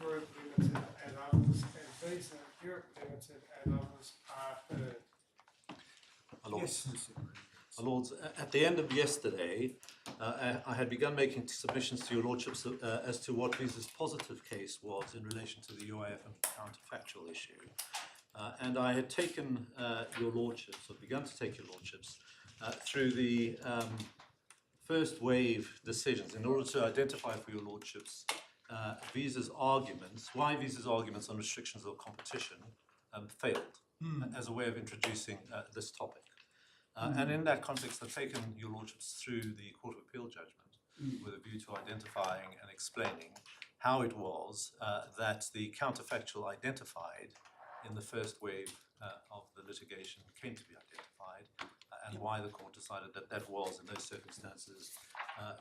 Group Ltd and others, and VISA Europe Ltd and others are heard. My Lords, Yes, My Lords, at the end of yesterday, I had begun making submissions to your Lordships as to what VISA's positive case was in relation to the UIF and counterfactual issue. And I had taken your Lordships, or begun to take your Lordships, through the first wave decisions in order to identify for your Lordships VISA's arguments, why VISA's arguments on restrictions of competition failed as a way of introducing this topic. And in that context, I've taken your Lordships through the Court of Appeal judgment with a view to identifying and explaining how it was that the counterfactual identified in the first wave of the litigation came to be identified, and why the court decided that that was, in those circumstances,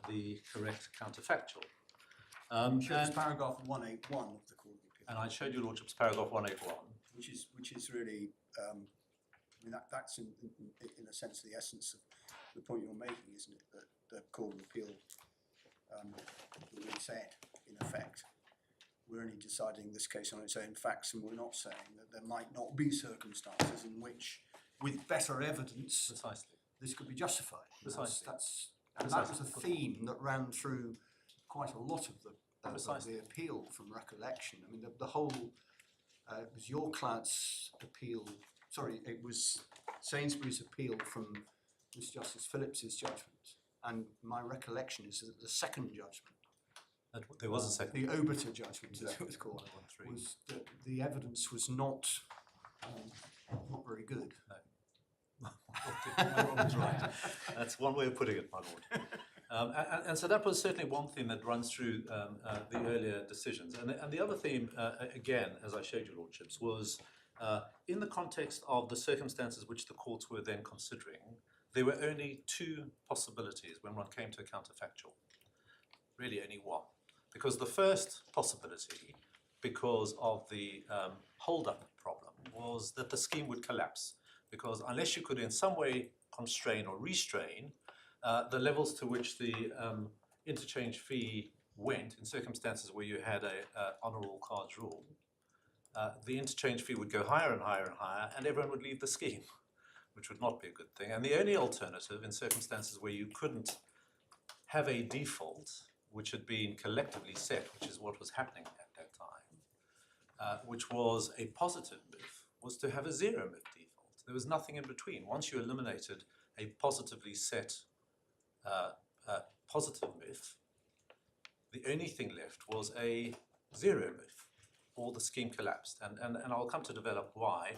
the correct counterfactual. sure it's paragraph 181 of the Court of Appeal. And I showed your Lordships paragraph 181. Which is really, I mean, that's in a sense the essence of the point you're making, isn't it? That the Court of Appeal really said, in effect, we're only deciding this case on its own facts, and we're not saying that there might not be circumstances in which, with better evidence, Precisely. this could be justified. Precisely. And that was a theme that ran through quite a lot of the appeal from recollection. I mean, the whole, it was your client's appeal, sorry, it was Sainsbury's appeal from Mr. Justice Phillips's judgment. And my recollection is that the second judgment, There was a second. the obiter judgment, as it was called, was that the evidence was not very good. No. Right. That's one way of putting it, my lord. And so that was certainly one theme that runs through the earlier decisions. And the other theme, again, as I showed you, Lordships, was in the context of the circumstances which the courts were then considering, there were only two possibilities when one came to a counterfactual. Really only one. Because the first possibility, because of the hold-up problem, was that the scheme would collapse. Because unless you could in some way constrain or restrain the levels to which the interchange fee went in circumstances where you had a honour all cards rule, the interchange fee would go higher and higher and higher, and everyone would leave the scheme, which would not be a good thing. And the only alternative in circumstances where you couldn't have a default which had been collectively set, which is what was happening at that time, which was a positive MIF, was to have a zero MIF default. There was nothing in between. Once you eliminated a positively set positive MIF, the only thing left was a zero MIF, or the scheme collapsed. And I'll come to develop why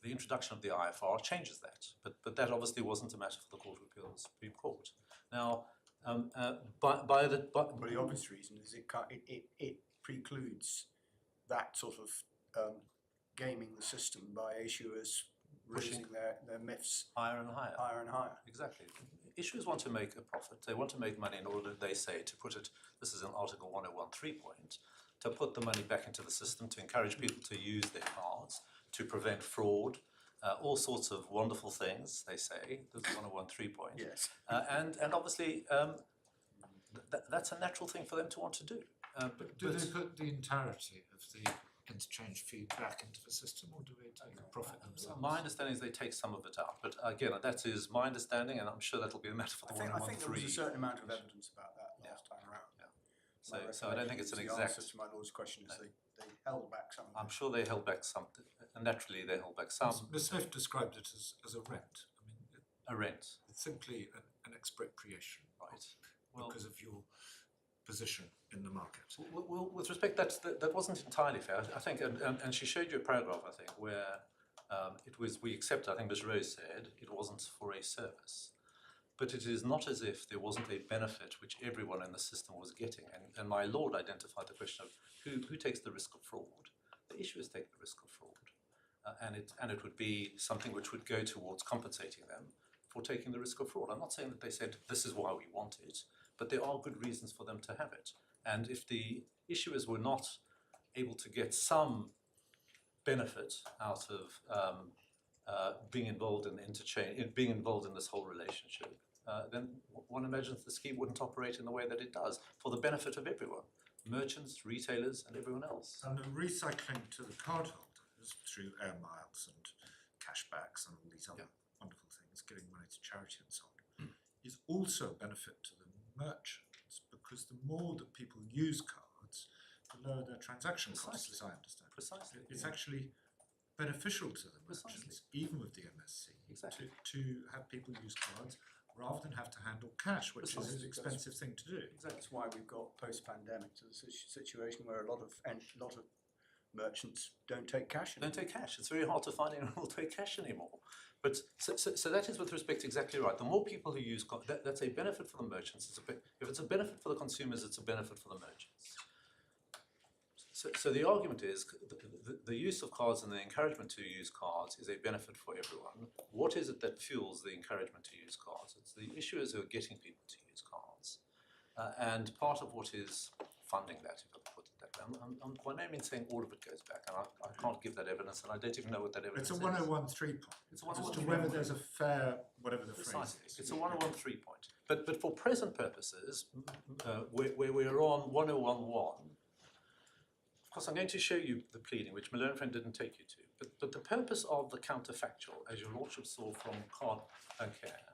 the introduction of the IFR changes that. But that obviously wasn't a matter for the Court of Appeal, the Supreme Court. Now, but the obvious reason is it precludes that sort of gaming the system by issuers raising their MIFs higher and higher. Higher and higher. Exactly. Issuers want to make a profit. They want to make money in order, they say, to put it, this is an Article 101(3) point, to put the money back into the system, to encourage people to use their cards, to prevent fraud, all sorts of wonderful things, they say. This is 101(3) point. Yes. And obviously, that's a natural thing for them to want to do. But do they put the entirety of the interchange fee back into the system, or do they take a profit themselves? My understanding is they take some of it out, but again, that is my understanding, and I'm sure that'll be a matter for the 101(3). I think there was a certain amount of evidence about that last time around. Yeah. So I don't think it's an exact. The answer to my Lord's question is they held back some of it. I'm sure they held back some, and naturally they held back some. Ms. Smith described it as a rent. I mean, A rent. it's simply an expropriation, Right. Well, because of your position in the market. well, with respect, that wasn't entirely fair. I think, and she showed you a paragraph, I think, where it was, we accept, I think Ms. Rose said, it wasn't for a service. But it is not as if there wasn't a benefit which everyone in the system was getting. And my lord identified the question of who takes the risk of fraud. The issuers take the risk of fraud. And it would be something which would go towards compensating them for taking the risk of fraud. I'm not saying that they said, this is why we want it, but there are good reasons for them to have it. And if the issuers were not able to get some benefit out of being involved in interchange, being involved in this whole relationship, then one imagines the scheme wouldn't operate in the way that it does for the benefit of everyone. merchants, retailers, and everyone else. And the recycling to the cardholders through air miles and cashbacks and all these other wonderful things, giving money to charity and so on, is also a benefit to the merchants, because the more that people use cards, the lower their transaction costs, as I understand. Precisely. It's actually beneficial to the Precisely. merchants, even with the MSC, Exactly. to have people use cards rather than have to handle cash, which is Precisely. an expensive thing to do. That's why we've got post-pandemic to the situation where a lot of merchants don't take cash anymore. Don't take cash. It's very hard to find anyone who will take cash anymore. But so that is with respect exactly right. The more people who use cards, that's a benefit for the merchants. If it's a benefit for the consumers, it's a benefit for the merchants. So the argument is the use of cards and the encouragement to use cards is a benefit for everyone. What is it that fuels the encouragement to use cards? It's the issuers who are getting people to use cards. And part of what is funding that, if I put it that way. I'm by no means saying all of it goes back, and I can't give that evidence, and I don't even know what that evidence It's a is. 1013 point. It's a As to 1013 whether point. there's a fair, whatever the phrase Precisely. is. It's a 1013 point. But for present purposes, where we're on 1011, of course, I'm going to show you the pleading, which Malone Friend didn't take you to. But the purpose of the counterfactual, as your Lordship saw from Card Care,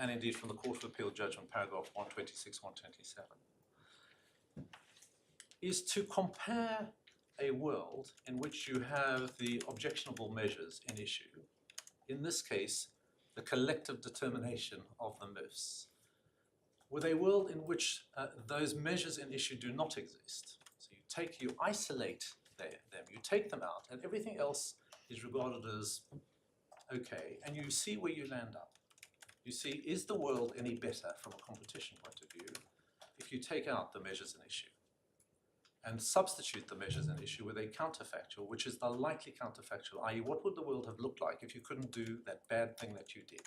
and indeed from the Court of Appeal judgment, paragraph 126, 127, is to compare a world in which you have the objectionable measures in issue, in this case, the collective determination of the MIFs, with a world in which those measures in issue do not exist. So you isolate them, you take them out, and everything else is regarded as okay, and you see where you land up. You see, is the world any better from a competition point of view if you take out the measures in issue and substitute the measures in issue with a counterfactual, which is the likely counterfactual, i.e. what would the world have looked like if you couldn't do that bad thing that you did?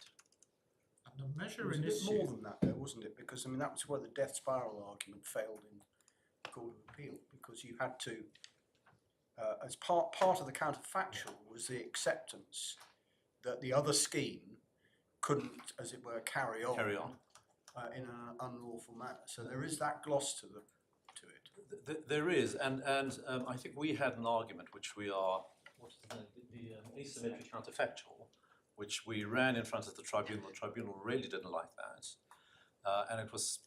And the It measure was a in bit issue. more than that, though, wasn't it? Because I mean, that was where the death spiral argument failed in the Court of Appeal, because you had to, as part of the counterfactual was the acceptance that the other scheme couldn't, as it were, carry on in an unlawful manner. So there is that gloss to it. There is, and I think we had an argument which we are, what is the asymmetric counterfactual, which we ran in front of the tribunal. The tribunal really didn't like that, and it was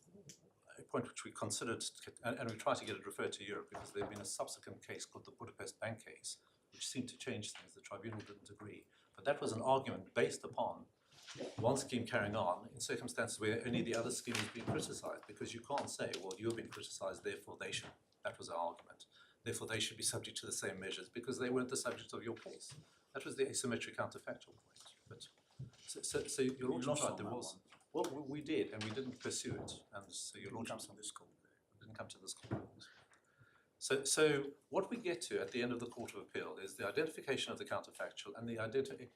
a point which we considered, and we tried to get it referred to Europe, because there had been a subsequent case called the Budapest Bank case, which seemed to change things. The tribunal didn't agree, but that was an argument based upon one scheme carrying on in circumstances where only the other scheme is being criticised, because you can't say, well, you've been criticised, therefore they should. That was our argument. Therefore, they should be subject to the same measures because they weren't the subject of your case. That was the asymmetric counterfactual point. But so your lordship right, there was. Well, we did, and we didn't pursue it, and so your lordship Comes to this court. didn't come to this court. So what we get to at the end of the Court of Appeal is the identification of the counterfactual, and the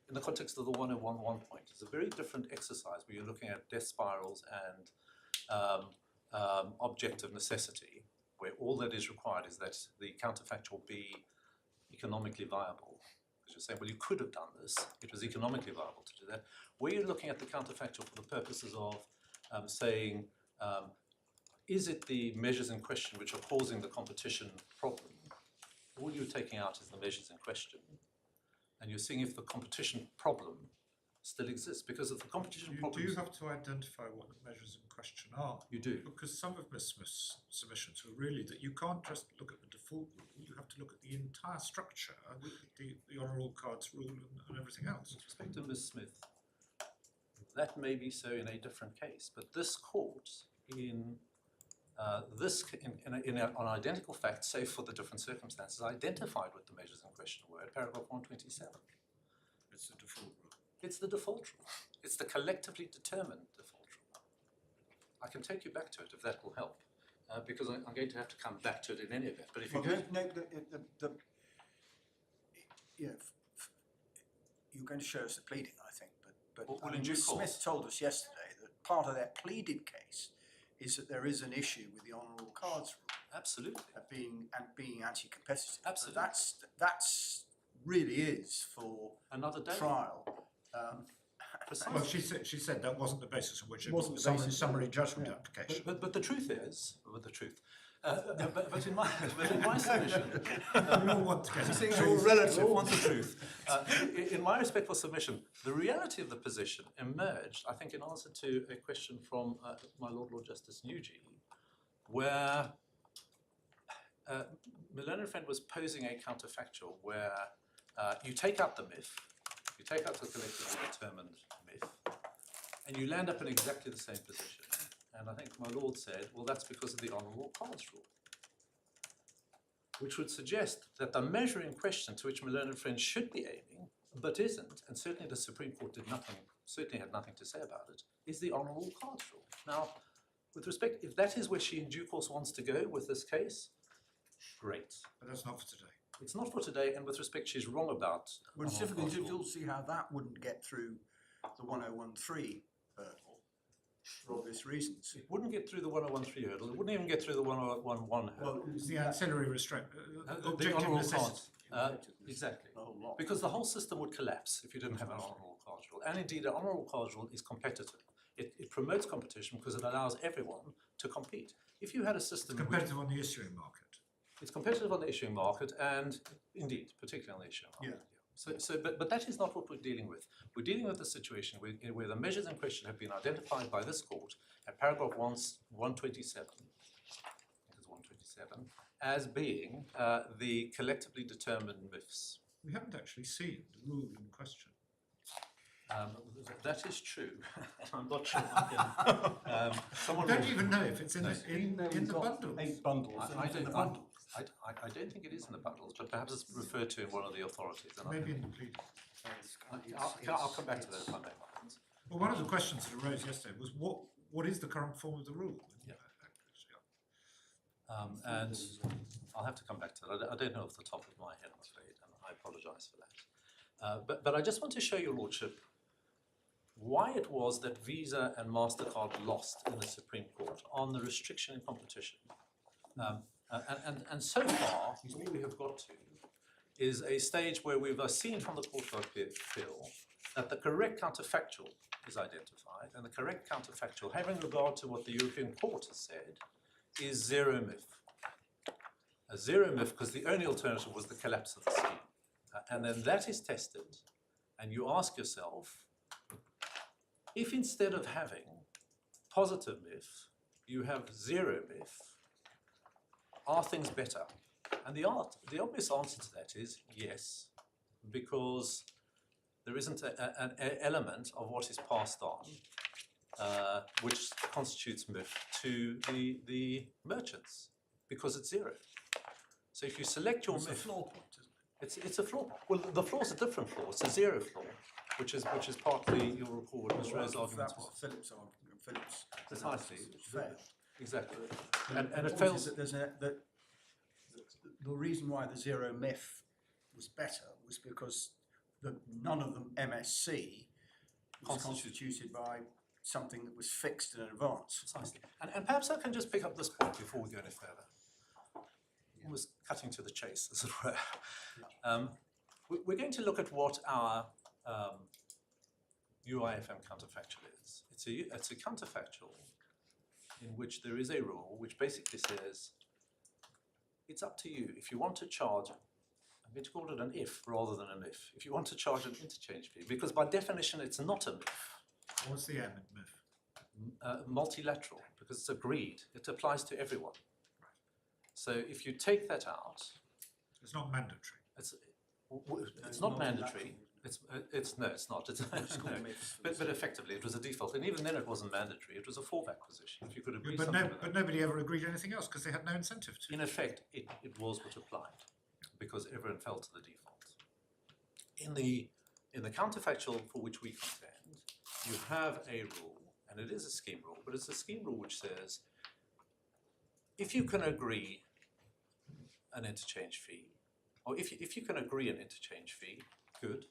in the context of the 1011 point. It's a very different exercise where you're looking at death spirals and objective necessity, where all that is required is that the counterfactual be economically viable. Because you're saying, well, you could have done this. It was economically viable to do that. Where you're looking at the counterfactual for the purposes of saying, is it the measures in question which are causing the competition problem? All you're taking out is the measures in question. And you're seeing if the competition problem still exists. Because if the competition problem... Do you have to identify what the measures in question are? You do. Because some of Ms. Smith's submissions were really that you can't just look at the default rule, you have to look at the entire structure, the honour all cards rule and everything else. With respect to Ms. Smith, that may be so in a different case. But this court, on identical facts, save for the different circumstances, identified what the measures in question were at paragraph 127. It's the default rule. It's the default rule. It's the collectively determined default rule. I can take you back to it if that will help, because I'm going to have to come back to it in any event. But if you You're going to show us the pleading, I think, but Well, I mean, in due Ms. course. Smith told us yesterday that part of their pleaded case is that there is an issue with the honour all cards rule absolutely. being anti-competitive. Absolutely. But that's really is for Another day. trial. Precisely. Well, she said that wasn't the basis on which it Wasn't was the a basis. summary judgment Yeah. application. But the truth is, But in my submission, We all want to get it. Things are all relative. we all want the truth. In my respectful submission, the reality of the position emerged, I think, in answer to a question from my Lord Justice Nugee, where my learned friend was posing a counterfactual where you take out the MIF, you take out the collectively determined MIF, and you land up in exactly the same position. And I think my Lord said, well, that's because of the honourable cards rule, which would suggest that the measure in question to which my learned friend should be aiming, but isn't, and certainly the Supreme Court certainly had nothing to say about it, is the honourable cards rule. Now, with respect, if that is where she in due course wants to go with this case, great. But that's not for today. It's not for today, and with respect, she's wrong about. Well, it's honourable difficult cards to rule. see how that wouldn't get through the 1013 hurdle for obvious reasons. It wouldn't get through the 1013 hurdle. It wouldn't even get through the 1011 hurdle. It's the ancillary restraint, The objective honourable necessity. cards. Exactly. The whole lot. Because the whole system would collapse if you didn't have an honourable cards rule. And indeed, an honourable cards rule is competitive. It promotes competition because it allows everyone to compete. If you had a system It's competitive on the issuing market. it's competitive on the issuing market and indeed, particularly on the issuing market. But that is not what we're dealing with. We're dealing with a situation where the measures in question have been identified by this court at paragraph 127, I think it's 127, as being the collectively determined MIFs. We haven't actually seen the rule in question. That is true. I'm not sure I can. Someone I don't will- even know if it's in No. the bundles. 8 bundles. I don't think it is in the bundles, but perhaps it's referred to in one of the authorities. And Maybe in the pleading. I'll come back to that if I may. Well, one of the questions that arose yesterday was what is the current form of the rule? Yeah. And I'll have to come back to that. I don't know off the top of my head, I'm afraid, and I apologise for that. But I just want to show your Lordship why it was that Visa and Mastercard lost in the Supreme Court on the restriction in competition. And so far, all we have got to is a stage where we've seen from the Court of Appeal that the correct counterfactual is identified, and the correct counterfactual, having regard to what the European Court has said, is zero MIF. A zero MIF because the only alternative was the collapse of the scheme. And then that is tested, and you ask yourself, if instead of having positive MIF, you have zero MIF, are things better? And the obvious answer to that is yes, because there isn't an element of what is passed on, which constitutes MIF, to the merchants, because it's zero. So if you select your It's a MIF, floor point, isn't it? it's a floor. Well, the floor is a different floor. It's a zero floor, which is partly, you'll recall what Ms. Rowe's argument That was was. Phillips' argument. Phillips Precisely. failed. Exactly. The And it point is fails. that the reason why the zero MIF was better was because none of them MSC was constituted by something that was fixed in advance. Precisely. And perhaps I can just pick up this point before we go any further. Almost cutting to the chase, as it were. We're going to look at what our UIFM counterfactual is. It's a counterfactual in which there is a rule which basically says it's up to you. If you want to charge, I'm going to call it an if rather than an if. If you want to charge an interchange fee, because by definition it's not a MIF. What's the M in MIF? Multi-lateral, because it's agreed. It applies to everyone. So if you take that out, It's not mandatory. it's not mandatory. It's not. It's called no. MIFs. But effectively, it was a default, and even then, it wasn't mandatory. It was a fallback position. If you could agree But, something no, with but that. nobody ever agreed anything else because they had no incentive to. In effect, it was what applied, because everyone fell to the default. In the counterfactual for which we contend, you have a rule, and it is a scheme rule, but it's a scheme rule which says if you can agree an interchange fee, or if you can agree an interchange fee, good.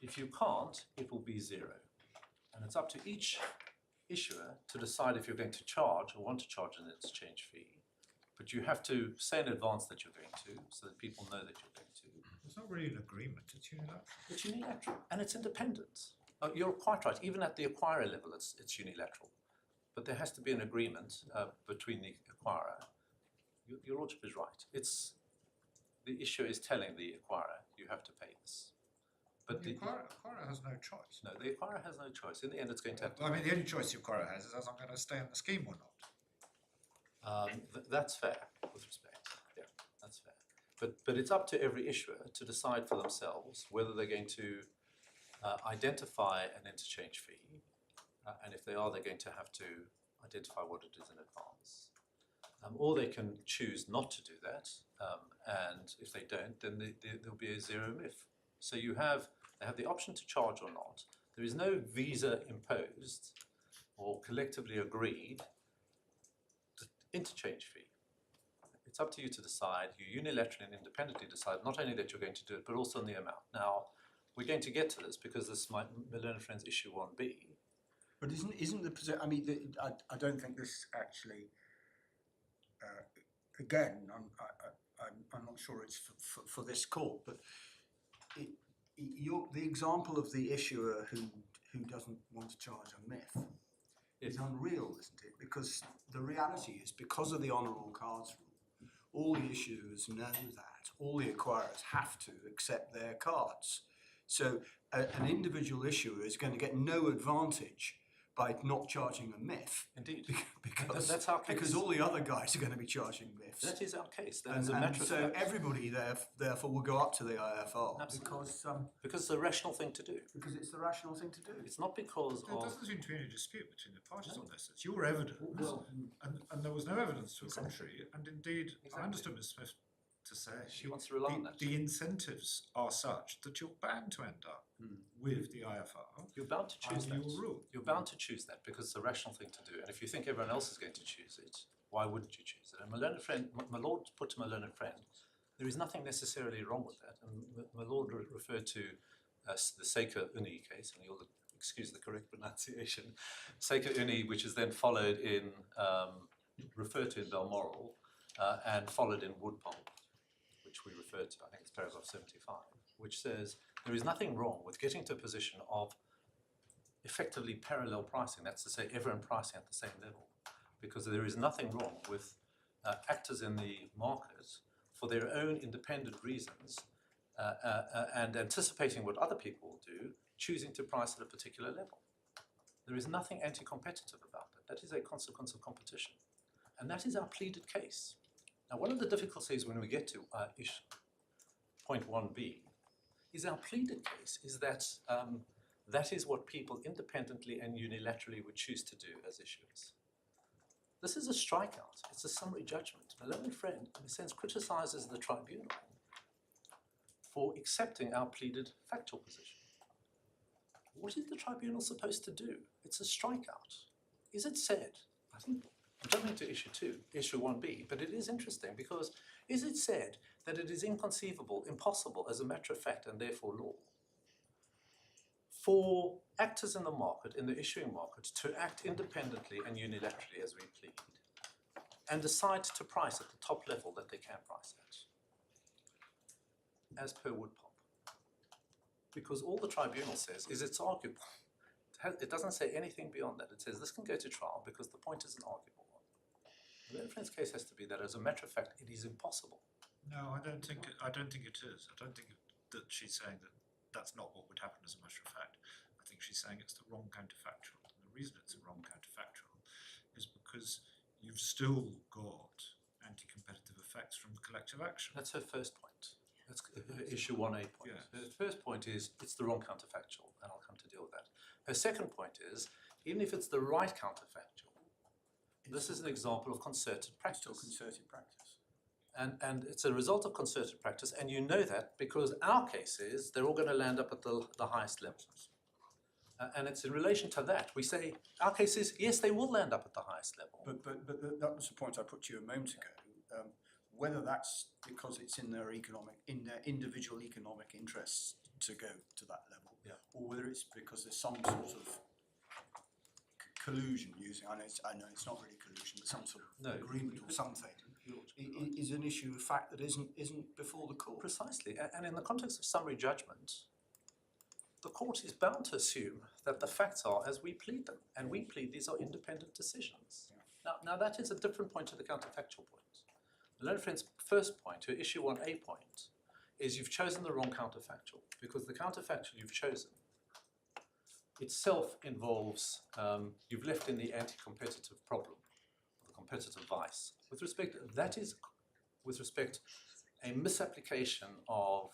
If you can't, it will be zero. And it's up to each issuer to decide if you're going to charge or want to charge an interchange fee. But you have to say in advance that you're going to, so that people know that you're going to. It's not really an agreement, it's unilateral. It's unilateral, and it's independent. You're quite right, even at the acquirer level, it's unilateral. but there has to be an agreement between the acquirer. Your Lordship is right. The issue is telling the acquirer, you have to pay this. But The acquirer has no choice. no, the acquirer has no choice. In the end, it's going to have to. I mean, the only choice the acquirer has is, I'm going to stay in the scheme or not. That's fair, with respect. Yeah, that's fair. But it's up to every issuer to decide for themselves whether they're going to identify an interchange fee, and if they are, they're going to have to identify what it is in advance. Or they can choose not to do that, and if they don't, then there'll be a zero MIF. So they have the option to charge or not. There is no visa imposed or collectively agreed interchange fee. It's up to you to decide. You unilaterally and independently decide not only that you're going to do it, but also on the amount. Now, we're going to get to this because this is my Learned Friends issue 1B. But isn't the position? I mean, I don't think this actually. Again, I'm not sure it's for this court, but the example of the issuer who doesn't want to charge a MIF is unreal, isn't it? Because the reality is, because of the honour all cards rule, all the issuers know that all the acquirers have to accept their cards. So an individual issuer is going to get no advantage by not charging a MIF. Indeed. Because that's our case. Because all the other guys are going to be charging MIFs. That is our case. That is a matter of so fact. everybody therefore will go up to the IFR. Absolutely. Because it's the rational thing to do. Because it's the rational thing to do. It's not because There of... doesn't seem to be any dispute between the parties on this. It's your evidence, and there was no evidence to the contrary. And indeed, I understood Ms. Smith to say She wants to rely on that. the incentives are such that you're bound to end up with the IFR. You're bound to choose under that. your rule. You're bound to choose that because it's a rational thing to do. And if you think everyone else is going to choose it, why wouldn't you choose it? And my Lord put to my learned friend, there is nothing necessarily wrong with that. And my Lord referred to the Seika Uni case, and you'll excuse the correct pronunciation, Seika Uni, which is then followed in, referred to in Balmoral, and followed in Woodpulp, which we referred to, I think it's paragraph 75, which says there is nothing wrong with getting to a position of effectively parallel pricing, that's to say everyone pricing at the same level, because there is nothing wrong with actors in the market for their own independent reasons and anticipating what other people will do, choosing to price at a particular level. There is nothing anti-competitive about that. That is a consequence of competition. And that is our pleaded case. Now, one of the difficulties when we get to point 1B is our pleaded case is that that is what people independently and unilaterally would choose to do as issuers. This is a strikeout. It's a summary judgment. My learned friend, in a sense, criticizes the tribunal for accepting our pleaded factual position. What is the tribunal supposed to do? It's a strikeout. Is it said? I think I'm jumping to issue 1B, but it is interesting because is it said that it is inconceivable, impossible as a matter of fact and therefore law for actors in the market, in the issuing market, to act independently and unilaterally as we plead and decide to price at the top level that they can price at, as per Woodpulp? Because all the tribunal says is it's arguable. It doesn't say anything beyond that. It says this can go to trial because the point is an arguable one. The learned friend's case has to be that as a matter of fact, it is impossible. No, I don't think it is. I don't think that she's saying that that's not what would happen as a matter of fact. I think she's saying it's the wrong counterfactual. And the reason it's a wrong counterfactual is because you've still got anti-competitive effects from collective action. That's her first point. That's issue 1A point. Yes. Her first point is it's the wrong counterfactual, and I'll come to deal with that. Her second point is, even if it's the right counterfactual, this is an example of concerted practice. Still concerted practice. And it's a result of concerted practice, and you know that because our case is they're all going to land up at the highest levels. And it's in relation to that. We say, our case is, yes, they will land up at the highest level. But that was the point I put to you a moment ago. Whether that's because it's in their individual economic interests to go to that level, or whether it's because there's some sort of collusion using, I know it's not really collusion, but some sort of agreement or something, is an issue of fact that isn't before the court. Precisely, and in the context of summary judgment, the court is bound to assume that the facts are as we plead them, and we plead these are independent decisions. Now that is a different point to the counterfactual point. The learned friend's first point, to issue 1A point, is you've chosen the wrong counterfactual, because the counterfactual you've chosen itself involves, you've left in the anti-competitive problem, the competitive vice. With respect, that is, with respect, a misapplication of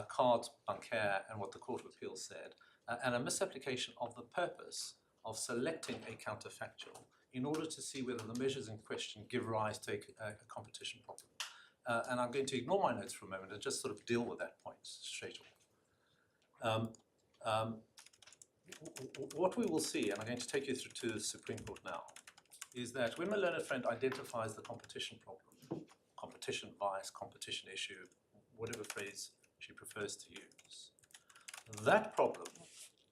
cards bancaire and what the Court of Appeal said, and a misapplication of the purpose of selecting a counterfactual in order to see whether the measures in question give rise to a competition problem. And I'm going to ignore my notes for a moment and just sort of deal with that point straight off. What we will see, and I'm going to take you through to the Supreme Court now, is that when my learned friend identifies the competition problem, competition vice, competition issue, whatever phrase she prefers to use, that problem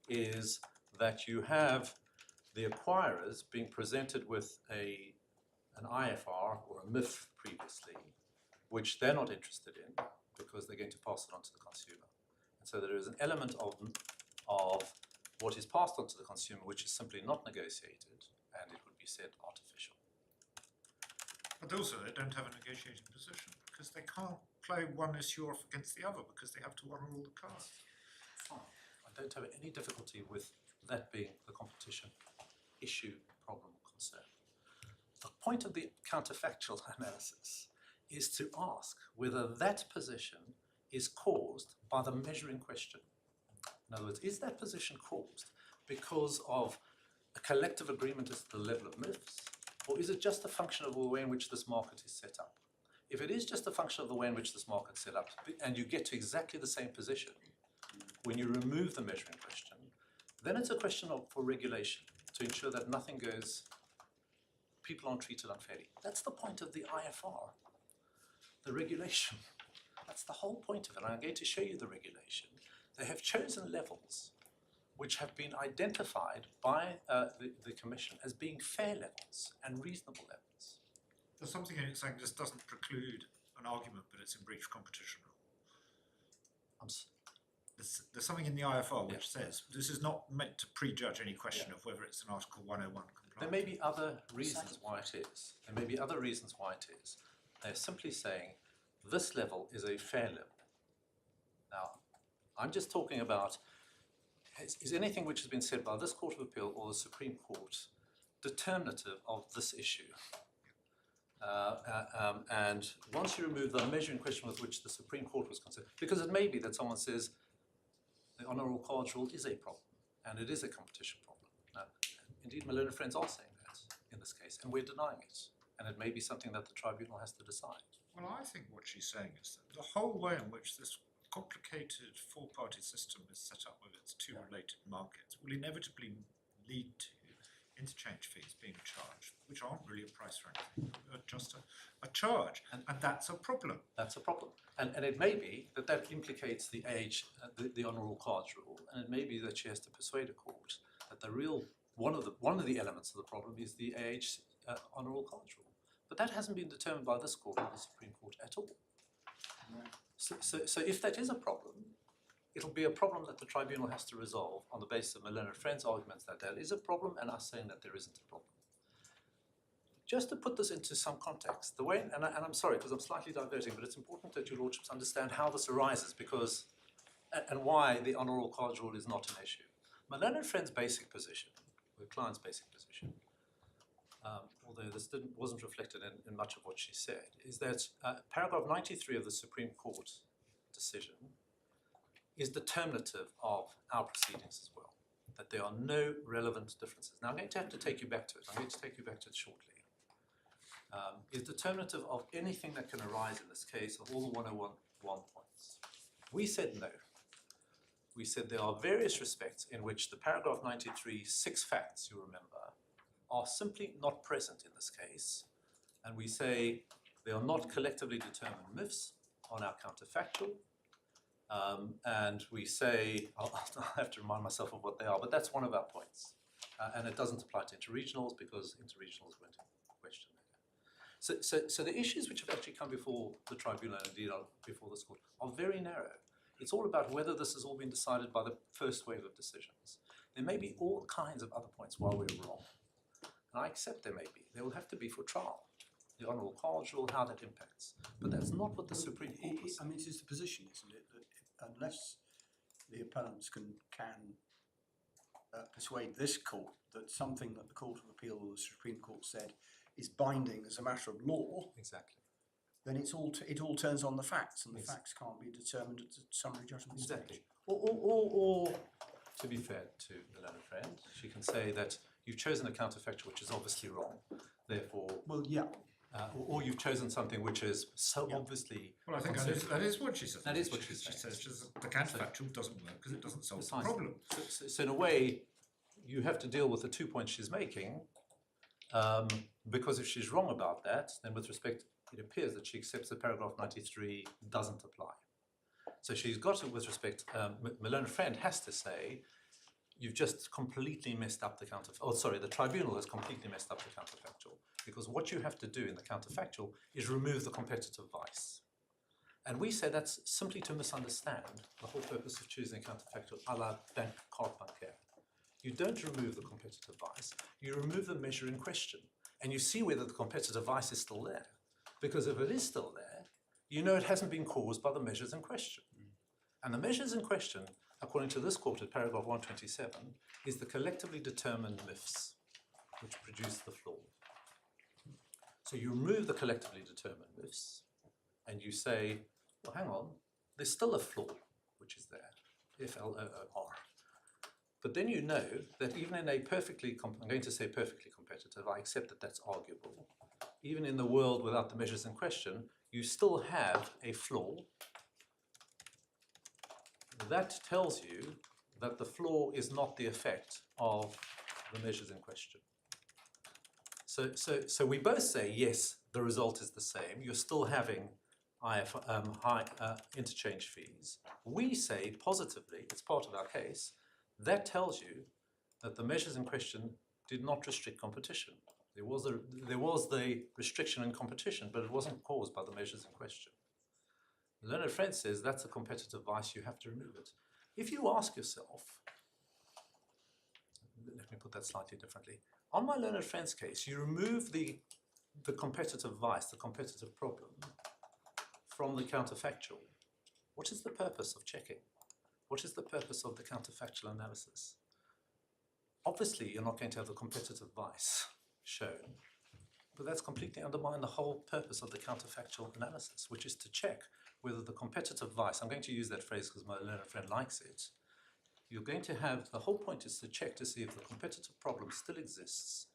is that you have the acquirers being presented with an IFR or a MIF previously, which they're not interested in because they're going to pass it on to the consumer. And so there is an element of what is passed on to the consumer which is simply not negotiated, and it would be said artificial. But also they don't have a negotiating position because they can't play one issue off against the other because they have to honour all the cards. I don't have any difficulty with that being the competition issue, problem, concern. The point of the counterfactual analysis is to ask whether that position is caused by the measure in question. In other words, is that position caused because of a collective agreement as to the level of MIFs, or is it just a function of the way in which this market is set up? If it is just a function of the way in which this market is set up, and you get to exactly the same position when you remove the measure in question, then it's a question for regulation to ensure that nothing goes, people aren't treated unfairly. That's the point of the IFR, the regulation. That's the whole point of it. I'm going to show you the regulation. They have chosen levels which have been identified by the Commission as being fair levels and reasonable levels. There's something in it saying this doesn't preclude an argument, but it's in breach of competition rule. There's something in the IFR which says this is not meant to prejudge any question of whether it's an Article 101 compliance. There may be other reasons why it is. There may be other reasons why it is. They're simply saying this level is a fair level. Now, I'm just talking about, is anything which has been said by this Court of Appeal or the Supreme Court determinative of this issue? And once you remove the measure in question with which the Supreme Court was concerned, because it may be that someone says the honourable cards rule is a problem, and it is a competition problem. Now, indeed, my learned friends are saying that in this case, and we're denying it. And it may be something that the tribunal has to decide. Well, I think what she's saying is that the whole way in which this complicated four-party system is set up with its two related markets will inevitably lead to interchange fees being charged, which aren't really a price or anything, just a charge, and that's a problem. That's a problem. And it may be that that implicates the age, the honourable cards rule, and it may be that she has to persuade a court that the real, one of the elements of the problem is the age honourable cards rule. But that hasn't been determined by this court or the Supreme Court at all. So if that is a problem, it'll be a problem that the tribunal has to resolve on the basis of my learned friend's arguments that there is a problem and us saying that there isn't a problem. Just to put this into some context, the way, and I'm sorry because I'm slightly diverting, but it's important that your lordships understand how this arises because, and why the honourable cards rule is not an issue. My learned friend's basic position, the client's basic position, although this wasn't reflected in much of what she said, is that paragraph 93 of the Supreme Court decision is determinative of our proceedings as well, that there are no relevant differences. Now I'm going to have to take you back to it. I'm going to take you back to it shortly. Is determinative of anything that can arise in this case of all the 101 points. We said no. We said there are various respects in which the paragraph 93 6 facts, you remember, are simply not present in this case, and we say they are not collectively determined MIFs on our counterfactual, and we say, I'll have to remind myself of what they are, but that's one of our points, and it doesn't apply to interregionals because interregionals weren't in question there. So the issues which have actually come before the tribunal and indeed before this court are very narrow. It's all about whether this has all been decided by the first wave of decisions. There may be all kinds of other points why we're wrong. And I accept there may be. There will have to be for trial. The Honourable College rule, how that impacts. But that's not what the Supreme Court was. I mean, it is the position, isn't it, that unless the appellants can persuade this court that something that the Court of Appeal or the Supreme Court said is binding as a matter of law, Exactly. then it all turns on the facts, and the Yes. facts can't be determined at the summary judgment Exactly. stage. Or, to be fair to the learned friend, she can say that you've chosen a counterfactual which is obviously wrong. Therefore, Well, yeah, or you've chosen something which is so Yeah. obviously. Well, I think that is what she says. That is what she's She saying. says the counterfactual doesn't work because it doesn't solve the Precisely. problem. So in a way, you have to deal with the 2 points she's making, because if she's wrong about that, then with respect, it appears that she accepts that paragraph 93 doesn't apply. So she's got to, with respect, my learned friend has to say, you've just completely messed up the the tribunal has completely messed up the counterfactual. Because what you have to do in the counterfactual is remove the competitive vice. And we say that's simply to misunderstand the whole purpose of choosing a counterfactual a la bank card bancaire. You don't remove the competitive vice, you remove the measure in question. And you see whether the competitive vice is still there. Because if it is still there, you know it hasn't been caused by the measures in question. And the measures in question, according to this court at paragraph 127, is the collectively determined MIFs, which produce the flaw. So you remove the collectively determined MIFs, and you say, well, hang on, there's still a flaw, which is there, F-L-O-O-R. But then you know that even in a I'm going to say perfectly competitive, I accept that that's arguable. Even in the world without the measures in question, you still have a flaw. That tells you that the flaw is not the effect of the measures in question. So we both say, yes, the result is the same. You're still having high interchange fees. We say positively, it's part of our case, that tells you that the measures in question did not restrict competition. There was the restriction in competition, but it wasn't caused by the measures in question. The learned friend says that's a competitive vice, you have to remove it. If you ask yourself, let me put that slightly differently. On my learned friend's case, you remove the competitive vice, the competitive problem, from the counterfactual. What is the purpose of checking? What is the purpose of the counterfactual analysis? Obviously, you're not going to have the competitive vice shown, but that's completely undermined the whole purpose of the counterfactual analysis, which is to check whether the competitive vice, I'm going to use that phrase because my learned friend likes it, you're going to have, the whole point is to check to see if the competitive problem still exists,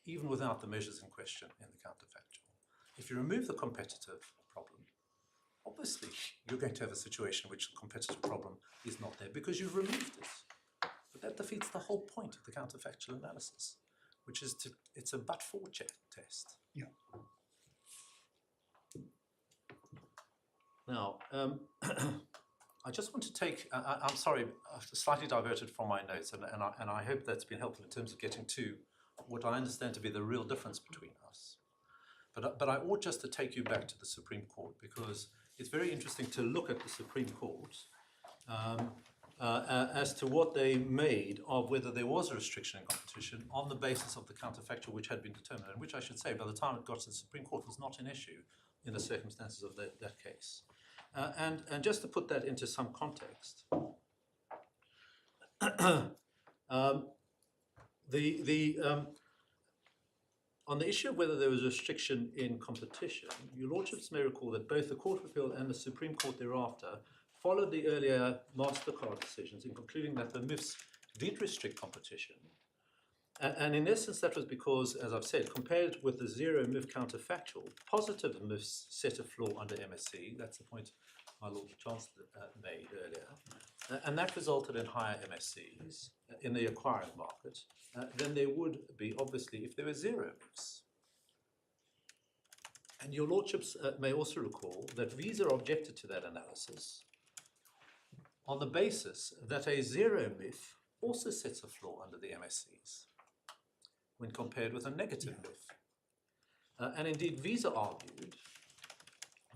even without the measures in question in the counterfactual. If you remove the competitive problem, obviously you're going to have a situation in which the competitive problem is not there because you've removed it. But that defeats the whole point of the counterfactual analysis, which is it's a but-for test. yeah. Now, I just want to take, I'm sorry, I've slightly diverted from my notes, and I hope that's been helpful in terms of getting to what I understand to be the real difference between us. But I ought just to take you back to the Supreme Court, because it's very interesting to look at the Supreme Court as to what they made of whether there was a restriction in competition on the basis of the counterfactual which had been determined, and which I should say by the time it got to the Supreme Court was not an issue in the circumstances of that case. And just to put that into some context, on the issue of whether there was a restriction in competition, your lordships may recall that both the Court of Appeal and the Supreme Court thereafter followed the earlier Mastercard decisions in concluding that the MIFs did restrict competition. And in essence, that was because, as I've said, compared with the zero MIF counterfactual, positive MIFs set a flaw under MSC. That's the point my Lord the Chancellor made earlier. And that resulted in higher MSCs in the acquiring market than there would be, obviously, if there were zero MIFs. And your lordships may also recall that VISA objected to that analysis on the basis that a zero MIF also sets a flaw under the MSCs when compared with a negative MIF. And indeed, VISA argued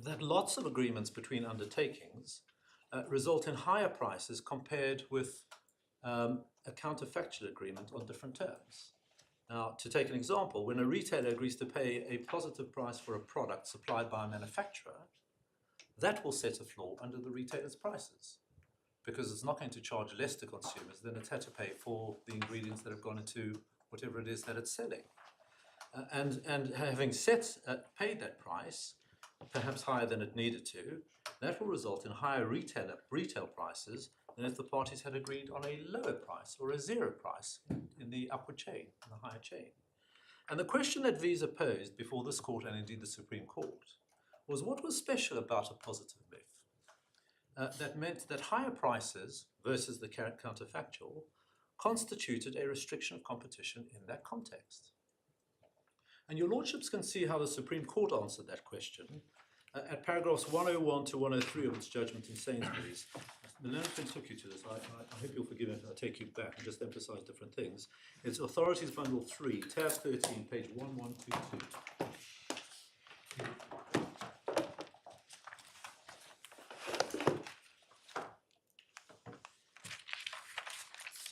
that lots of agreements between undertakings result in higher prices compared with a counterfactual agreement on different terms. Now, to take an example, when a retailer agrees to pay a positive price for a product supplied by a manufacturer, that will set a floor under the retailer's prices, because it's not going to charge less to consumers than it's had to pay for the ingredients that have gone into whatever it is that it's selling. And having paid that price, perhaps higher than it needed to, that will result in higher retail prices than if the parties had agreed on a lower price or a zero price in the upward chain, in the higher chain. And the question that VISA posed before this court and indeed the Supreme Court was, what was special about a positive MIF? That meant that higher prices versus the counterfactual constituted a restriction of competition in that context. And your lordships can see how the Supreme Court answered that question at paragraphs 101 to 103 of its judgment in Sainsbury's. Melanican took you to this. I hope you'll forgive me if I take you back and just emphasize different things. It's Authorities Bundle 3, tab 13, page 1122.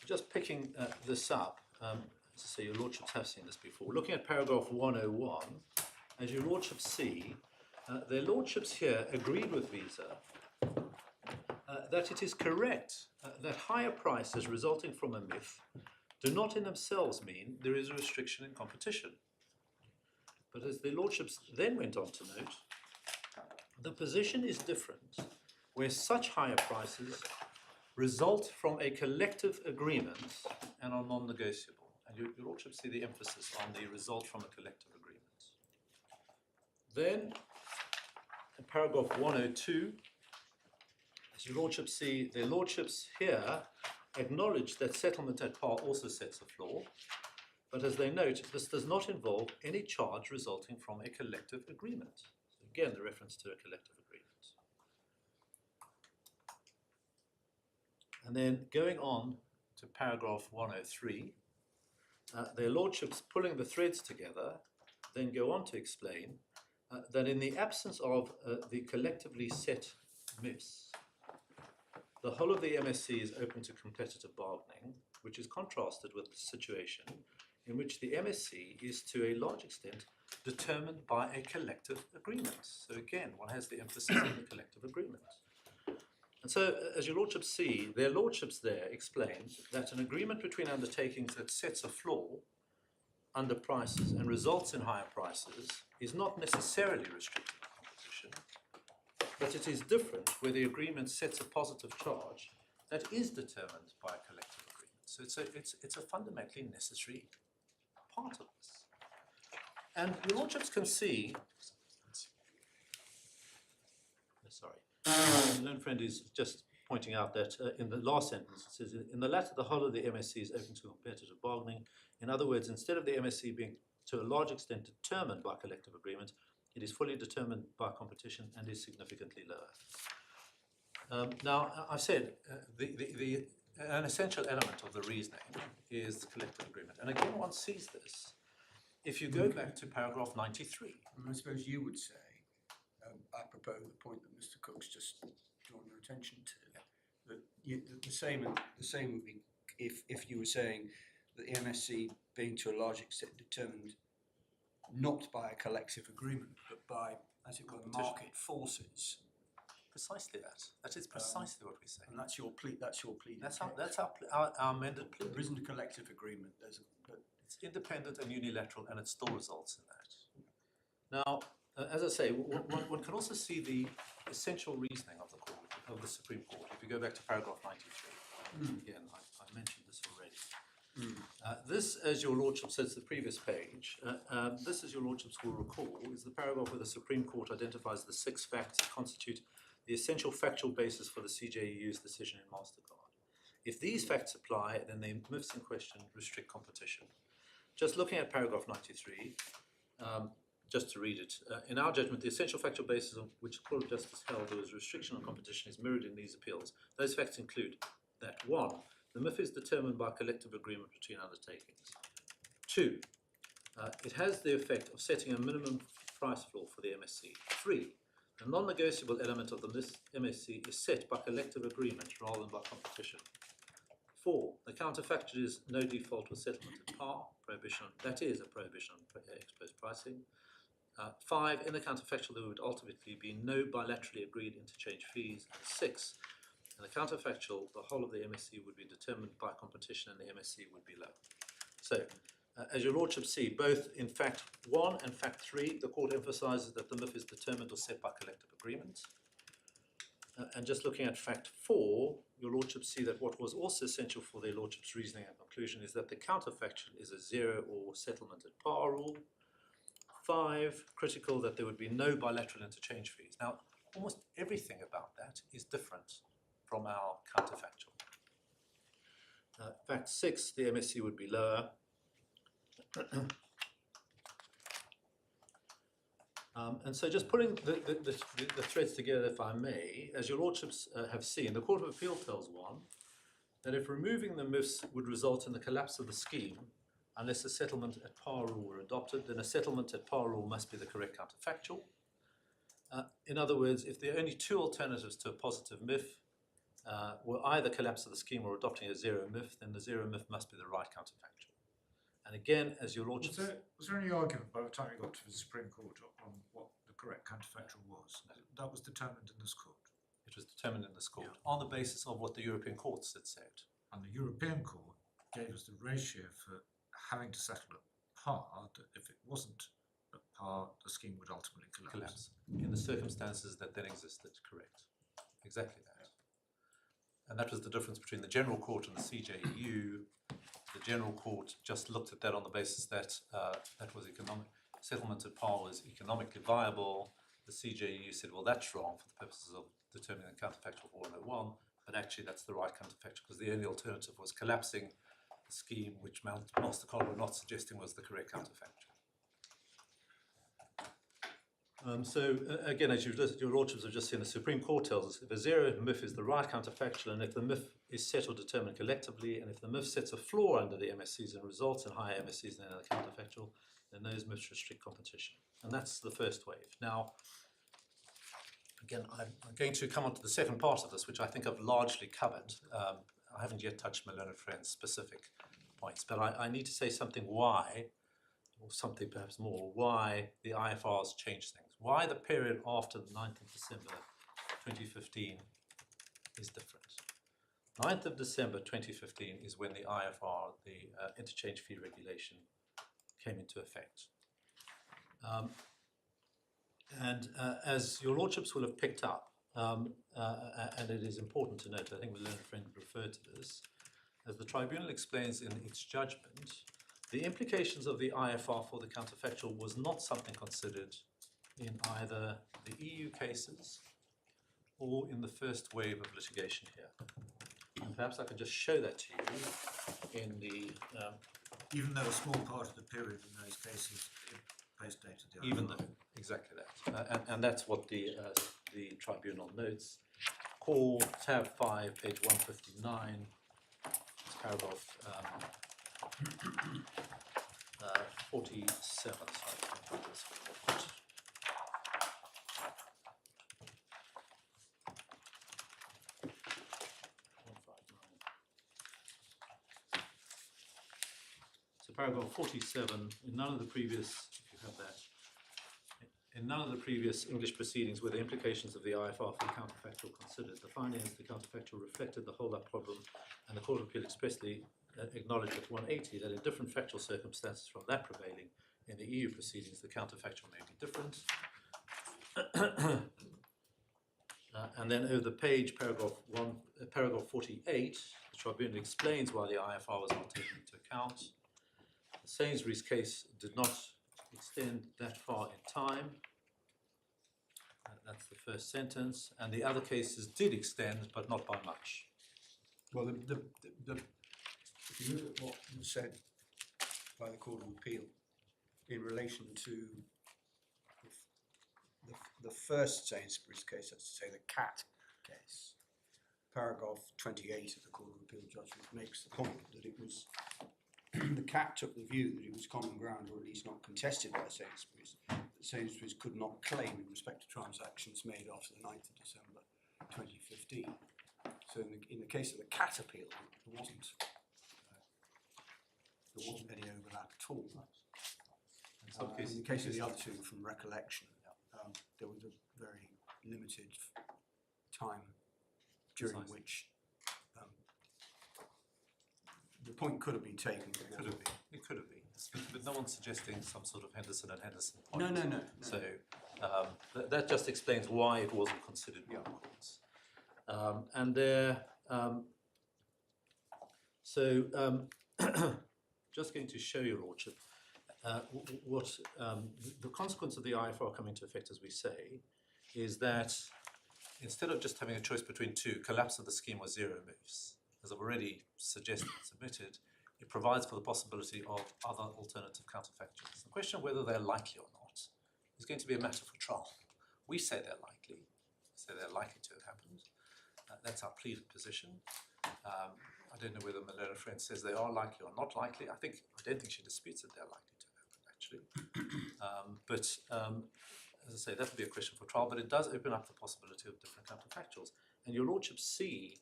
Just picking this up, as I say, your lordships have seen this before. Looking at paragraph 101, as your lordships see, their lordships here agreed with VISA that it is correct that higher prices resulting from a MIF do not in themselves mean there is a restriction in competition. But as their lordships then went on to note, the position is different where such higher prices result from a collective agreement and are non-negotiable. And your lordships see the emphasis on the result from a collective agreement. Then, in paragraph 102, as your lordships see, their lordships here acknowledge that settlement at par also sets a floor, but as they note, this does not involve any charge resulting from a collective agreement. So again, the reference to a collective agreement. And then going on to paragraph 103, their lordships, pulling the threads together, then go on to explain that in the absence of the collectively set MIFs, the whole of the MSC is open to competitive bargaining, which is contrasted with the situation in which the MSC is to a large extent determined by a collective agreement. So again, one has the emphasis on the collective agreement. And so, as your lordships see, their lordships there explain that an agreement between undertakings that sets a floor under prices and results in higher prices is not necessarily restricted to competition, but it is different where the agreement sets a positive charge that is determined by a collective agreement. So it's a fundamentally necessary part of this. And your lordships can see, sorry, my learned friend is just pointing out that in the last sentence it says, in the latter, the whole of the MSC is open to competitive bargaining. In other words, instead of the MSC being to a large extent determined by collective agreement, it is fully determined by competition and is significantly lower. Now, I've said an essential element of the reasoning is the collective agreement. And again, one sees this if you go back to paragraph 93. I suppose you would say, apropos the point that Mr. Cook's just drawn your attention to, that the same would be if you were saying that the MSC being to a large extent determined not by a collective agreement, but by, as it were, market forces. Precisely that. That is precisely what we say. And that's your plea. That's your plea. That's our amended plea. There isn't a collective agreement. It's independent and unilateral, and it still results in that. Now, as I say, one can also see the essential reasoning of the court, of the Supreme Court. If you go back to paragraph 93, again, I mentioned this already. This, as your lordship says, the previous page, this, as your lordships will recall, is the paragraph where the Supreme Court identifies the 6 facts that constitute the essential factual basis for the CJEU's decision in Mastercard. If these facts apply, then the MIFs in question restrict competition. Just looking at paragraph 93, just to read it, in our judgment, the essential factual basis on which the Court of Justice held there was restriction on competition is mirrored in these appeals. Those facts include that 1, the MIF is determined by collective agreement between undertakings. 2, it has the effect of setting a minimum price floor for the MSC. 3, a non-negotiable element of the MSC is set by collective agreement rather than by competition. 4, the counterfactual is no default or settlement at par, prohibition, that is a prohibition on ex post pricing. 5, in the counterfactual there would ultimately be no bilaterally agreed interchange fees. And 6, in the counterfactual, the whole of the MSC would be determined by competition and the MSC would be low. So, as your Lordship see, both in Fact 1 and Fact 3, the Court emphasises that the MIF is determined or set by collective agreement. And just looking at Fact 4, your Lordship see that what was also essential for their Lordship's reasoning and conclusion is that the counterfactual is a zero or settlement at par rule. 5, critical that there would be no bilateral interchange fees. Now, almost everything about that is different from our counterfactual. Fact 6, the MSC would be lower. And so just putting the threads together, if I may, as your Lordships have seen, the Court of Appeal tells one that if removing the MIFs would result in the collapse of the scheme, unless a settlement at par rule were adopted, then a settlement at par rule must be the correct counterfactual. In other words, if there are only 2 alternatives to a positive MIF, were either collapse of the scheme or adopting a zero MIF, then the zero MIF must be the right counterfactual. And again, as your Lordship... Was there any argument by the time you got to the Supreme Court on what the correct counterfactual was? That was determined in this court? It was determined in this court on the basis of what the European courts had said. And the European court gave us the ratio for having to settle at par, that if it wasn't at par, the scheme would ultimately collapse. In the circumstances that then existed, correct. Exactly that. And that was the difference between the General Court and the CJEU. The General Court just looked at that on the basis that that was economic, settlement at par was economically viable. The CJEU said, well, that's wrong for the purposes of determining the counterfactual for 101, but actually that's the right counterfactual because the only alternative was collapsing the scheme, which Mastercard were not suggesting was the correct counterfactual. Again, as your Lordships have just seen, the Supreme Court tells us if a zero MIF is the right counterfactual, and if the MIF is set or determined collectively, and if the MIF sets a floor under the MSCs and results in higher MSCs than the counterfactual, then those MIFs restrict competition. And that's the first wave. Now, again, I'm going to come on to the second part of this, which I think I've largely covered. I haven't yet touched my learned friend's specific points, but I need to say something why, or something perhaps more, why the IFRs change things. Why the period after the 9th of December 2015 is different. 9th of December 2015 is when the IFR, the Interchange Fee Regulation, came into effect. As your Lordships will have picked up, and it is important to note, I think the learned friend referred to this, as the Tribunal explains in its judgment, the implications of the IFR for the counterfactual was not something considered in either the EU cases or in the first wave of litigation here. And perhaps I can just show that to you in the... even though a small part of the period in those cases post-dated the IFR. Even though, exactly that. And that's what the Tribunal notes. Call tab 5, page 159, paragraph 47. So paragraph 47, in none of the previous, if you have that, in none of the previous English proceedings were the implications of the IFR for the counterfactual considered. The findings of the counterfactual reflected the hold-up problem, and the Court of Appeal expressly acknowledged at 180 that in different factual circumstances from that prevailing in the EU proceedings, the counterfactual may be different. And then over the page, paragraph 48, the Tribunal explains why the IFR was not taken into account. The Sainsbury's case did not extend that far in time. That's the first sentence. And the other cases did extend, but not by much. Well, if you look at what was said by the Court of Appeal in relation to the first Sainsbury's case, that's to say the CAT case, paragraph 28 of the Court of Appeal judgment makes the point that it was the CAT took the view that it was common ground, or at least not contested by Sainsbury's. Sainsbury's could not claim in respect to transactions made after the 9th of December 2015. So in the case of the CAT appeal, there wasn't any overlap at all. In the case of the other two, from recollection, there was a very limited time during which the point could have been taken. It could have been. But no one's suggesting some sort of Henderson and Henderson point. No. So that just explains why it wasn't considered by the courts. And there, just going to show your lordship what the consequence of the IFR coming into effect, as we say, is that instead of just having a choice between two, collapse of the scheme or 0 MIFs, as I've already suggested and submitted, it provides for the possibility of other alternative counterfactuals. The question of whether they're likely or not is going to be a matter for trial. We say they're likely, to have happened. That's our pleaded position. I don't know whether Malona Friend says they are likely or not likely. I don't think she disputes that they're likely to have happened, actually. As I say, that would be a question for trial, but it does open up the possibility of different counterfactuals. And your lordship see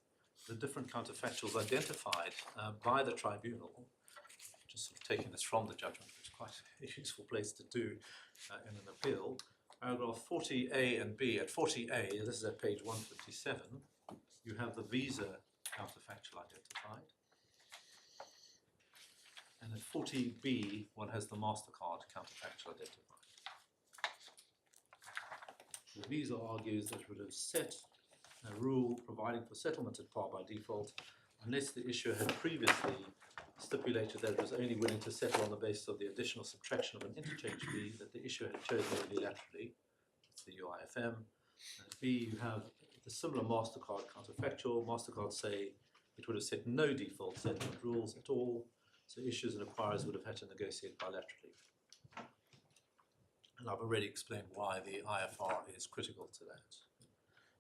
the different counterfactuals identified by the tribunal, just sort of taking this from the judgment, which is quite a useful place to do in an appeal. Paragraph 40A and B. At 40A, this is at page 157, you have the VISA counterfactual identified. And at 40B, one has the Mastercard counterfactual identified. The VISA argues that it would have set a rule providing for settlement at par by default unless the issuer had previously stipulated that it was only willing to settle on the basis of the additional subtraction of an interchange fee that the issuer had chosen unilaterally. That's the UIFM. And B, you have the similar Mastercard counterfactual. Mastercard say it would have set no default settlement rules at all, so issuers and acquirers would have had to negotiate bilaterally. And I've already explained why the IFR is critical to that.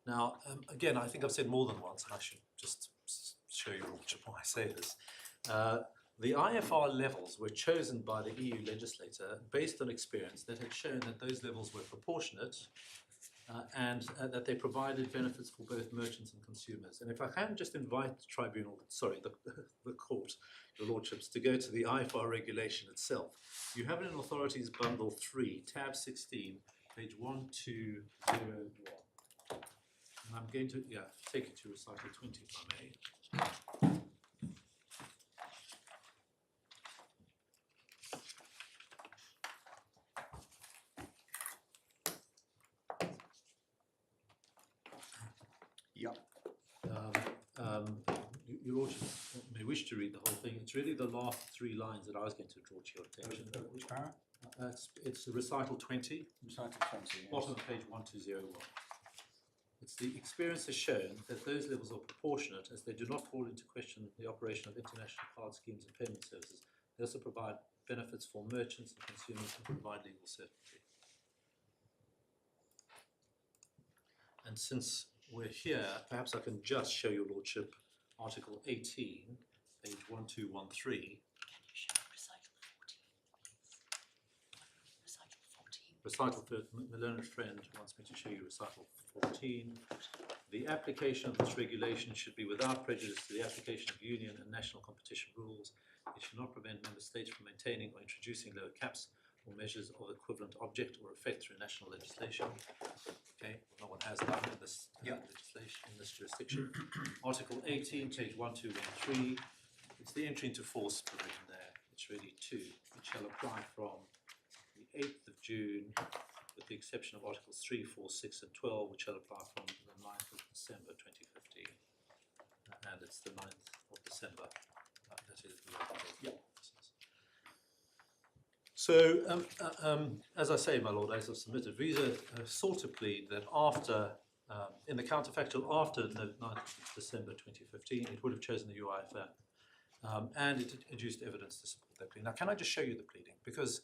Now, again, I think I've said more than once, and I should just show you why I say this. The IFR levels were chosen by the EU legislator based on experience that had shown that those levels were proportionate and that they provided benefits for both merchants and consumers. And if I can just invite the tribunal, the court, your lordships, to go to the IFR regulation itself. You have it in Authorities Bundle 3, tab 16, page 1201. And I'm going to, take it to recital 20 if I may. Yeah. Your lordship may wish to read the whole thing. It's really the last 3 lines that I was going to draw to your attention. Which paragraph? It's recital 20. Recital 20, yes. Bottom of page 1201. It's the experience has shown that those levels are proportionate as they do not call into question the operation of international card schemes and payment services. They also provide benefits for merchants and consumers and provide legal certainty. And since we're here, perhaps I can just show your lordship Article 18, page 1213. Recital 14. My learned friend wants me to show you recital 14. The application of this regulation should be without prejudice to the application of union and national competition rules. It should not prevent member states from maintaining or introducing lower caps or measures of equivalent object or effect through national legislation. Okay, no one has that in this legislation, in this jurisdiction. Article 18, page 1213. It's the entry into force provision there. It's really 2. It shall apply from the 8th of June, with the exception of Articles 3, 4, 6, and 12, which shall apply from the 9th of December 2015. And it's the 9th of December. That is the article. So, as I say, my lord, as I've submitted, VISA sought to plead that after, in the counterfactual after the 9th of December 2015, it would have chosen the UIFM, and it adduced evidence to support that plea. Now, can I just show you the pleading? Because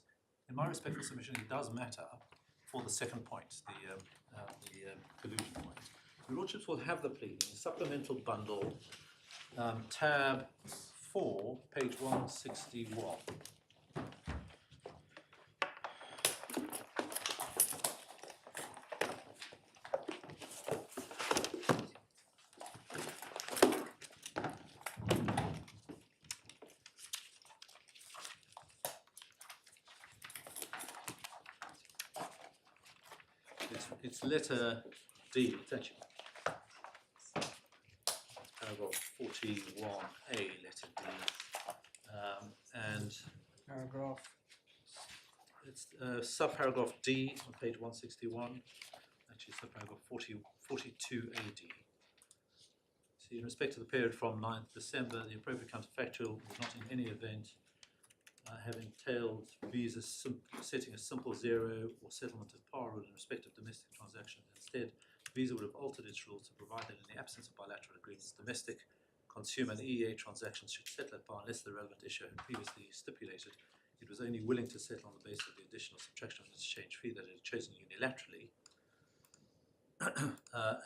in my respectful submission, it does matter for the second point, the collusion point. Your lordships will have the pleading, supplemental bundle, tab 4, page 161. It's letter D, it's actually paragraph 41A, letter D. And Paragraph. it's subparagraph D on page 161, actually subparagraph 42AD. So in respect to the period from 9th December, the appropriate counterfactual would not in any event have entailed VISA setting a simple zero or settlement of par rule in respect of domestic transactions. Instead, VISA would have altered its rules to provide that in the absence of bilateral agreements, domestic consumer and EEA transactions should settle at par unless the relevant issuer had previously stipulated it was only willing to settle on the basis of the additional subtraction of interchange fee that it had chosen unilaterally.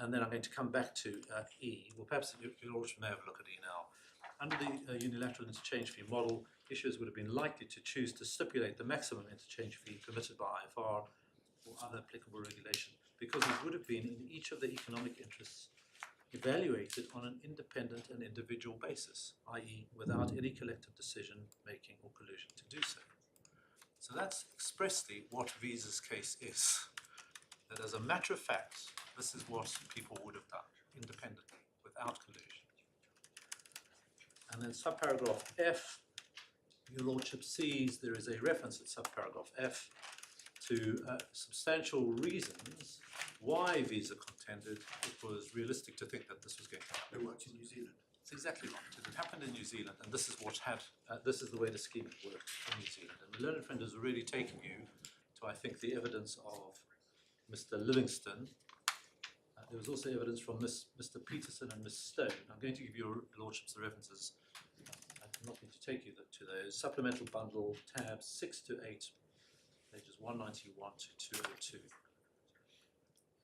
And then I'm going to come back to E. Well, perhaps you'll also may have a look at E now. Under the unilateral interchange fee model, issuers would have been likely to choose to stipulate the maximum interchange fee permitted by IFR or other applicable regulation, because it would have been in each of the economic interests evaluated on an independent and individual basis, i.e. without any collective decision making or collusion to do so. So that's expressly what VISA's case is. That as a matter of fact, this is what people would have done independently, without collusion. And then subparagraph F, your Lordship sees there is a reference in subparagraph F to substantial reasons why VISA contended it was realistic to think that this was going to happen. They worked in New Zealand. It's exactly right. It happened in New Zealand, and this is what this is the way the scheme had worked in New Zealand. And the learned friend has already taken you to, I think, the evidence of Mr. Livingston. There was also evidence from Mr. Peterson and Ms. Stone. I'm going to give your Lordships the references. I'm not going to take you to those. Supplemental bundle, tabs 6 to 8, pages 191 to 202.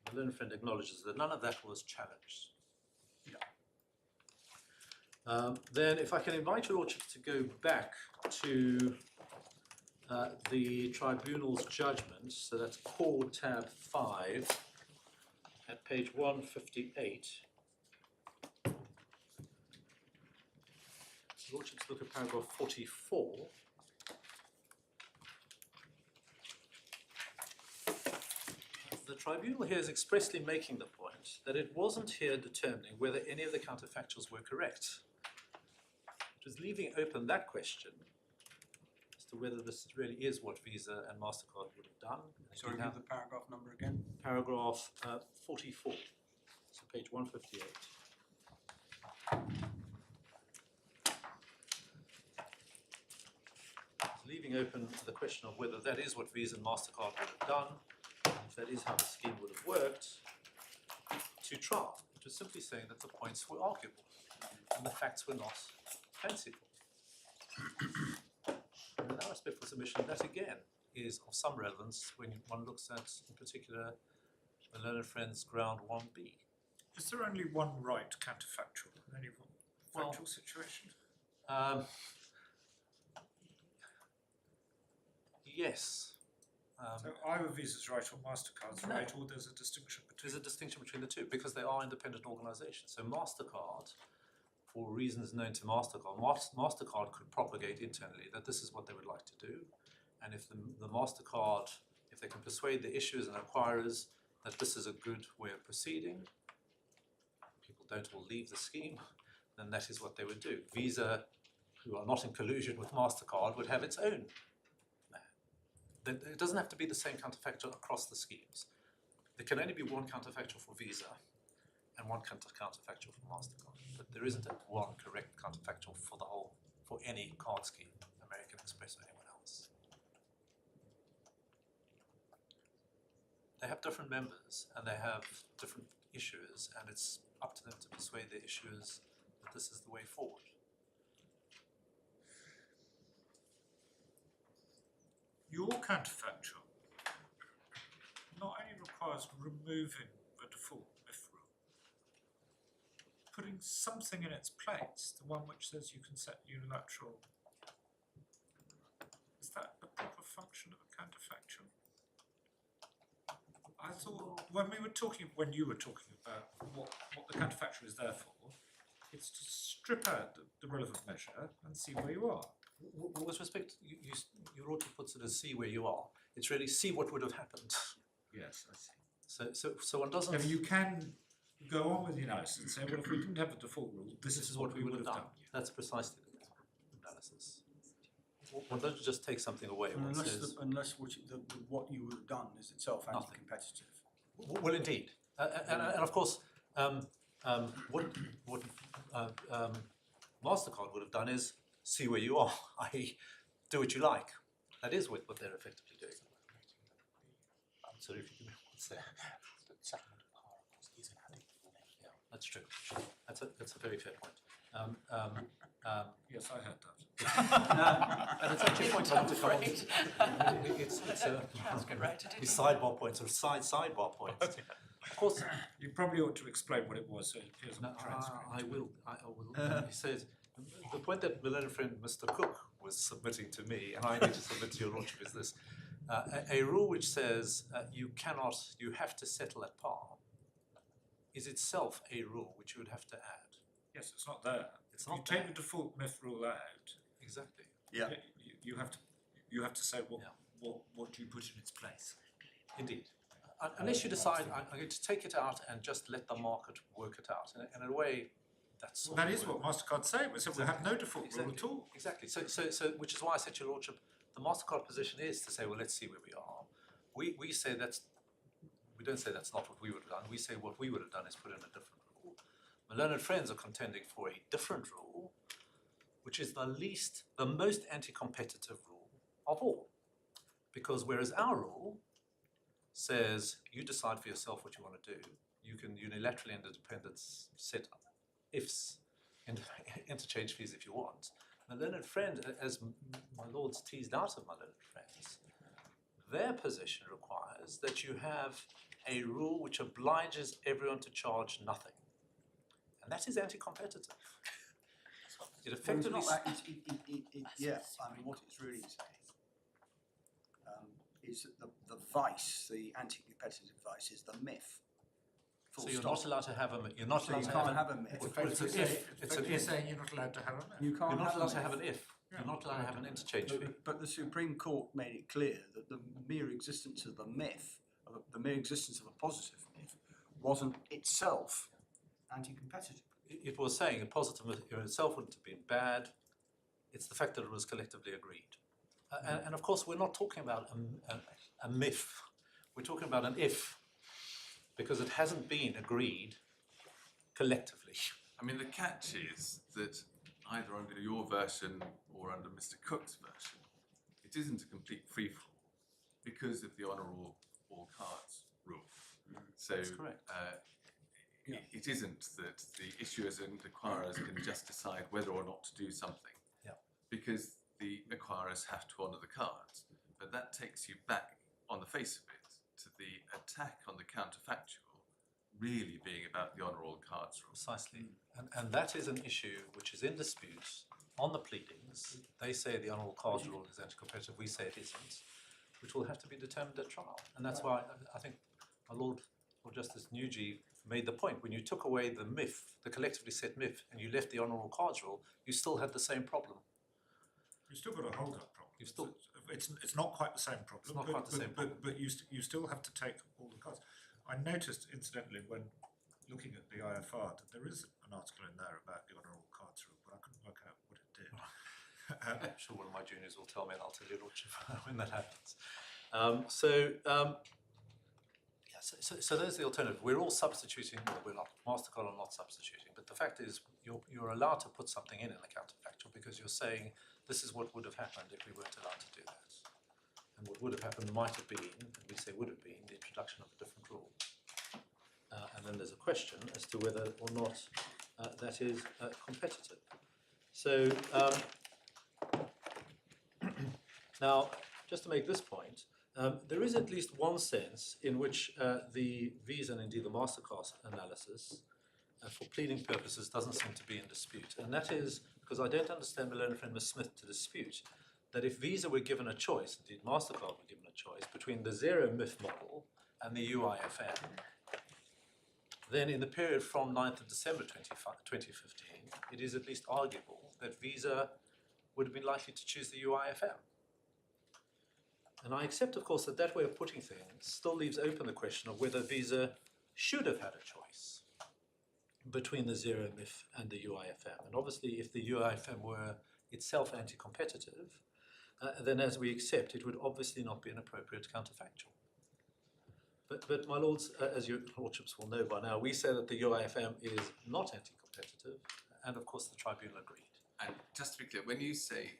The learned friend acknowledges that none of that was challenged. Then if I can invite your Lordship to go back to the Tribunal's judgment, so that's core tab 5 at page 158. Lordships look at paragraph 44. The Tribunal here is expressly making the point that it wasn't here determining whether any of the counterfactuals were correct. It was leaving open that question as to whether this really is what Visa and Mastercard would have done. Sorry, give the paragraph number again. Paragraph 44, so page 158. It's leaving open the question of whether that is what Visa and Mastercard would have done, if that is how the scheme would have worked, to trial. It was simply saying that the points were arguable and the facts were not fanciful. And in our respectful submission, that again is of some relevance when one looks at, in particular, the learned friend's ground 1B. Is there only one right counterfactual in any factual situation? Yes. So either Visa's right or Mastercard's No. right, or there's a distinction between. There's a distinction between the two because they are independent organisations. So Mastercard, for reasons known to Mastercard, Mastercard could propagate internally that this is what they would like to do, and if the Mastercard, if they can persuade the issuers and acquirers that this is a good way of proceeding, people don't all leave the scheme, then that is what they would do. Visa, who are not in collusion with Mastercard, would have its own. It doesn't have to be the same counterfactual across the schemes. There can only be one counterfactual for Visa and one counterfactual for Mastercard. But there isn't one correct counterfactual for any card scheme, American Express or anyone else. They have different members and they have different issuers, and it's up to them to persuade their issuers that this is the way forward. Your counterfactual not only requires removing the default MIF rule, putting something in its place, the one which says you can set unilateral. Is that the proper function of a counterfactual? I thought when you were talking about what the counterfactual is there for, it's to strip out the relevant measure and see where you are. With respect, your author puts it as see where you are. It's really see what would have happened. Yes, I see. So one doesn't. I mean, you can go on with the analysis and say, well, if we didn't have a default rule, this is what we would have done. That's precisely the analysis. One doesn't just take something away. One says, Unless what you would have done is itself Nothing. anti-competitive. well, indeed, and of course, what Mastercard would have done is see where you are, i.e., do what you like. That is what they're effectively doing. Sorry, if you give me one second. Yeah, that's true. That's a very fair point. Yes, I heard that. And it's actually a point I want to come on to. It's these sidebar points or sidebar points. Of course, You probably ought to explain what it was, so it appears on no, the transcript. I will. He says, the point that my learned friend Mr. Cook was submitting to me, and I need to submit to your lordship, is this. A rule which says you have to settle at par is itself a rule which you would have to add. Yes, it's not there. It's If not you take there. the default MIF rule out, Exactly. Yeah. you have to say Yeah. what do you put in its place. Indeed. Unless you decide, I'm going to take it out and just let the market work it out. And in a way, that's... Well, that is what Mastercard say. We said we have no default rule at all. Exactly. So, which is why I said to your lordship, the Mastercard position is to say, well, let's see where we are. We say we don't say that's not what we would have done. We say what we would have done is put in a different rule. My learned friends are contending for a different rule, which is the most anti-competitive rule of all. Because whereas our rule says you decide for yourself what you want to do, you can unilaterally and independence set up ifs and interchange fees if you want. My learned friend, as my lords teased out of my learned friends, their position requires that you have a rule which obliges everyone to charge nothing. And that is anti-competitive. It effectively... Yeah, I mean, what it's really saying is that the vice, the anti-competitive vice, is the MIF. So you're not allowed to have a... You're not So allowed you to can't have have a MIF. It's an if. It's an You're if. saying you're not allowed to have a MIF. You can't You're not allowed to MIF. have an if. You're not allowed to have an interchange fee. But the Supreme Court made it clear that the mere existence of the MIF, the mere existence of a positive MIF, wasn't itself anti-competitive. It was saying a positive in itself wouldn't have been bad. It's the fact that it was collectively agreed. And of course, we're not talking about a MIF. We're talking about an if, because it hasn't been agreed collectively. I mean, the catch is that either under your version or under Mr. Cook's version, it isn't a complete free-for-all because of the honour all cards rule. So That's correct. it isn't that the issuers and acquirers can just decide whether or not to do something. Yeah. Because the acquirers have to honour the cards. But that takes you back, on the face of it, to the attack on the counterfactual really being about the honour all cards rule. Precisely. And that is an issue which is in dispute on the pleadings. They say the honourable cards rule is anti-competitive, we say it isn't, which will have to be determined at trial. And that's why I think my Lord Justice Nugee made the point, when you took away the MIF, the collectively set MIF, and you left the honourable cards rule, you still had the same problem. You've still got a hold-up problem. You've still- It's not quite the same problem. It's not quite the same problem. But you still have to take all the cards. I noticed, incidentally, when looking at the IFR, that there is an article in there about the honour all cards rule, but I couldn't work out what it did. I'm sure one of my juniors will tell me, and I'll tell you when that happens. So there's the alternative. We're all substituting, well, we're not, Mastercard are not substituting, but the fact is you're allowed to put something in the counterfactual because you're saying this is what would have happened if we weren't allowed to do that. And what would have happened might have been, and we say would have been, the introduction of a different rule. And then there's a question as to whether or not that is competitive. So now, just to make this point, there is at least one sense in which the VISA and indeed the Mastercard analysis for pleading purposes doesn't seem to be in dispute. And that is because I don't understand my learned friend Ms. Smith to dispute that if VISA were given a choice, indeed Mastercard were given a choice, between the zero MIF model and the UIFM, then in the period from 9th of December 2015, it is at least arguable that VISA would have been likely to choose the UIFM. And I accept, of course, that that way of putting things still leaves open the question of whether VISA should have had a choice between the zero MIF and the UIFM. And obviously, if the UIFM were itself anti-competitive, then as we accept, it would obviously not be an appropriate counterfactual. But my lords, as your lordships will know by now, we say that the UIFM is not anti-competitive, and of course the tribunal agreed. And just to be clear, when you say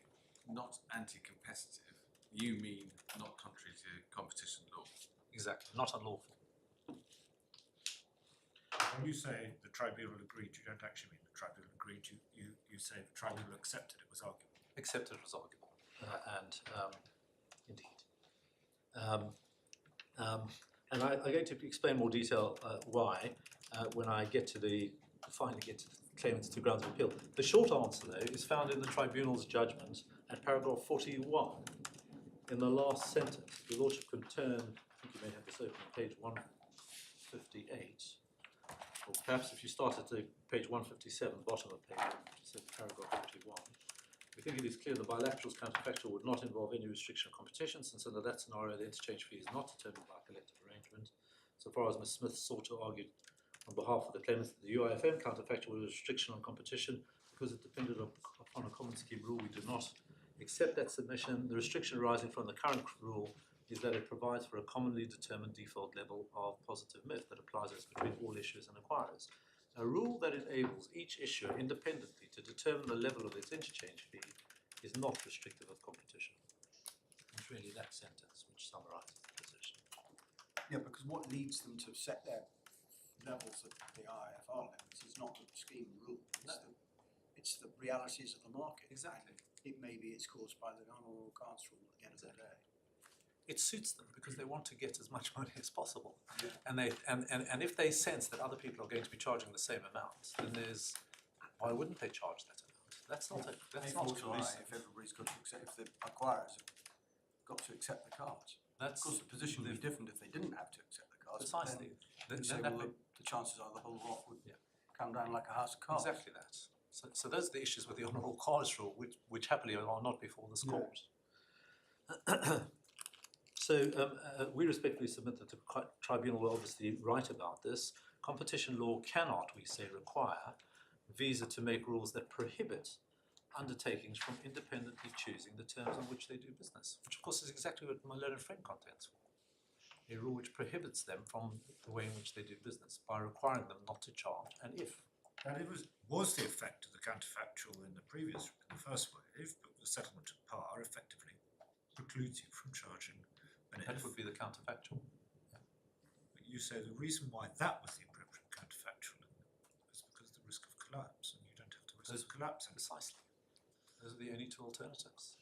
not anti-competitive, you mean not contrary to competition law? Exactly, not unlawful. When you say the tribunal agreed, you don't actually mean the tribunal agreed, you say the tribunal accepted it was arguable. Accepted it was arguable, indeed. And I'm going to explain more detail why when I finally get to the claimants to grounds of appeal. The short answer, though, is found in the tribunal's judgment at paragraph 41, in the last sentence. The lordship could turn, I think you may have this open, page 158, or perhaps if you start at the page 157, bottom of page 157, paragraph 41. We think it is clear the bilateral's counterfactual would not involve any restriction of competition, since under that scenario the interchange fee is not determined by collective arrangement. So far as Ms. Smith sought to argue on behalf of the claimants that the UIFM counterfactual was a restriction on competition because it depended upon a common scheme rule, we do not accept that submission. The restriction arising from the current rule is that it provides for a commonly determined default level of positive MIF that applies as between all issuers and acquirers. A rule that enables each issuer independently to determine the level of its interchange fee is not restrictive of competition. It's really that sentence which summarises the position. Yeah, because what leads them to set their levels at the IFR levels is not the scheme rule, it's the realities of the market. Exactly. It may be it's caused by the honourable cards rule at the end of the day. It suits them because they want to get as much money as possible. Yeah. And if they sense that other people are going to be charging the same amount, then why wouldn't they charge that amount? That's not collusive. If everybody's got to accept, if the acquirers have got to accept the cards. Of course, the position would be different if they didn't have to accept the cards. Precisely. Then you say, well, the chances are the whole lot would come down like a house of cards. Exactly that. So those are the issues with the honourable cards rule, which happily are not before this court. So we respectfully submit that the tribunal were obviously right about this. Competition law cannot, we say, require VISA to make rules that prohibit undertakings from independently choosing the terms on which they do business, which of course is exactly what my learned friend contends for. A rule which prohibits them from the way in which they do business by requiring them not to charge, and if. And it was the effect of the counterfactual in the first wave, but the settlement of par effectively precludes you from charging an That if. would be the counterfactual. But you say the reason why that was the appropriate counterfactual is because of the risk of collapse, and you don't have to risk collapse. Precisely. Those are the only two alternatives.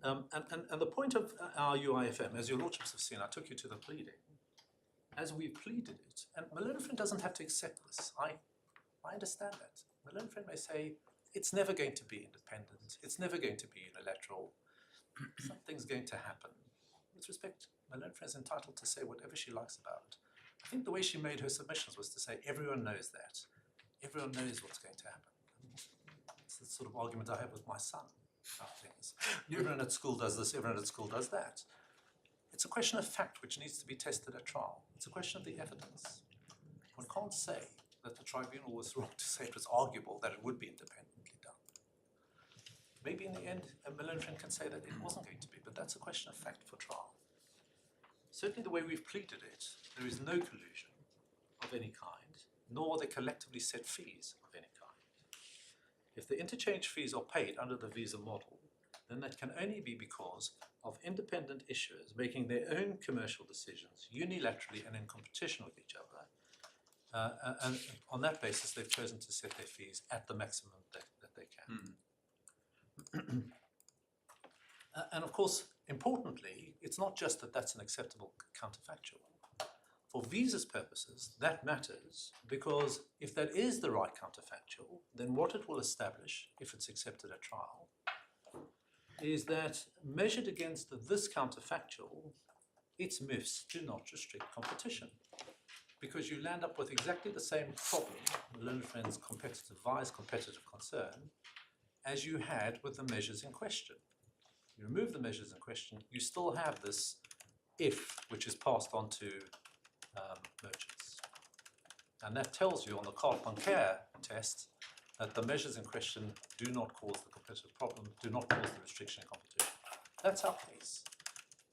And the point of our UIFM, as your lordships have seen, I took you to the pleading. As we pleaded it, and my learned friend doesn't have to accept this. I understand that. My learned friend may say, it's never going to be independent, it's never going to be unilateral, something's going to happen. With respect, my learned friend is entitled to say whatever she likes about it. I think the way she made her submissions was to say, everyone knows that. Everyone knows what's going to happen. It's the sort of argument I have with my son about things. Everyone at school does this, everyone at school does that. It's a question of fact which needs to be tested at trial. It's a question of the evidence. One can't say that the tribunal was wrong to say it was arguable that it would be independently done. Maybe in the end, a learned friend can say that it wasn't going to be, but that's a question of fact for trial. Certainly the way we've pleaded it, there is no collusion of any kind, nor are there collectively set fees of any kind. If the interchange fees are paid under the VISA model, then that can only be because of independent issuers making their own commercial decisions unilaterally and in competition with each other. And on that basis, they've chosen to set their fees at the maximum that they can. And of course, importantly, it's not just that that's an acceptable counterfactual. For VISA's purposes, that matters because if that is the right counterfactual, then what it will establish, if it's accepted at trial, is that measured against this counterfactual, its MIFs do not restrict competition. Because you land up with exactly the same problem, learned friends' competitive bias, competitive concern, as you had with the measures in question. you remove the measures in question, you still have this if, which is passed on to merchants. And that tells you on the carte bancaire test that the measures in question do not cause the competitive problem, do not cause the restriction in competition. That's our case.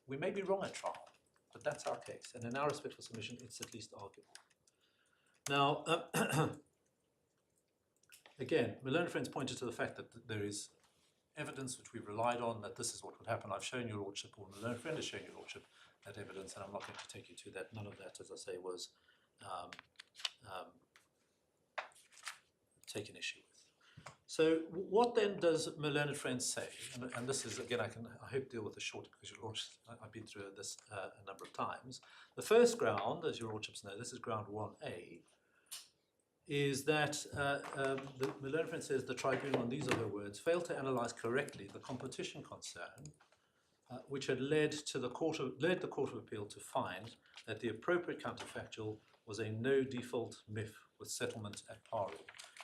We may be wrong at trial, but that's our case. And in our respectful submission, it's at least arguable. Now, again, Malone and Friends pointed to the fact that there is evidence which we've relied on that this is what would happen. I've shown your lordship, or Malone and Friend has shown your lordship that evidence, and I'm not going to take you to that. None of that, as I say, was taken issue with. So what then does Malone and Friends say? And this is, again, I hope deal with this short because your lordship, I've been through this a number of times. The first ground, as your lordships know, this is ground 1A, is that Malone and Friends says the tribunal, and these are her words, failed to analyse correctly the competition concern which had led the Court of Appeal to find that the appropriate counterfactual was a no default MIF with settlement at pari.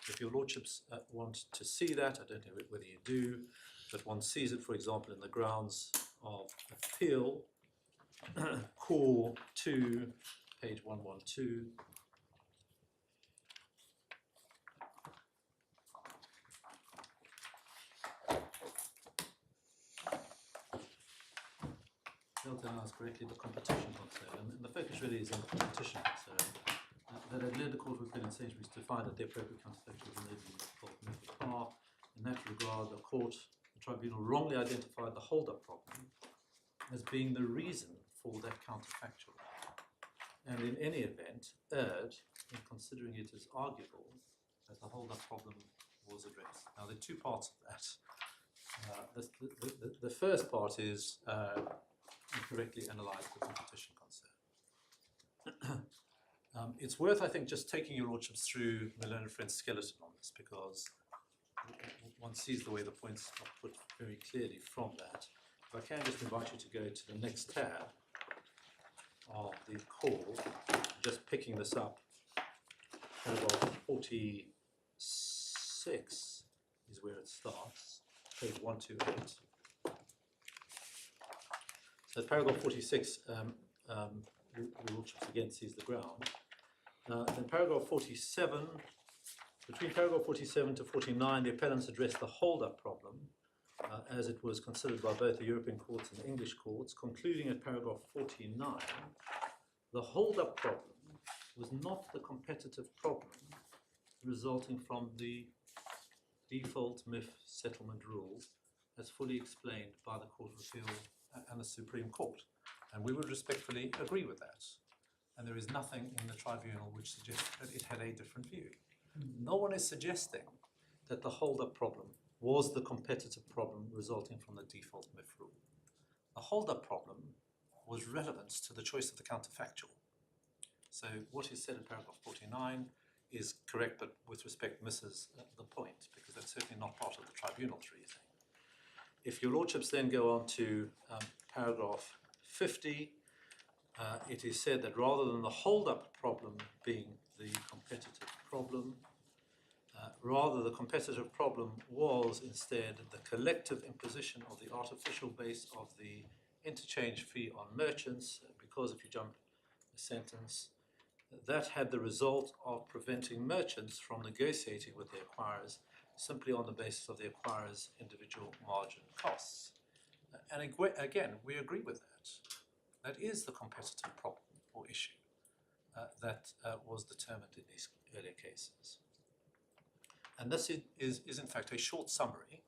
If your lordships want to see that, I don't know whether you do, but one sees it, for example, in the grounds of appeal, call 2, page 112. Failed to analyse correctly the competition concern, and the focus really is on the competition concern that had led the Court of Appeal in Sainsbury to find that the appropriate counterfactual was enabling default MIF at par. In that regard, the tribunal wrongly identified the hold-up problem as being the reason for that counterfactual, and in any event, erred in considering it as arguable that the hold-up problem was addressed. Now, there are two parts of that. The first part is incorrectly analyse the competition concern. It's worth, I think, just taking your lordships through Malone and Friends' skeleton on this, because one sees the way the points are put very clearly from that. If I can just invite you to go to the next tab of the call, just picking this up, paragraph 46 is where it starts, page 128. So paragraph 46, your lordships again sees the ground. Then paragraph 47, between paragraph 47 to 49, the appellants addressed the hold-up problem as it was considered by both the European courts and the English courts, concluding at paragraph 49, the hold-up problem was not the competitive problem resulting from the default MIF settlement rule as fully explained by the Court of Appeal and the Supreme Court. And we would respectfully agree with that. And there is nothing in the tribunal which suggests that it had a different view. No one is suggesting that the hold-up problem was the competitive problem resulting from the default MIF rule. The hold-up problem was relevance to the choice of the counterfactual. So what is said in paragraph 49 is correct, but with respect misses the point, because that's certainly not part of the tribunal's reasoning. If your lordships then go on to paragraph 50, it is said that rather than the hold-up problem being the competitive problem, rather the competitive problem was instead the collective imposition of the artificial base of the interchange fee on merchants, because if you jump a sentence, that had the result of preventing merchants from negotiating with the acquirers simply on the basis of the acquirer's individual margin costs. And again, we agree with that. That is the competitive problem or issue that was determined in these earlier cases. And this is in fact a short summary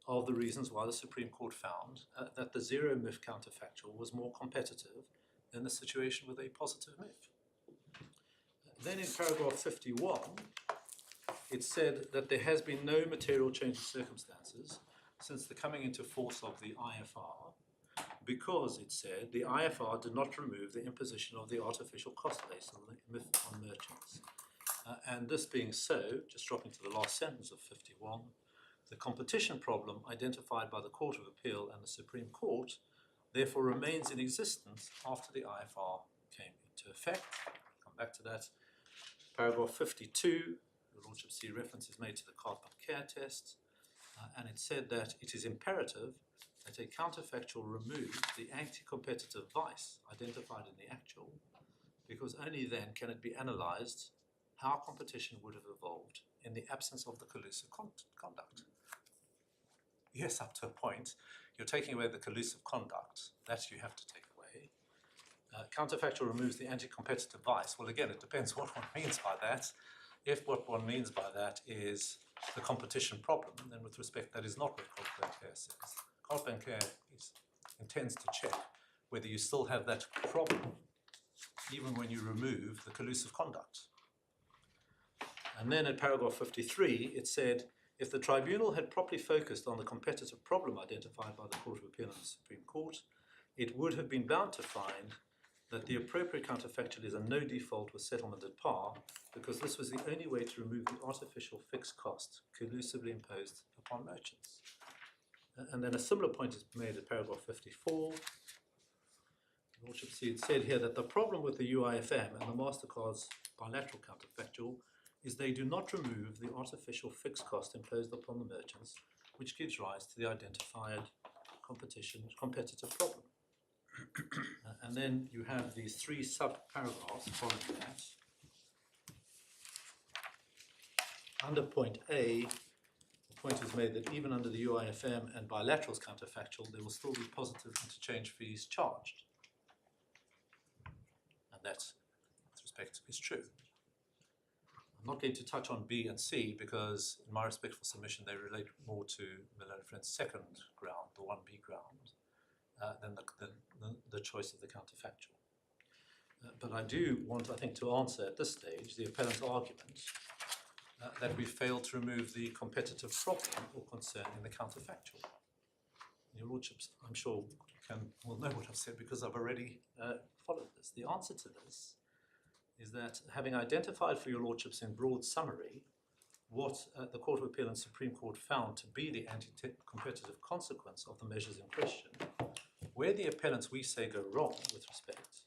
of the reasons why the Supreme Court found that the zero MIF counterfactual was more competitive than the situation with a positive MIF. Then in paragraph 51, it said that there has been no material change of circumstances since the coming into force of the IFR, because it said the IFR did not remove the imposition of the artificial cost base on the MIF on merchants. And this being so, just dropping to the last sentence of 51, the competition problem identified by the Court of Appeal and the Supreme Court therefore remains in existence after the IFR came into effect. I'll come back to that. Paragraph 52, your lordship see reference is made to the carte bancaire test, and it said that it is imperative that a counterfactual removes the anti-competitive vice identified in the actual, because only then can it be analysed how competition would have evolved in the absence of the collusive conduct. Yes, up to a point. You're taking away the collusive conduct. That you have to take away. Counterfactual removes the anti-competitive vice. Well, again, it depends what one means by that. If what one means by that is the competition problem, then with respect, that is not what Carte-Bancaire says. Carte-Bancaire intends to check whether you still have that problem even when you remove the collusive conduct. And then in paragraph 53, it said, if the tribunal had properly focused on the competitive problem identified by the Court of Appeal and the Supreme Court, it would have been bound to find that the appropriate counterfactual is a no default with settlement at par, because this was the only way to remove the artificial fixed cost collusively imposed upon merchants. And then a similar point is made at paragraph 54. Lordship see it said here that the problem with the UIFM and the Mastercard's bilateral counterfactual is they do not remove the artificial fixed cost imposed upon the merchants, which gives rise to the identified competitive problem. And then you have these three sub-paragraphs following that. Under point A, the point is made that even under the UIFM and bilaterals counterfactual, there will still be positive interchange fees charged. And that, with respect, is true. I'm not going to touch on B and C because, in my respectful submission, they relate more to Miller & Friends' second ground, the 1B ground, than the choice of the counterfactual. But I do want, I think, to answer at this stage the appellant's argument that we failed to remove the competitive problem or concern in the counterfactual. Your Lordships, I'm sure, will know what I've said because I've already followed this. The answer to this is that, having identified for your Lordships in broad summary what the Court of Appeal and Supreme Court found to be the anti-competitive consequence of the measures in question, where the appellants, we say, go wrong with respect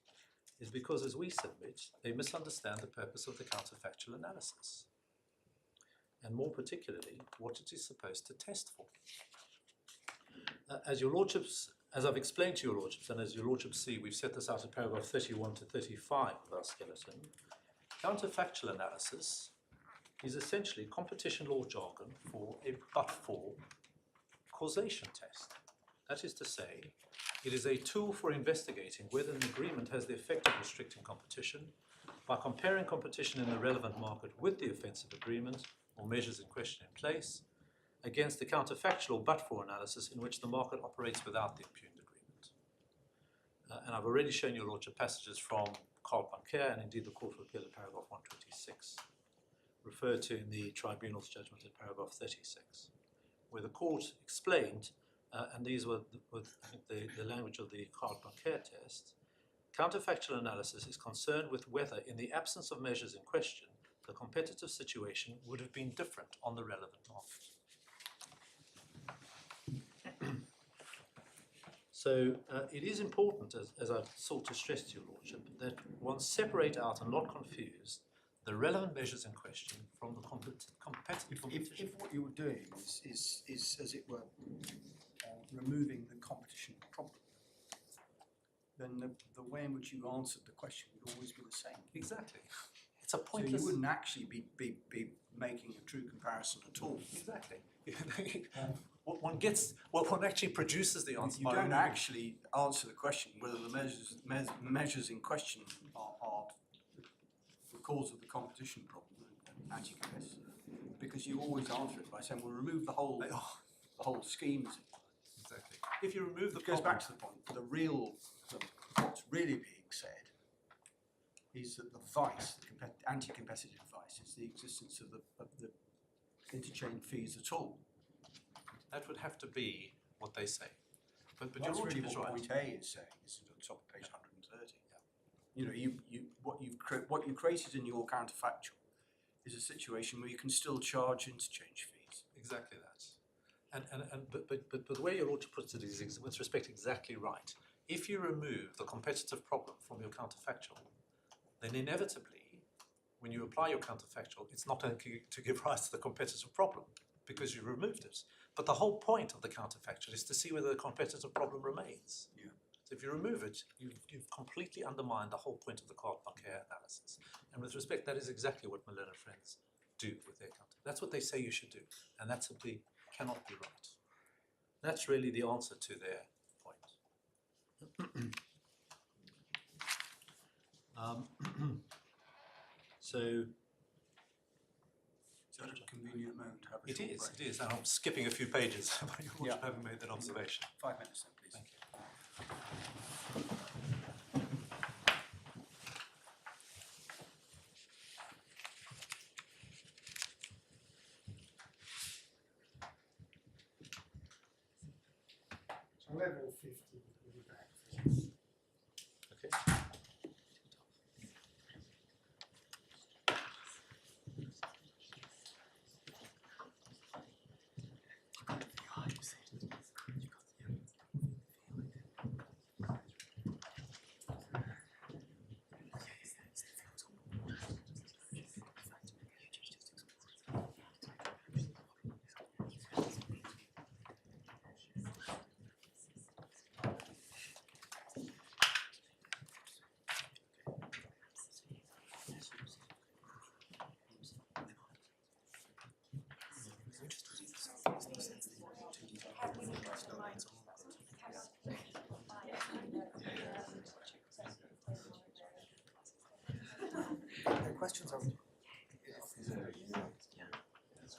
is because, as we submit, they misunderstand the purpose of the counterfactual analysis, and more particularly, what it is supposed to test for. As your Lordships, as I've explained to your Lordships, and as your Lordships see, we've set this out at paragraph 31 to 35 of our skeleton. Counterfactual analysis is essentially competition law jargon for a but-for causation test. That is to say, it is a tool for investigating whether an agreement has the effect of restricting competition by comparing competition in the relevant market with the offensive agreement or measures in question in place against the counterfactual but-for analysis in which the market operates without the impugned agreement. And I've already shown your Lordship passages from Carte-Bancaire and indeed the Court of Appeal at paragraph 126, referred to in the Tribunal's judgment at paragraph 36, where the Court explained, and these were I think the language of the Carte-Bancaire test, counterfactual analysis is concerned with whether, in the absence of measures in question, the competitive situation would have been different on the relevant market. So it is important, as I've sought to stress to your Lordship, that one separate out and not confuse the relevant measures in question from the competitive competition. If what you're doing is as it were, removing the competition problem, then the way in which you answered the question would always be the same. Exactly. It's a So pointless... you wouldn't actually be making a true comparison at all. Exactly. What one actually produces the answer. You don't actually answer the question whether the measures in question are the cause of the competition problem and anti-competitive, because you always answer it by saying, "We'll remove the whole scheme." Exactly. If you remove the It goes problem, back to the point. What's really being said is that the vice, the anti-competitive vice, is the existence of the interchange fees at all. that would have to be what they say. But your That's Lordship really is what right. point A is saying. This is on top of page 130. Yeah. You what you created in your counterfactual is a situation where you can still charge interchange fees. Exactly that. But the way your Lordship puts it is, with respect, exactly right. If you remove the competitive problem from your counterfactual, then inevitably, when you apply your counterfactual, it's not going to give rise to the competitive problem because you removed it. But the whole point of the counterfactual is to see whether the competitive problem remains. Yeah. So if you remove it, you've completely undermined the whole point of the card care analysis. And with respect, that is exactly what Miller and Friends do with their counter. That's what they say you should do, and that simply cannot be right. That's really the answer to their point. So Is that a convenient moment to have a it short is, break? it is. And I'm skipping a few pages, but you Yeah. haven't made that observation. 5 minutes then, please. Thank you. So level 50 will be back. Please. Okay. The questions are.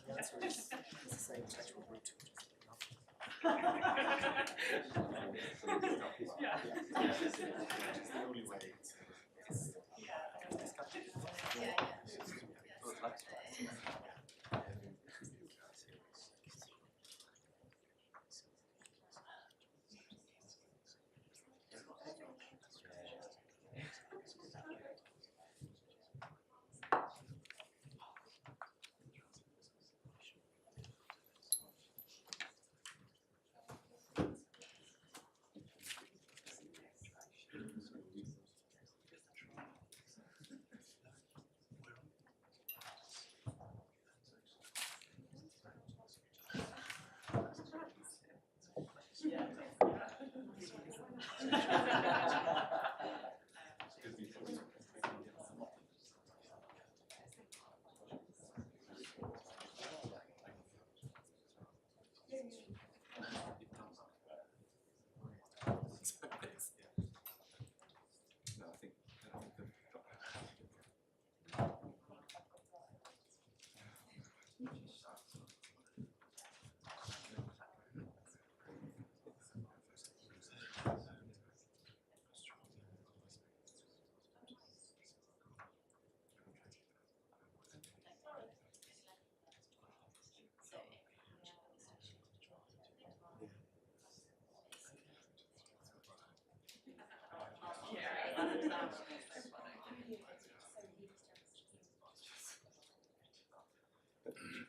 The answer is the same textual route.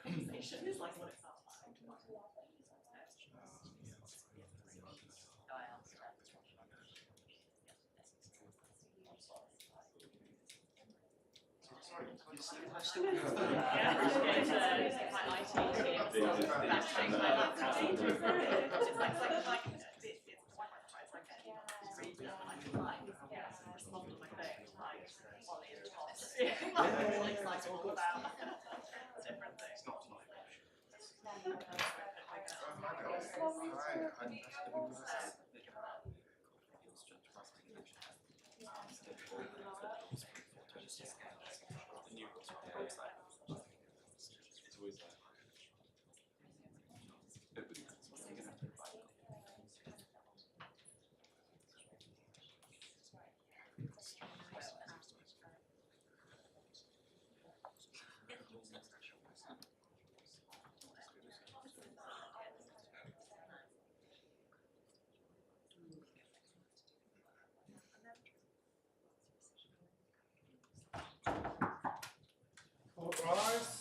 Conversation is like what it sounds like. All rise.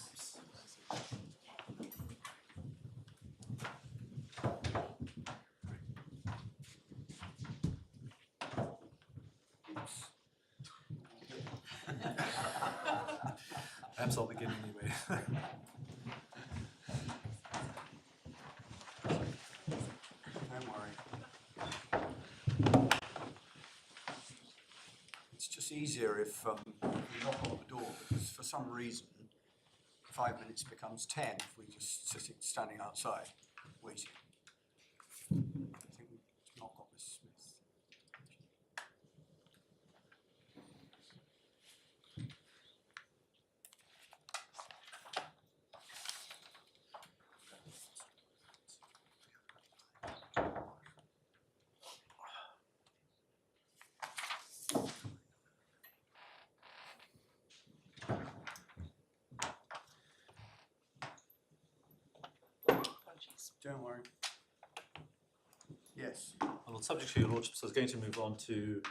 Perhaps I'll begin anyway. easier if we knock on the door, because for some reason 5 minutes becomes 10 if we just sit standing outside waiting. I think we knock on Miss Smith. Apologies. Don't worry. Yes. Well, subject to your lordships, I was going to move on to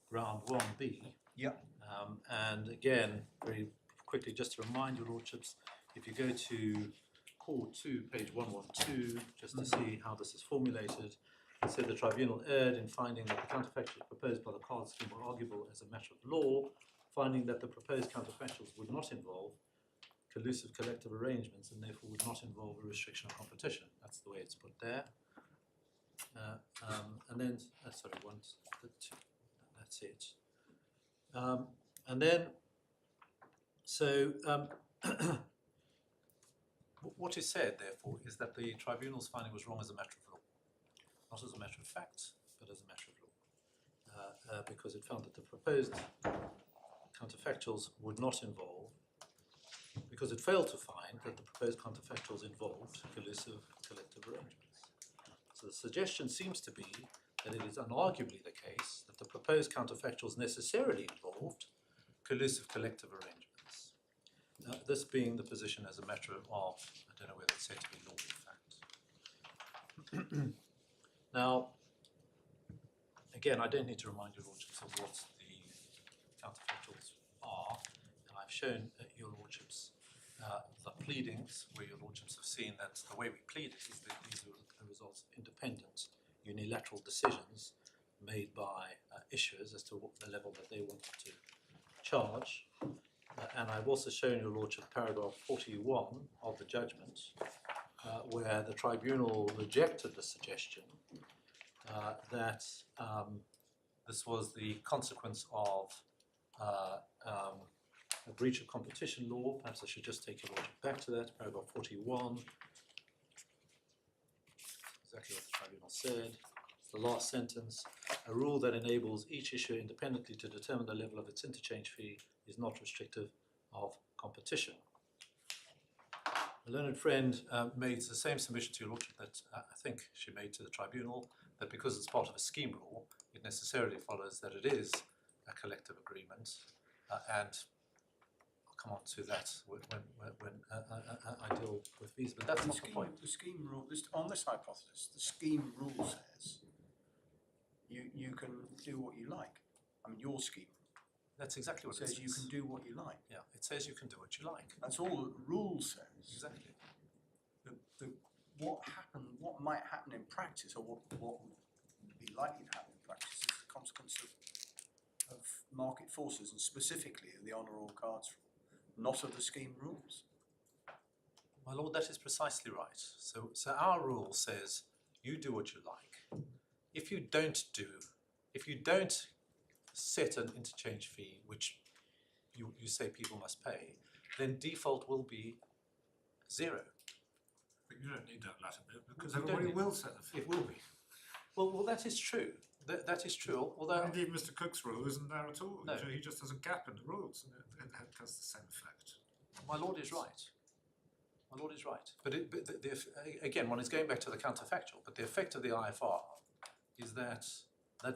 round 1B. Yep. And again, very quickly, just to remind your lordships, if you go to Core 2, page 112, just to see how this is formulated, it said the tribunal erred in finding that the counterfactuals proposed by the card scheme were arguable as a matter of law, finding that the proposed counterfactuals would not involve collusive collective arrangements and therefore would not involve a restriction of competition. That's the way it's put there. And then, sorry, that's it. And then, so what is said, therefore, is that the tribunal's finding was wrong as a matter of law, not as a matter of fact, but as a matter of law, because it found that the proposed counterfactuals would not involve, because it failed to find that the proposed counterfactuals involved collusive collective arrangements. So the suggestion seems to be that it is unarguably the case that the proposed counterfactuals necessarily involved collusive collective arrangements. This being the position as a matter of, I don't know whether it's said to be law or fact. Now, again, I don't need to remind your lordships of what the counterfactuals are, and I've shown your lordships the pleadings, where your lordships have seen that the way we plead it is that these are the results of independent unilateral decisions made by issuers as to what the level that they wanted to charge. And I've also shown your lordship paragraph 41 of the judgment, where the tribunal rejected the suggestion that this was the consequence of a breach of competition law. Perhaps I should just take your lordship back to that, paragraph 41. Exactly what the tribunal said. The last sentence: a rule that enables each issuer independently to determine the level of its interchange fee is not restrictive of competition. A learned friend made the same submission to your lordship that I think she made to the tribunal, that because it's part of a scheme rule, it necessarily follows that it is a collective agreement, and I'll come on to that when I deal with VISA, but that's not the point. The scheme rule, on this hypothesis, the scheme rule says you can do what you like. I mean, your scheme That's exactly what it says. You can do what you like. Yeah, it says you can do what you like. That's all the rule says. Exactly. What might happen in practice, or what would be likely to happen in practice, is the consequence of market forces, and specifically of the honour all cards rule, not of the scheme rules. My lord, that is precisely right. So our rule says you do what you like. If you don't set an interchange fee, which you say people must pay, then default will be 0. But you don't need that latter bit, because We don't everybody need will set the fee. It will be. Well, that is true. That is true. Although Indeed, Mr. Cook's rule isn't there at all. No. He just has a gap in the rules, and it has the same effect. my lord is right. My lord is right. But again, one is going back to the counterfactual. But the effect of the IFR is that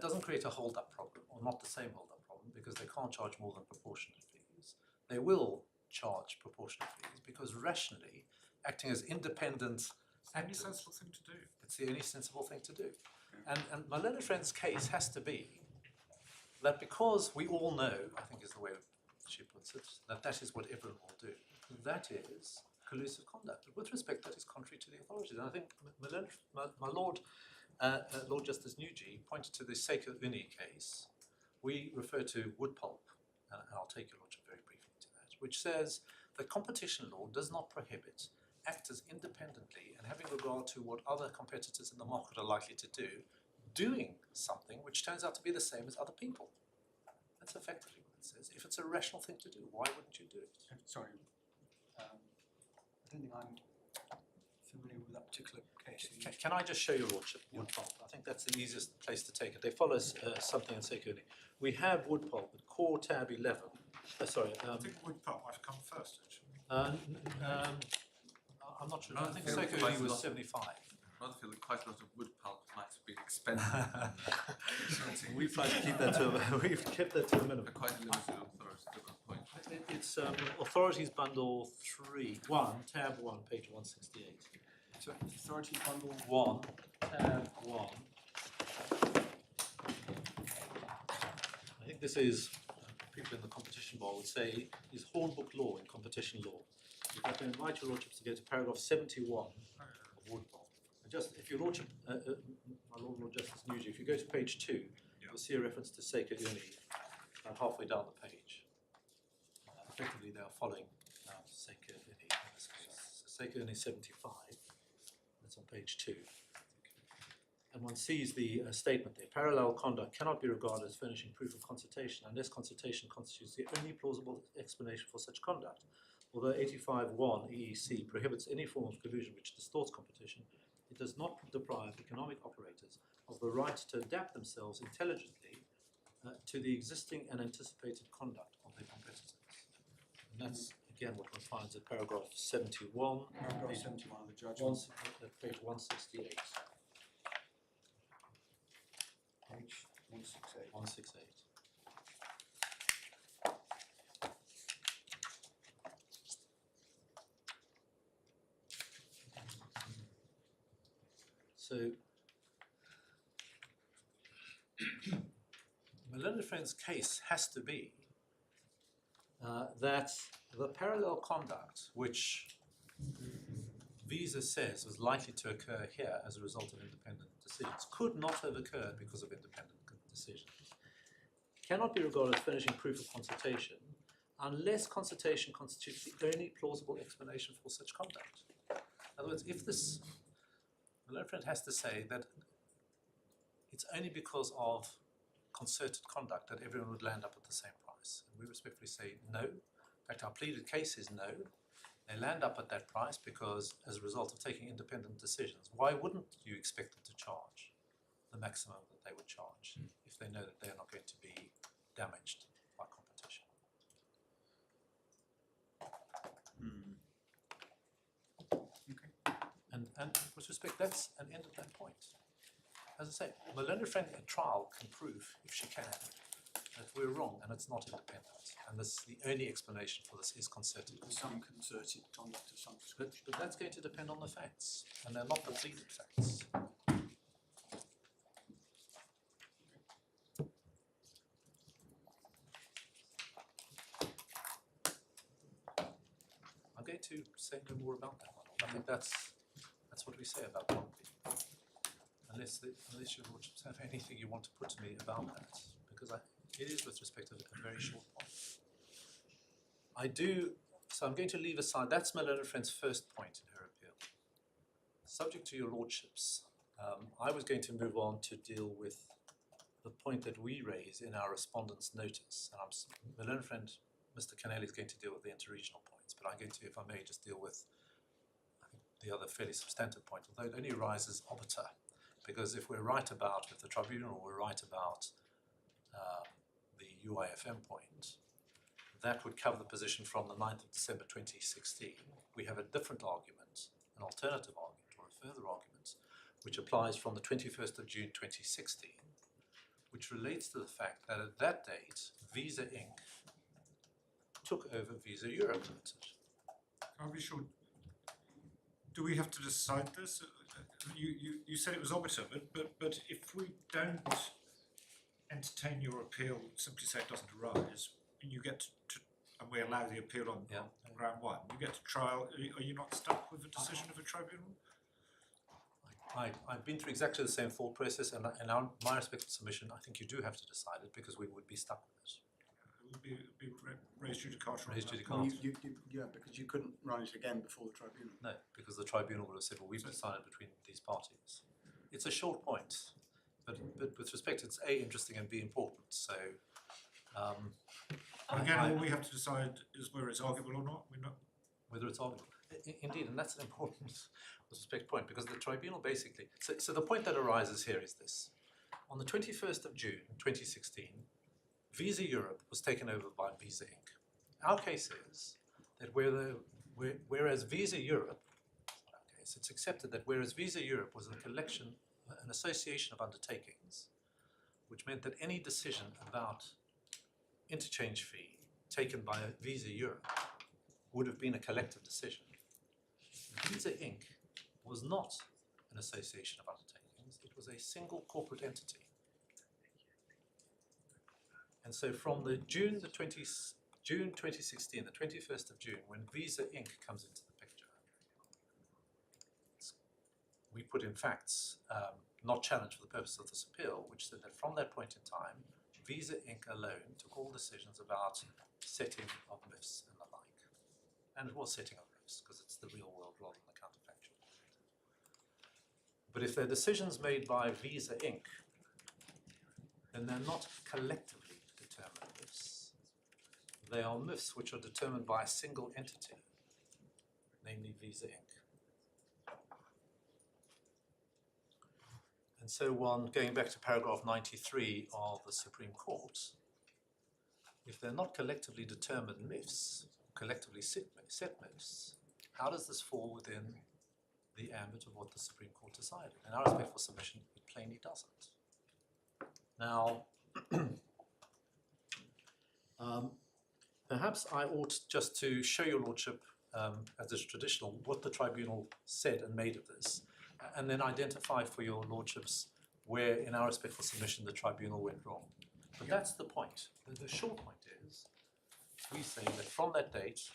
doesn't create a hold-up problem, or not the same hold-up problem, because they can't charge more than proportionate fees. They will charge proportionate fees because rationally, acting as independent Any actors, sensible thing to do. it's the only sensible thing to do. And my learned friend's case has to be that because we all know, I think is the way she puts it, that is what everyone will do. That is collusive conduct. But with respect, that is contrary to the authorities. And I think my Lord, Lord Justice Nugee pointed to the Seiko Uni case. We refer to wood pulp, and I'll take your lordship very briefly to that, which says that competition law does not prohibit actors independently and having regard to what other competitors in the market are likely to do, doing something which turns out to be the same as other people. That's effectively what it says. If it's a rational thing to do, why wouldn't you do it? Sorry, I don't think I'm familiar with that particular case. Can I just show your lordship wood pulp? I think that's the easiest place to take it. They follow something in Seikuni. We have wood pulp at core tab 11. I think wood pulp might have come first, actually. I'm not sure. No, I think I feel Seikuni quite a was lot. 75. I rather feel that quite a lot of wood pulp might have been expended. We've tried to keep that to we've kept that to a minimum. For quite a limited authority, good point. It's Authorities Bundle 1, tab 1, page 168. So authority bundle 1, tab 1. I think this is, people in the competition bar would say, is Hornbook law in competition law. If I can invite your lordships to go to paragraph 71 of wood pulp. Just, if your lordship, my Lord Justice Nugee, if you go to page 2, you'll see a reference to Seikuni about halfway down the page. Effectively, they are following Seikuni in this case. Seikuni 75, that's on page 2. And one sees the statement there, parallel conduct cannot be regarded as furnishing proof of consultation unless consultation constitutes the only plausible explanation for such conduct. Although 85.1 EEC prohibits any form of collusion which distorts competition, it does not deprive economic operators of the right to adapt themselves intelligently to the existing and anticipated conduct of their competitors. And that's, again, what one finds at paragraph 71, paragraph 71 of the judgment. Page 168. Page 168. 168. So, Melinda Friend's case has to be that the parallel conduct which VISA says was likely to occur here as a result of independent decisions could not have occurred because of independent decisions. Cannot be regarded as furnishing proof of consultation unless consultation constitutes the only plausible explanation for such conduct. In other words, if this Melinda Friend has to say that it's only because of concerted conduct that everyone would land up at the same price. And we respectfully say no. In fact, our pleaded case is no. They land up at that price because as a result of taking independent decisions, why wouldn't you expect them to charge the maximum that they would charge if they know that they're not going to be damaged by competition? And with respect, that's an end of that point. As I say, Melinda Friend at trial can prove, if she can, that we're wrong and it's not independent. And this, the only explanation for this is concerted conduct. Some concerted conduct of some description. But that's going to depend on the facts, and they're not the pleaded facts. I'm going to say no more about that one. I think that's what we say about one thing. Unless your lordships have anything you want to put to me about that, because it is with respect to a very short point. So I'm going to leave aside, that's Melinda Friend's first point in her appeal. Subject to your lordships, I was going to move on to deal with the point that we raise in our respondent's notice. And Melinda Friend, Mr. Kennelly is going to deal with the interregional points, but I'm going to, if I may, just deal with the other fairly substantive point, although it only arises obiter, because if we're right about, with the tribunal, we're right about the UIFM point, that would cover the position from the 9th of December 2016. We have a different argument, an alternative argument, or a further argument, which applies from the 21st of June 2016, which relates to the fact that at that date, VISA Inc. took over VISA Europe Ltd. Are we sure? Do we have to decide this? You said it was obiter, but if we don't entertain your appeal, simply say it doesn't arise, you get to and we allow the appeal on ground one, you get to trial, are you not stuck with the decision of a tribunal? I've been through exactly the same thought process, and my respected submission, I think you do have to decide it because we would be stuck with it. It would be raised judicata. Raised on that. judicata. Yeah, because you couldn't run it again before the tribunal. No, because the tribunal would have said, well, we've decided between these parties. It's a short point, but with respect, it's A, interesting, and B, important. So Again, I- all we have to decide is whether it's arguable or not. We're not. whether it's arguable. Indeed, and that's an important with respect point, because the tribunal basically, so the point that arises here is this. On the 21st of June 2016, VISA Europe was taken over by VISA Inc. Our case is that whereas VISA Europe, it's accepted that whereas VISA Europe was an association of undertakings, which meant that any decision about interchange fee taken by VISA Europe would have been a collective decision. VISA Inc. was not an association of undertakings, it was a single corporate entity. And so from the June 2016, the 21st of June, when VISA Inc. comes into the picture, we put in facts not challenged for the purpose of this appeal, which said that from that point in time, VISA Inc. alone took all decisions about setting of MIFs and the like. And it was setting of MIFs, because it's the real world rather than the counterfactual. But if they're decisions made by VISA Inc., then they're not collectively determined MIFs. They are MIFs which are determined by a single entity, namely VISA Inc. And so going back to paragraph 93 of the Supreme Court, if they're not collectively determined MIFs, collectively set MIFs, how does this fall within the ambit of what the Supreme Court decided? In our respectful submission, it plainly doesn't. Now, perhaps I ought just to show your Lordship, as is traditional, what the tribunal said and made of this, and then identify for your Lordships where, in our respectful submission, the tribunal went wrong. But that's the point. The short point is, we say that from that date,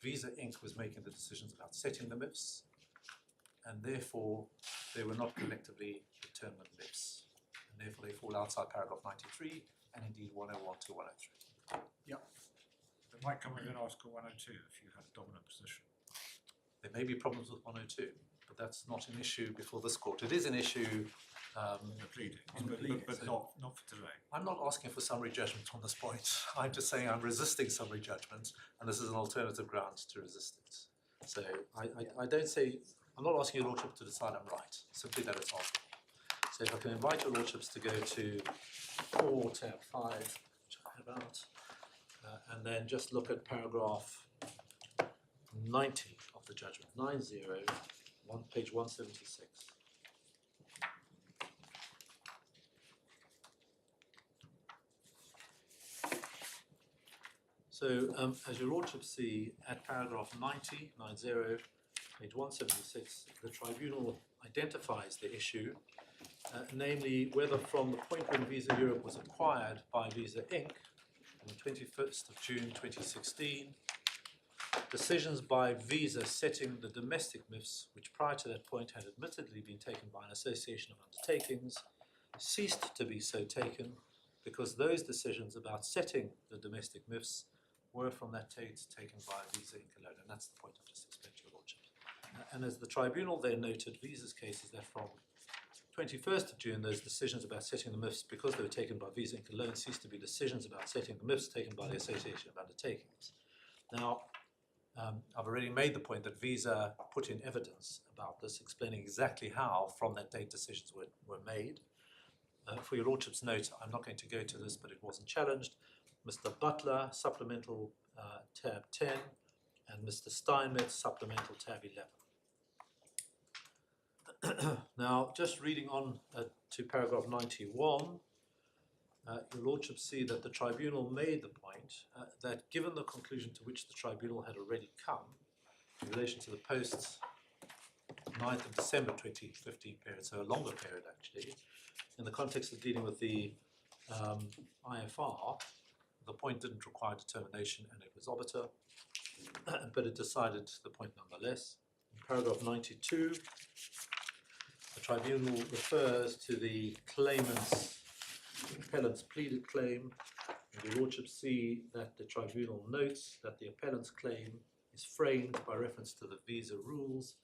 VISA Inc. was making the decisions about setting the MIFs, and therefore they were not collectively determined MIFs. And therefore they fall outside paragraph 93 and indeed 101 to 103. It might come within Article 102 if you had a dominant position. There may be problems with 102, but that's not an issue before this court. It is an issue In the pleadings, in the pleadings, but so- not for today. I'm not asking for summary judgment on this point. I'm just saying I'm resisting summary judgment, and this is an alternative ground to resist it. So I don't say, I'm not asking your Lordship to decide I'm right, simply that it's arguable. So if I can invite your Lordships to go to 4 tab 5, which I have out, and then just look at paragraph 90 of the judgment, 90, page 176. So, as your Lordship see, at paragraph 90, page 176, the tribunal identifies the issue, namely whether from the point when VISA Europe was acquired by VISA Inc. on the 21st of June 2016, decisions by VISA setting the domestic MIFs, which prior to that point had admittedly been taken by an association of undertakings, ceased to be so taken because those decisions about setting the domestic MIFs were from that date taken by VISA Inc. alone, and that's the point I've just explained to your Lordship. And as the tribunal then noted, VISA's case is that from 21st of June, those decisions about setting the MIFs, because they were taken by VISA Inc. alone, ceased to be decisions about setting the MIFs taken by the Association of Undertakings. Now, I've already made the point that VISA put in evidence about this, explaining exactly how from that date decisions were made. For your Lordship's note, I'm not going to go to this, but it wasn't challenged. Mr. Butler, supplemental tab 10, and Mr. Steinmetz, supplemental tab 11. Now, just reading on to paragraph 91, your Lordship see that the tribunal made the point that given the conclusion to which the tribunal had already come in relation to the post 9th of December 2015 period, so a longer period actually, in the context of dealing with the IFR, the point didn't require determination and it was obiter, but it decided the point nonetheless. In paragraph 92, the tribunal refers to the claimant's, appellant's pleaded claim, and your Lordship see that the tribunal notes that the appellant's claim is framed by reference to the VISA rules,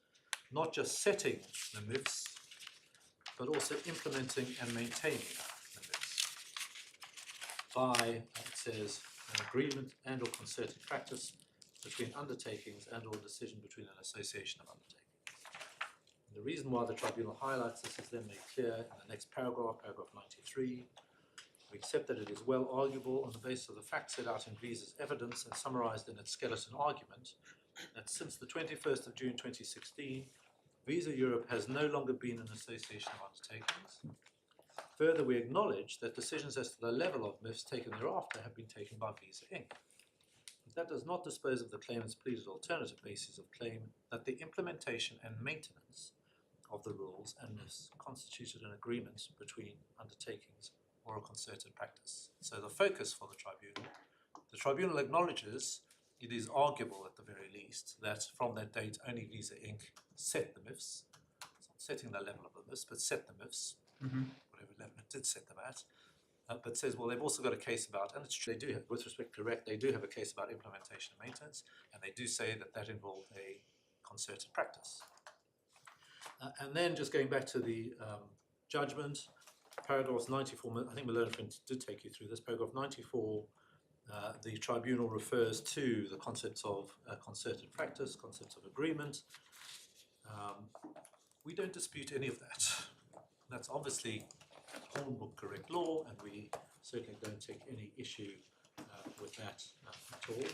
not just setting the MIFs, but also implementing and maintaining the MIFs. by, it says, an agreement and or concerted practice between undertakings and or decision between an association of undertakings. And the reason why the tribunal highlights this is then made clear in the next paragraph, paragraph 93. We accept that it is well arguable on the basis of the facts set out in VISA's evidence and summarised in its skeleton argument that since the 21st of June 2016, VISA Europe has no longer been an association of undertakings. Further, we acknowledge that decisions as to the level of MIFs taken thereafter have been taken by VISA Inc. But that does not dispose of the claimant's pleaded alternative basis of claim that the implementation and maintenance of the rules and MIFs constituted an agreement between undertakings or a concerted practice. So the focus for the tribunal acknowledges it is arguable at the very least that from that date only VISA Inc. set the MIFs, it's not setting the level of the MIFs, but set the MIFs, whatever level it did set them at, but says, well, they've also got a case about, and it's true, they do have, with respect to correct, they do have a case about implementation and maintenance, and they do say that that involved a concerted practice. And then just going back to the judgment, paragraphs 94, I think Malone did take you through this, paragraph 94, the tribunal refers to the concepts of concerted practice, concepts of agreement. We don't dispute any of that. That's obviously Hornbook correct law, and we certainly don't take any issue with that at all.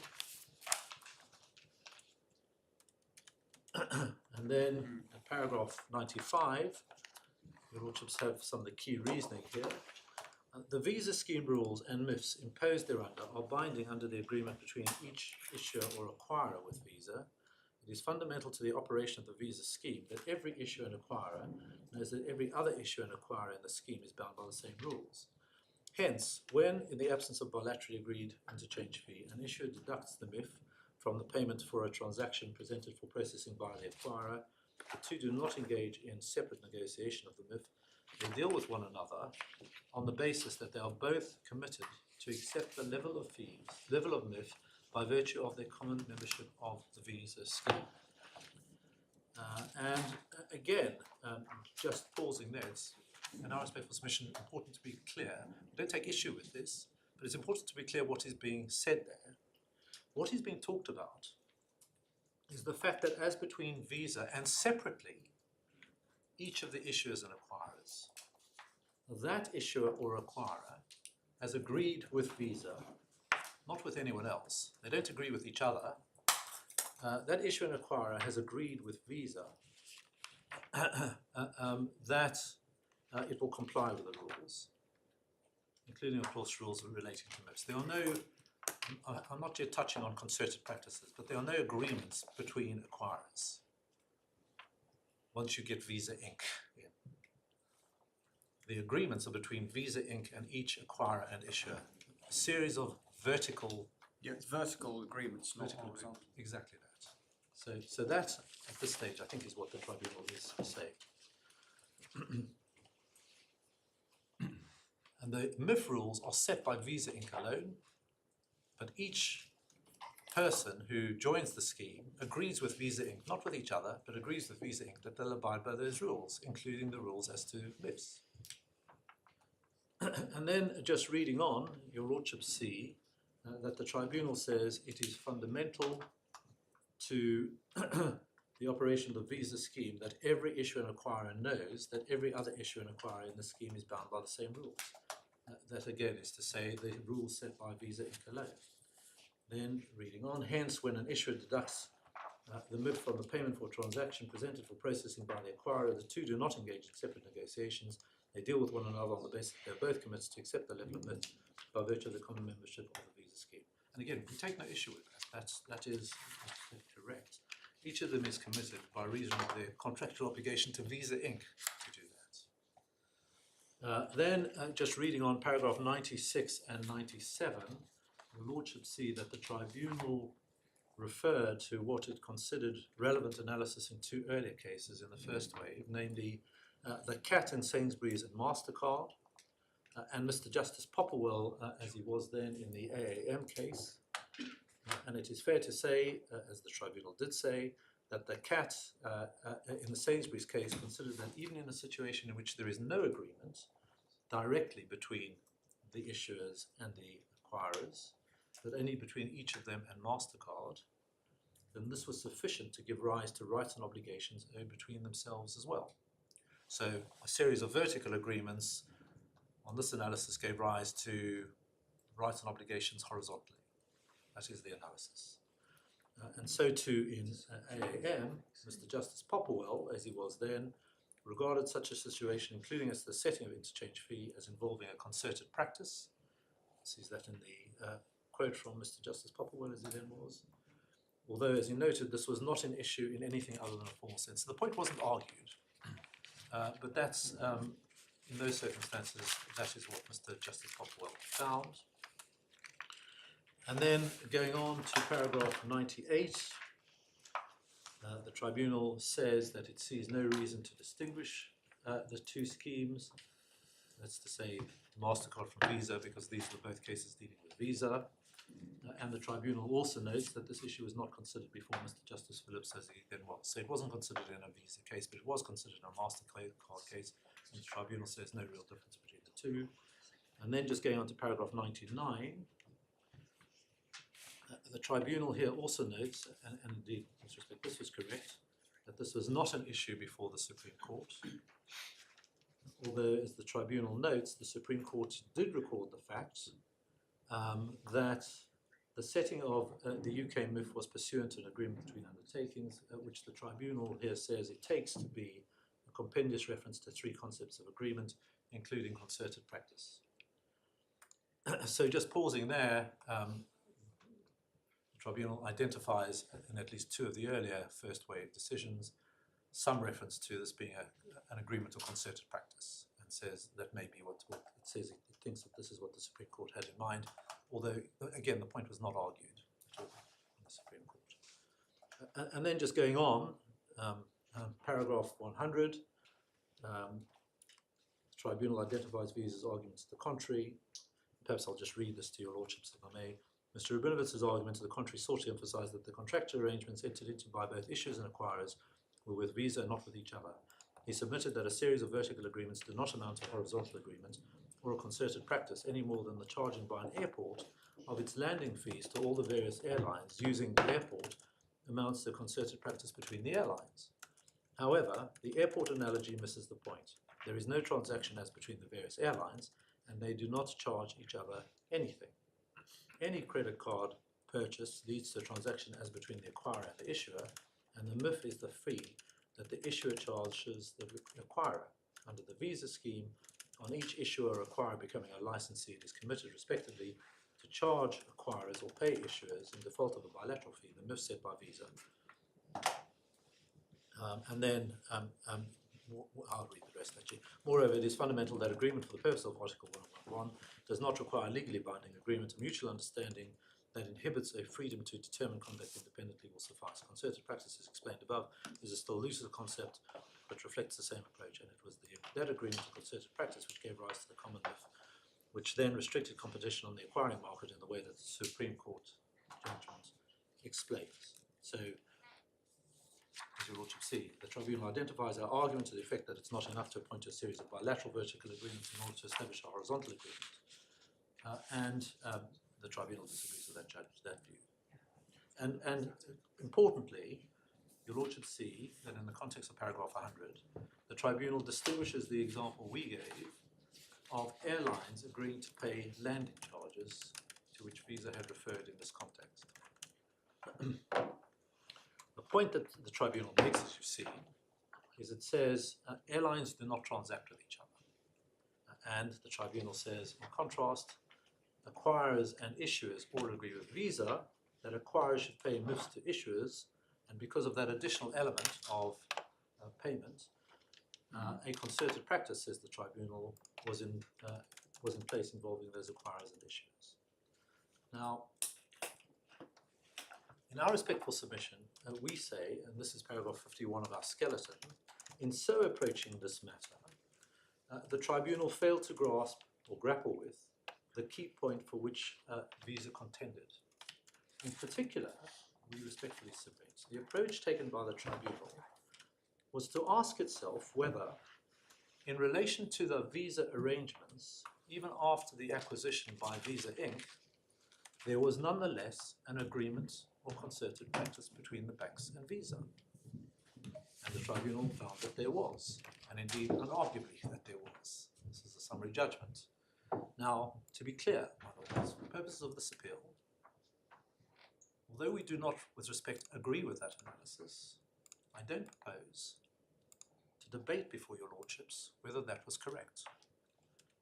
And then at paragraph 95, your lordships have some of the key reasoning here. The VISA scheme rules and MIFs imposed thereunder are binding under the agreement between each issuer or acquirer with VISA. It is fundamental to the operation of the VISA scheme that every issuer and acquirer knows that every other issuer and acquirer in the scheme is bound by the same rules. Hence, when, in the absence of bilaterally agreed interchange fee, an issuer deducts the MIF from the payment for a transaction presented for processing by the acquirer, the two do not engage in separate negotiation of the MIF. They deal with one another on the basis that they are both committed to accept the level of fees, level of MIF, by virtue of their common membership of the VISA scheme. And again, just pausing there, it's in our respectful submission important to be clear. We don't take issue with this, but it's important to be clear what is being said there. What is being talked about is the fact that as between VISA and separately, each of the issuers and acquirers, that issuer or acquirer has agreed with VISA, not with anyone else. They don't agree with each other. That issuer and acquirer has agreed with VISA that it will comply with the rules, including, of course, rules relating to MIFs. There are no, I'm not yet touching on concerted practices, but there are no agreements between acquirers once you get VISA Inc. in. The agreements are between VISA Inc. and each acquirer and issuer. A series of vertical... Yeah, it's vertical agreements, not vertical horizontal. Exactly that. So that, at this stage, I think is what the tribunal is saying. And the MIF rules are set by VISA Inc. alone, but each person who joins the scheme agrees with VISA Inc., not with each other, but agrees with VISA Inc. that they'll abide by those rules, including the rules as to MIFs. And then, just reading on, your lordships see that the tribunal says it is fundamental to the operation of the VISA scheme that every issuer and acquirer knows that every other issuer and acquirer in the scheme is bound by the same rules. That again is to say the rules set by VISA Inc. alone. Then reading on, hence when an issuer deducts the MIF from the payment for a transaction presented for processing by the acquirer, the two do not engage in separate negotiations. They deal with one another on the basis that they're both committed to accept the level of MIF by virtue of the common membership of the VISA scheme. And again, we take no issue with that. That is correct. Each of them is committed by reason of their contractual obligation to VISA Inc. to do that. Then, just reading on paragraph 96 and 97, the lordship see that the tribunal referred to what it considered relevant analysis in two earlier cases in the first wave, namely the CAT and Sainsbury's and Mastercard, and Mr. Justice Popplewell, as he was then in the AAM case. And it is fair to say, as the tribunal did say, that the CAT in the Sainsbury's case considered that even in a situation in which there is no agreement directly between the issuers and the acquirers, but only between each of them and Mastercard, then this was sufficient to give rise to rights and obligations owed between themselves as well. So a series of vertical agreements on this analysis gave rise to rights and obligations horizontally. That is the analysis. And so too in AAM, Mr. Justice Popplewell, as he was then, regarded such a situation, including as the setting of interchange fee, as involving a concerted practice. Sees that in the quote from Mr. Justice Popplewell, as he then was. Although, as he noted, this was not an issue in anything other than a formal sense. So the point wasn't argued, but that's, in those circumstances, that is what Mr. Justice Popplewell found. And then going on to paragraph 98, the tribunal says that it sees no reason to distinguish the two schemes. That's to say Mastercard from Visa, because these were both cases dealing with Visa. And the tribunal also notes that this issue was not considered before Mr. Justice Phillips, as he then was. So it wasn't considered in a Visa case, but it was considered in a Mastercard case. And the tribunal says no real difference between the two. And then just going on to paragraph 99, the tribunal here also notes, and indeed, with respect, this was correct, that this was not an issue before the Supreme Court. Although, as the tribunal notes, the Supreme Court did record the fact that the setting of the UK MIF was pursuant to an agreement between undertakings, which the tribunal here says it takes to be a compendious reference to three concepts of agreement, including concerted practice. So just pausing there, the tribunal identifies in at least two of the earlier first wave decisions some reference to this being an agreement of concerted practice, and says that may be what it says. It thinks that this is what the Supreme Court had in mind, although, again, the point was not argued at all in the Supreme Court. And then just going on, paragraph 100, the tribunal identifies Visa's arguments to the contrary. Perhaps I'll just read this to your lordships, if I may. Mr. Rabinowitz's argument to the contrary sought to emphasize that the contractual arrangements entered into by both issuers and acquirers were with Visa and not with each other. He submitted that a series of vertical agreements did not amount to a horizontal agreement or a concerted practice any more than the charging by an airport of its landing fees to all the various airlines using the airport amounts to a concerted practice between the airlines. However, the airport analogy misses the point. There is no transaction as between the various airlines, and they do not charge each other anything. Any credit card purchase leads to a transaction as between the acquirer and the issuer, and the MIF is the fee that the issuer charges the acquirer. Under the Visa scheme, on each issuer or acquirer becoming a licensee, it is committed respectively to charge acquirers or pay issuers in default of a bilateral fee, the MIF set by Visa. And then I'll read the rest actually. Moreover, it is fundamental that agreement for the purpose of Article 111 does not require a legally binding agreement. A mutual understanding that inhibits a freedom to determine conduct independently will suffice. Concerted practice, as explained above, is a still looser concept, but reflects the same approach, and it was that agreement of concerted practice which gave rise to the common MIF, which then restricted competition on the acquiring market in the way that the Supreme Court judgment explains. So, as you ought to see, the tribunal identifies our argument to the effect that it's not enough to appoint a series of bilateral vertical agreements in order to establish a horizontal agreement. And the tribunal disagrees with that view. And importantly, your lordship see that in the context of paragraph 100, the tribunal distinguishes the example we gave of airlines agreeing to pay landing charges to which Visa had referred in this context. The point that the tribunal makes, as you see, is it says airlines do not transact with each other. And the tribunal says, in contrast, acquirers and issuers all agree with Visa that acquirers should pay MIFs to issuers, and because of that additional element of payment, a concerted practice, says the tribunal, was in place involving those acquirers and issuers. Now, in our respectful submission, we say, and this is paragraph 51 of our skeleton, in so approaching this matter, the tribunal failed to grasp or grapple with the key point for which Visa contended. In particular, we respectfully submit, the approach taken by the tribunal was to ask itself whether, in relation to the Visa arrangements even after the acquisition by VISA Inc., there was nonetheless an agreement or concerted practice between the banks and VISA. And the tribunal found that there was, and indeed unarguably that there was. This is a summary judgment. Now, to be clear, my lords, for purposes of this appeal, although we do not, with respect, agree with that analysis, I don't propose to debate before your lordships whether that was correct.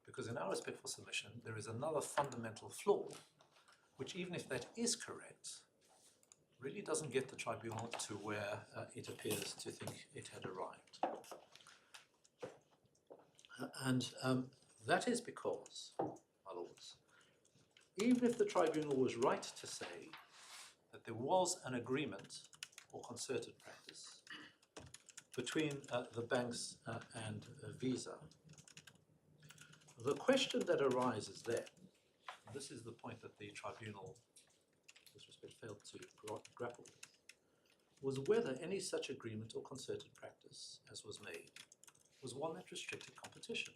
Because in our respectful submission, there is another fundamental flaw, which even if that is correct, really doesn't get the tribunal to where it appears to think it had arrived. And that is because, my lords, even if the tribunal was right to say that there was an agreement or concerted practice between the banks and VISA, the question that arises then, and this is the point that the tribunal, with respect, failed to grapple with, was whether any such agreement or concerted practice, as was made, was one that restricted competition.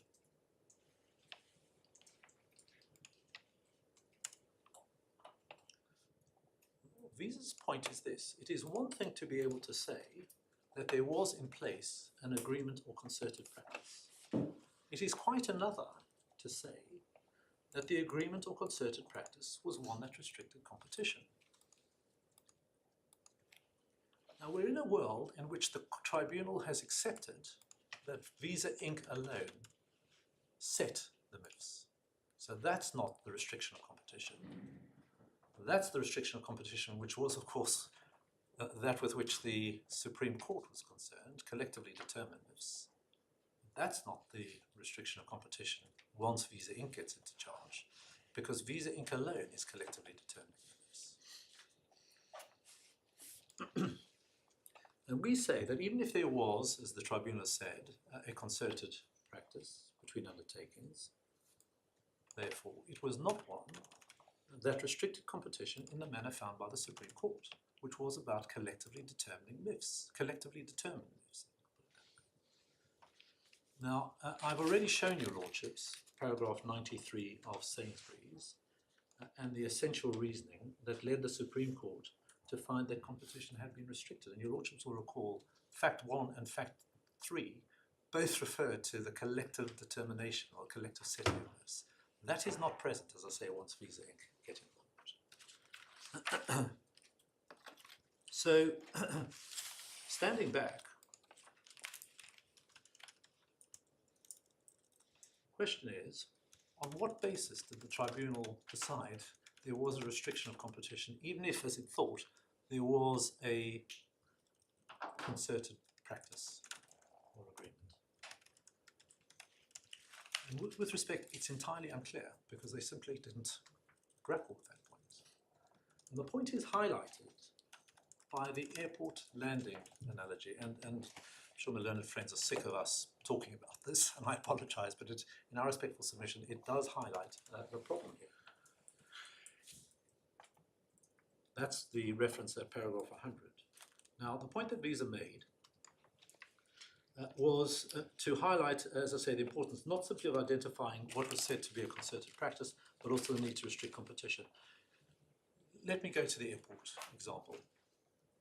VISA's point is this: it is one thing to be able to say that there was in place an agreement or concerted practice. It is quite another to say that the agreement or concerted practice was one that restricted competition. Now, we're in a world in which the tribunal has accepted that VISA Inc. alone set the MIFs. So that's not the restriction of competition. That's the restriction of competition, which was, of course, that with which the Supreme Court was concerned, collectively determined MIFs. That's not the restriction of competition once VISA Inc. gets into charge, because VISA Inc. alone is collectively determining MIFs. And we say that even if there was, as the tribunal said, a concerted practice between undertakings, therefore it was not one that restricted competition in the manner found by the Supreme Court, which was about collectively determining MIFs, collectively determined MIFs. Now, I've already shown your lordships paragraph 93 of Sainsbury's and the essential reasoning that led the Supreme Court to find that competition had been restricted. And your lordships will recall fact 1 and fact 3 both refer to the collective determination or collective setting of MIFs. That is not present, as I say, once VISA Inc. get involved. So, standing back, the question is, on what basis did the tribunal decide there was a restriction of competition, even if, as it thought, there was a concerted practice or agreement? And with respect, it's entirely unclear, because they simply didn't grapple with that point. And the point is highlighted by the airport landing analogy, and I'm sure my learned friends are sick of us talking about this, and I apologize, but in our respectful submission, it does highlight the problem here. That's the reference at paragraph 100. Now, the point that VISA made was to highlight, as I say, the importance not simply of identifying what was said to be a concerted practice, but also the need to restrict competition. Let me go to the airport example.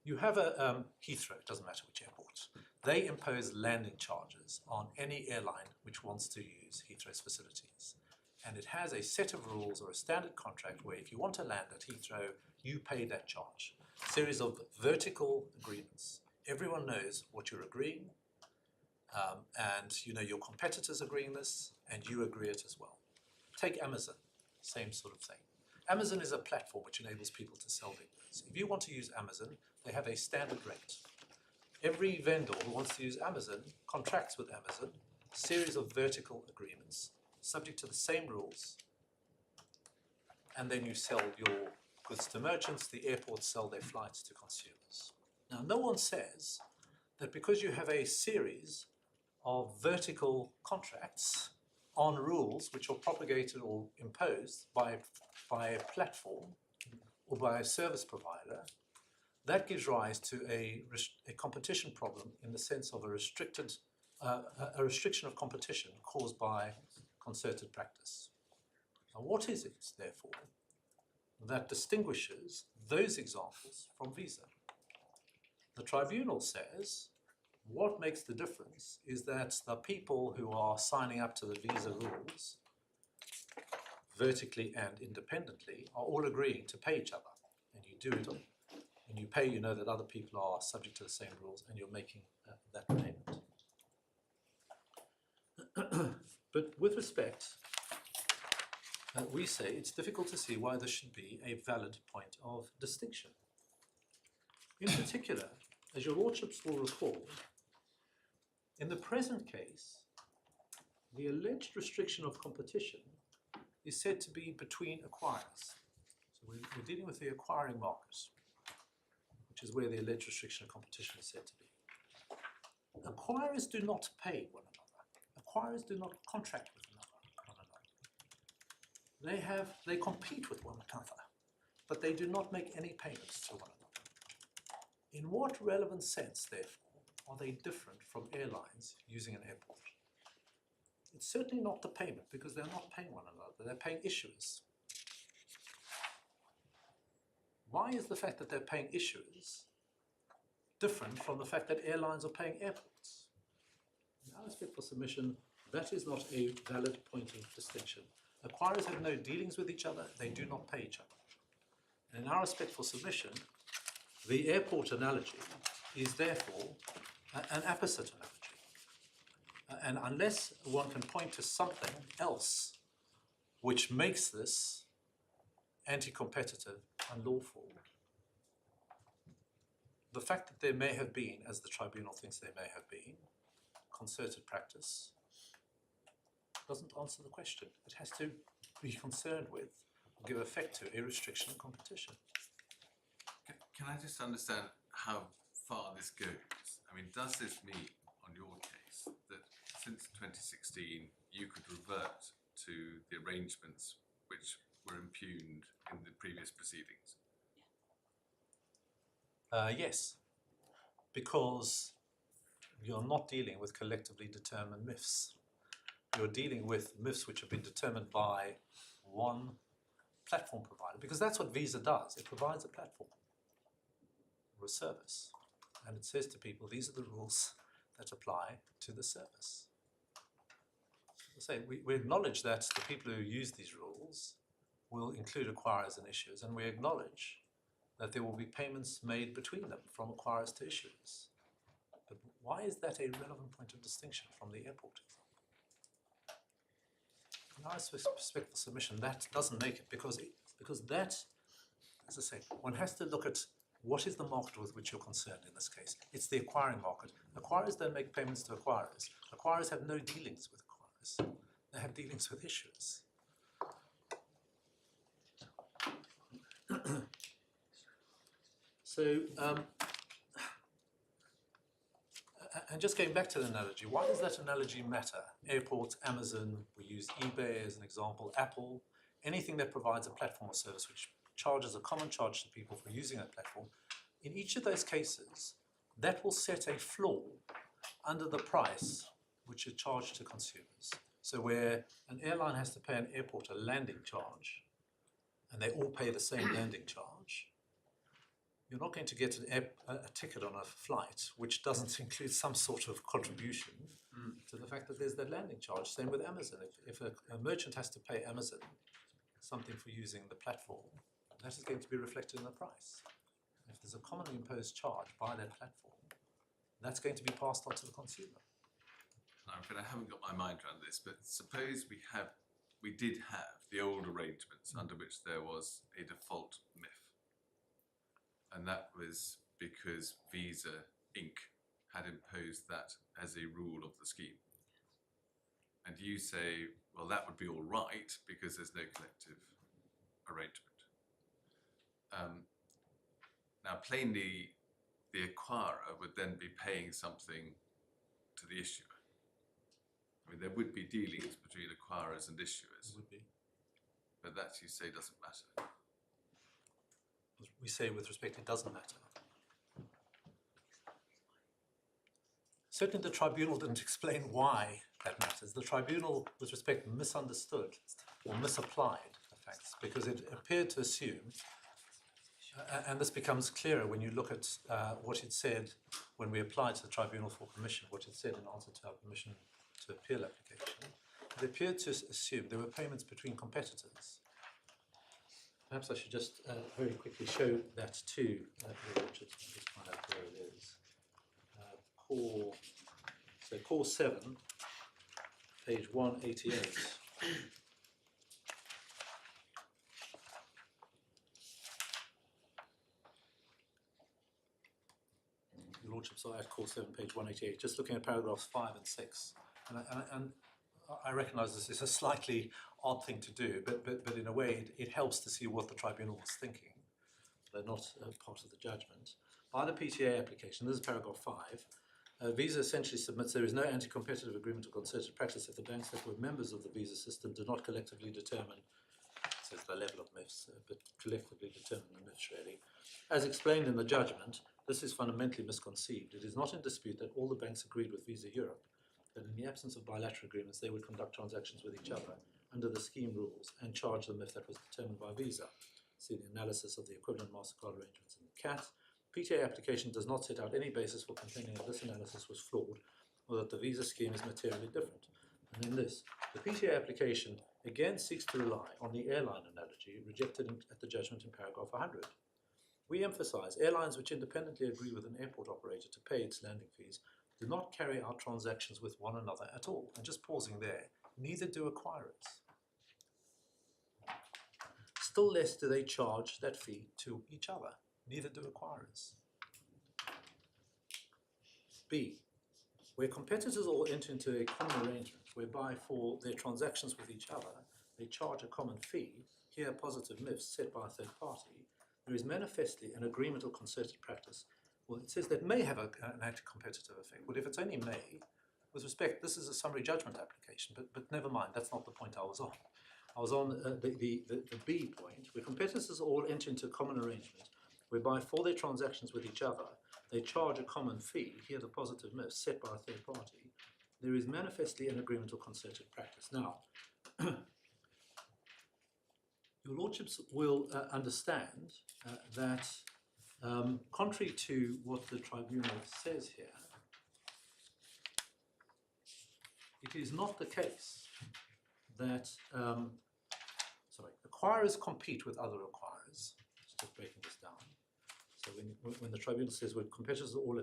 You have a Heathrow, it doesn't matter which airport. They impose landing charges on any airline which wants to use Heathrow's facilities. And it has a set of rules or a standard contract where if you want to land at Heathrow, you pay that charge. A series of vertical agreements. Everyone knows what you're agreeing, and you know your competitors agreeing this, and you agree it as well. Take Amazon, same sort of thing. Amazon is a platform which enables people to sell their goods. If you want to use Amazon, they have a standard rate. Every vendor who wants to use Amazon contracts with Amazon, a series of vertical agreements, subject to the same rules, and then you sell your goods to merchants, the airports sell their flights to consumers. Now, no one says that because you have a series of vertical contracts on rules which are propagated or imposed by a platform or by a service provider, that gives rise to a competition problem in the sense of a restriction of competition caused by concerted practice. Now, what is it, therefore, that distinguishes those examples from VISA? The tribunal says what makes the difference is that the people who are signing up to the VISA rules, vertically and independently, are all agreeing to pay each other. And you do it, when you pay, you know that other people are subject to the same rules and you're making that payment. But with respect, we say it's difficult to see why there should be a valid point of distinction. In particular, as your lordships will recall, in the present case, the alleged restriction of competition is said to be between acquirers. So we're dealing with the acquiring market, which is where the alleged restriction of competition is said to be. Acquirers do not pay one another. Acquirers do not contract with one another. They compete with one another, but they do not make any payments to one another. In what relevant sense, therefore, are they different from airlines using an airport? It's certainly not the payment, because they're not paying one another, they're paying issuers. Why is the fact that they're paying issuers different from the fact that airlines are paying airports? In our respect for submission, that is not a valid point of distinction. Acquirers have no dealings with each other, they do not pay each other. And in our respect for submission, the airport analogy is therefore an apposite analogy. And unless one can point to something else which makes this anti-competitive, unlawful, the fact that there may have been, as the tribunal thinks there may have been, concerted practice doesn't answer the question. It has to be concerned with, or give effect to, a restriction of competition. Can I just understand how far this goes? I mean, does this mean, on your case, that since 2016 you could revert to the arrangements which were impugned in the previous proceedings? Yes, because you're not dealing with collectively determined MIFs. You're dealing with MIFs which have been determined by one platform provider, because that's what VISA does. It provides a platform or a service, and it says to people, these are the rules that apply to the service. We acknowledge that the people who use these rules will include acquirers and issuers, and we acknowledge that there will be payments made between them from acquirers to issuers. But why is that a relevant point of distinction from the airport example? In our respect for submission, that doesn't make it, because that, as I say, one has to look at what is the market with which you're concerned in this case. It's the acquiring market. Acquirers don't make payments to acquirers. Acquirers have no dealings with acquirers. They have dealings with issuers. So, and just going back to the analogy, why does that analogy matter? Airports, Amazon, we use eBay as an example, Apple, anything that provides a platform or service which charges a common charge to people for using that platform. In each of those cases, that will set a floor under the price which is charged to consumers. So where an airline has to pay an airport a landing charge, and they all pay the same landing charge, you're not going to get a ticket on a flight which doesn't include some sort of contribution to the fact that there's that landing charge. Same with Amazon. If a merchant has to pay Amazon something for using the platform, that is going to be reflected in the price. If there's a commonly imposed charge by that platform, that's going to be passed on to the consumer. I'm afraid I haven't got my mind around this, but suppose we did have the old arrangements under which there was a default MIF. And that was because VISA Inc. had imposed that as a rule of the scheme. And you say, well, that would be all right because there's no collective arrangement. Now, plainly, the acquirer would then be paying something to the issuer. I mean, there would be dealings between acquirers and issuers. It would be. But that, you say, doesn't matter. We say with respect, it doesn't matter. Certainly the tribunal didn't explain why that matters. The tribunal, with respect, misunderstood or misapplied the facts, because it appeared to assume, and this becomes clearer when you look at what it said when we applied to the Tribunal for Permission, what it said in answer to our Permission to Appeal application. It appeared to assume there were payments between competitors. Perhaps I should just very quickly show that to your Lordships. I'll just find out where it is. Core 7, page 188. Your Lordships are at Core 7, page 188, just looking at paragraphs 5 and 6. And I recognise this is a slightly odd thing to do, but in a way it helps to see what the tribunal was thinking. They're not part of the judgment. By the PTA application, this is paragraph 5, VISA essentially submits there is no anti-competitive agreement or concerted practice if the banks that were members of the VISA system do not collectively determine, says the level of MIFs, but collectively determine the MIFs really. As explained in the judgment, this is fundamentally misconceived. It is not in dispute that all the banks agreed with VISA Europe that in the absence of bilateral agreements, they would conduct transactions with each other under the scheme rules and charge the MIF that was determined by VISA. See the analysis of the equivalent Mastercard arrangements in the CAT. PTA application does not set out any basis for contending that this analysis was flawed or that the VISA scheme is materially different. And in this, the PTA application again seeks to rely on the airline analogy rejected at the judgment in paragraph 100. We emphasise airlines which independently agree with an airport operator to pay its landing fees do not carry out transactions with one another at all. And just pausing there, neither do acquirers. Still less do they charge that fee to each other. Neither do acquirers. B, where competitors all enter into a common arrangement whereby for their transactions with each other, they charge a common fee, here positive MIFs set by a third party, there is manifestly an agreement or concerted practice. Well, it says that may have an anti-competitive effect. Well, if it's only may, with respect, this is a summary judgment application, but never mind, that's not the point I was on. I was on the B point, where competitors all enter into a common arrangement, whereby for their transactions with each other, they charge a common fee, here the positive MIF, set by a third party. There is manifestly an agreement or concerted practice. Now, your Lordships will understand that contrary to what the tribunal says here, it is not the case that acquirers compete with other acquirers. Just breaking this down. So when the tribunal says when competitors all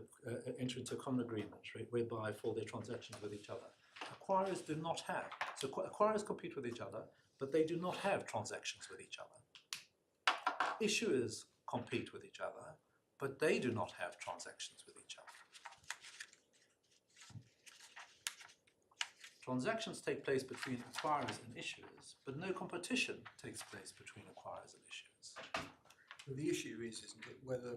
enter into a common agreement, right, whereby for their transactions with each other, acquirers do not have. So acquirers compete with each other, but they do not have transactions with each other. Issuers compete with each other, but they do not have transactions with each other. Transactions take place between acquirers and issuers, but no competition takes place between acquirers and issuers. Well, the issue is, isn't it, whether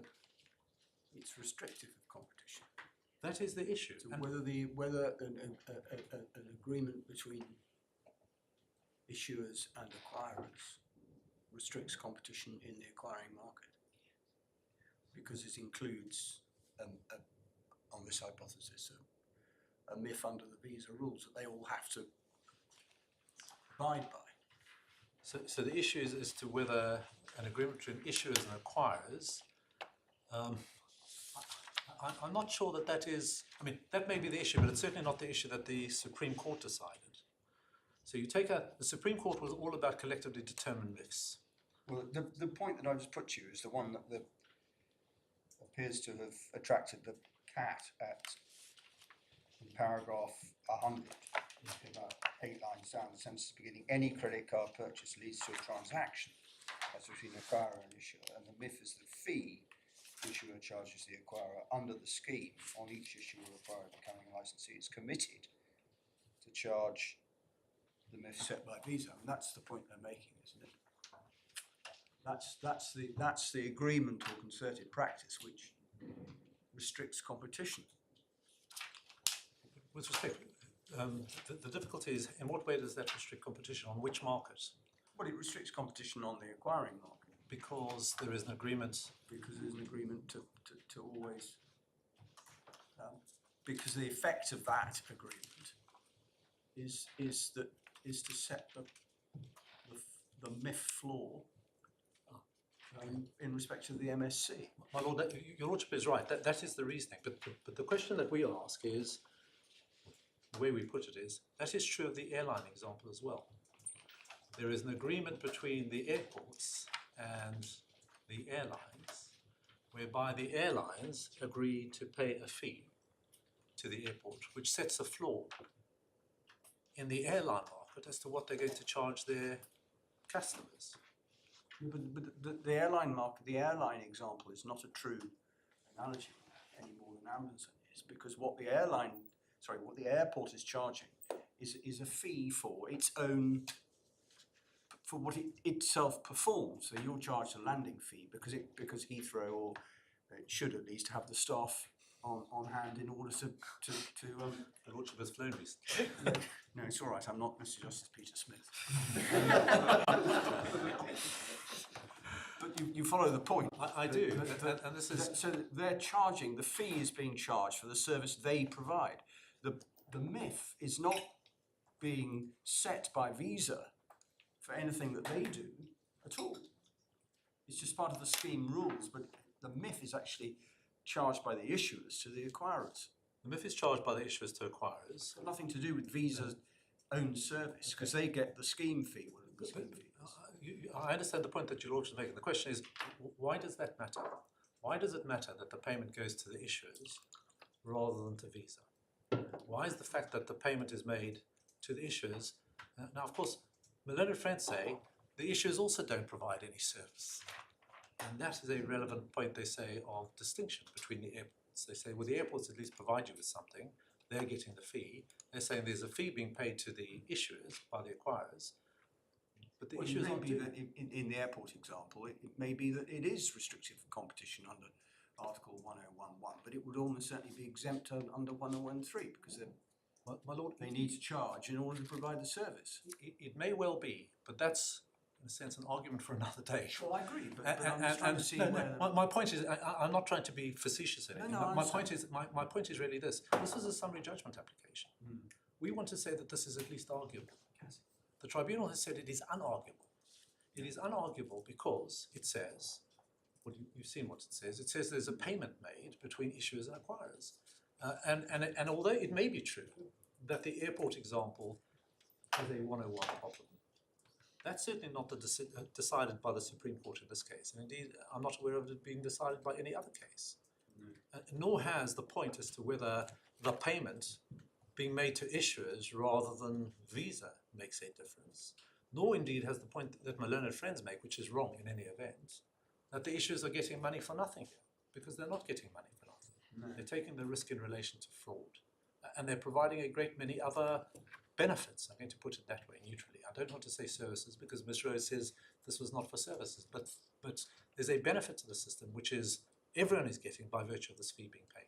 it's restrictive of competition. That is the issue. So whether an agreement between issuers and acquirers restricts competition in the acquiring market, because it includes, on this hypothesis, a MIF under the VISA rules that they all have to abide by. So the issue is as to whether an agreement between issuers and acquirers, I'm not sure that is, I mean, that may be the issue, but it's certainly not the issue that the Supreme Court decided. So you take the Supreme Court was all about collectively determined MIFs. Well, the point that I just put to you is the one that appears to have attracted the cat at in paragraph 100, about 8 lines down, the sentence beginning, any credit card purchase leads to a transaction as between acquirer and issuer, and the MIF is the fee the issuer charges the acquirer under the scheme on each issuer or acquirer becoming a licensee. It's committed to charge the MIF set by VISA, and that's the point they're making, isn't it? That's the agreement or concerted practice which restricts competition. With respect, the difficulty is, in what way does that restrict competition? On which market? Well, it restricts competition on the acquiring market. Because there is an agreement. Because there's an agreement to always, because the effect of that agreement is to set the MIF flaw in respect of the MSC. My lord, your lordship is right. That is the reasoning. But the question that we ask is, the way we put it is, that is true of the airline example as well. There is an agreement between the airports and the airlines, whereby the airlines agree to pay a fee to the airport, which sets a floor in the airline market as to what they're going to charge their customers. But the airline market, the airline example is not a true analogy any more than Amazon is, because what the airport is charging is a fee for its own, for what it itself performs. So you're charged a landing fee because Heathrow, or it should at least have the staff on hand in order to The lordship has flown recently. No, it's all right. I'm not Mr. Justice Peter Smith. But you follow the point. I do, and this is... So they're charging, the fee is being charged for the service they provide. The MIF is not being set by VISA for anything that they do at all. It's just part of the scheme rules, but the MIF is actually charged by the issuers to the acquirers. The MIF is charged by the issuers to acquirers. It's got nothing to do with Visa's own service, because they get the scheme fee. I understand the point that your lordship is making. The question is, why does that matter? Why does it matter that the payment goes to the issuers rather than to Visa? Why is the fact that the payment is made to the issuers? Now, of course, my learned friends say the issuers also don't provide any service. And that is a relevant point, they say, of distinction between the airports. They say, well, the airports at least provide you with something. They're getting the fee. They're saying there's a fee being paid to the issuers by the acquirers. But the issuers it may be that in the airport example, it may be that it is restricted for competition under Article 1011, but it would almost certainly be exempt under 1013 because my lord, they need to charge in order to provide the service. It may well be, but that's, in a sense, an argument for another day. Well, I agree, but I'm just trying to see my point is, I'm not trying to be facetious or anything. No, my point is really this. This is a summary judgment application. We want to say that this is at least arguable. The tribunal has said it is unarguable. It is unarguable because it says, well, you've seen what it says. It says there's a payment made between issuers and acquirers. And although it may be true that the airport example has a 101 problem, that's certainly not decided by the Supreme Court in this case. And indeed, I'm not aware of it being decided by any other case. Nor has the point as to whether the payment being made to issuers rather than Visa makes a difference. Nor indeed has the point that my learned friends make, which is wrong in any event, that the issuers are getting money for nothing here, because they're not getting money for nothing. No. They're taking the risk in relation to fraud. And they're providing a great many other benefits. I'm going to put it that way, neutrally. I don't want to say services, because Ms. Rose says this was not for services, but there's a benefit to the system, which is everyone is getting by virtue of this fee being paid.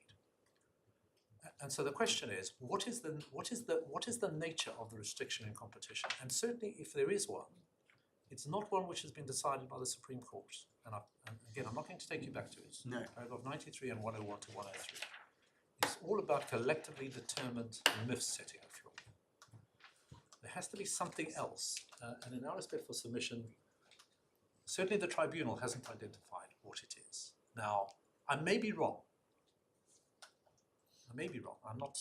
And so the question is, what is the nature of the restriction in competition? And certainly, if there is one, it's not one which has been decided by the Supreme Court. And again, I'm not going to take you back to it. No. Paragraph 93 and 101 to 103. It's all about collectively determined MIFs setting a floor. There has to be something else. And in our respect for submission, certainly the tribunal hasn't identified what it is. Now, I may be wrong. I may be wrong. I'm not.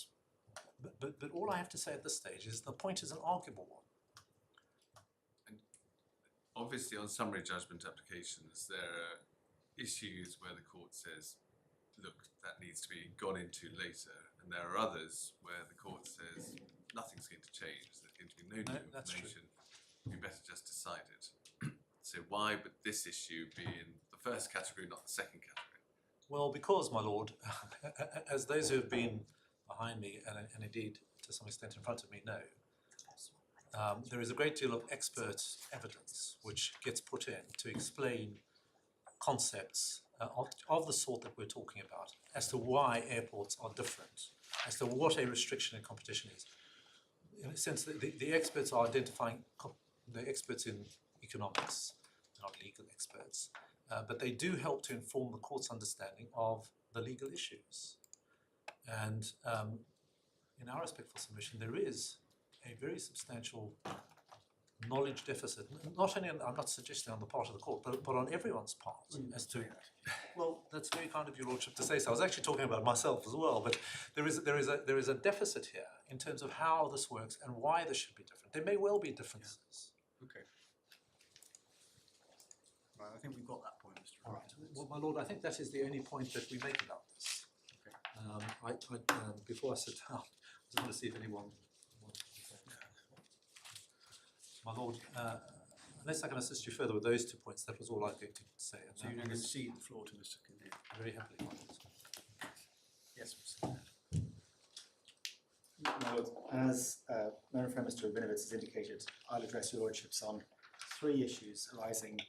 But all I have to say at this stage is the point is an arguable one. And obviously, on summary judgment applications, there are issues where the court says, look, that needs to be gone into later. And there are others where the court says, nothing's going to change. There's going to be no new information. We better just decide it. So why would this issue be in the first category, not the second category? Well, because, my lord, as those who have been behind me and indeed to some extent in front of me know, there is a great deal of expert evidence which gets put in to explain concepts of the sort that we're talking about, as to why airports are different, as to what a restriction in competition is. In a sense, the experts are identifying, the experts in economics, not legal experts, but they do help to inform the court's understanding of the legal issues. And in our respect for submission, there is a very substantial knowledge deficit, not only, I'm not suggesting on the part of the court, but on everyone's part as to, well, that's very kind of your lordship to say so. I was actually talking about myself as well, but there is a deficit here in terms of how this works and why this should be different. There may well be differences. Okay. Right, I think we've got that point, Mr. All right. Well, my lord, I think that is the only point that we make about this. Before I sit down, I just want to see if anyone wants to say. My lord, unless I can assist you further with those 2 points, that was all I was going to say. And So you're going to cede the floor to Mr. Kinnear. very happily, my lord. Yes, Mr. My Lord, as Member for Mr. Rabinovitz has indicated, I'll address your lordships on 3 issues arising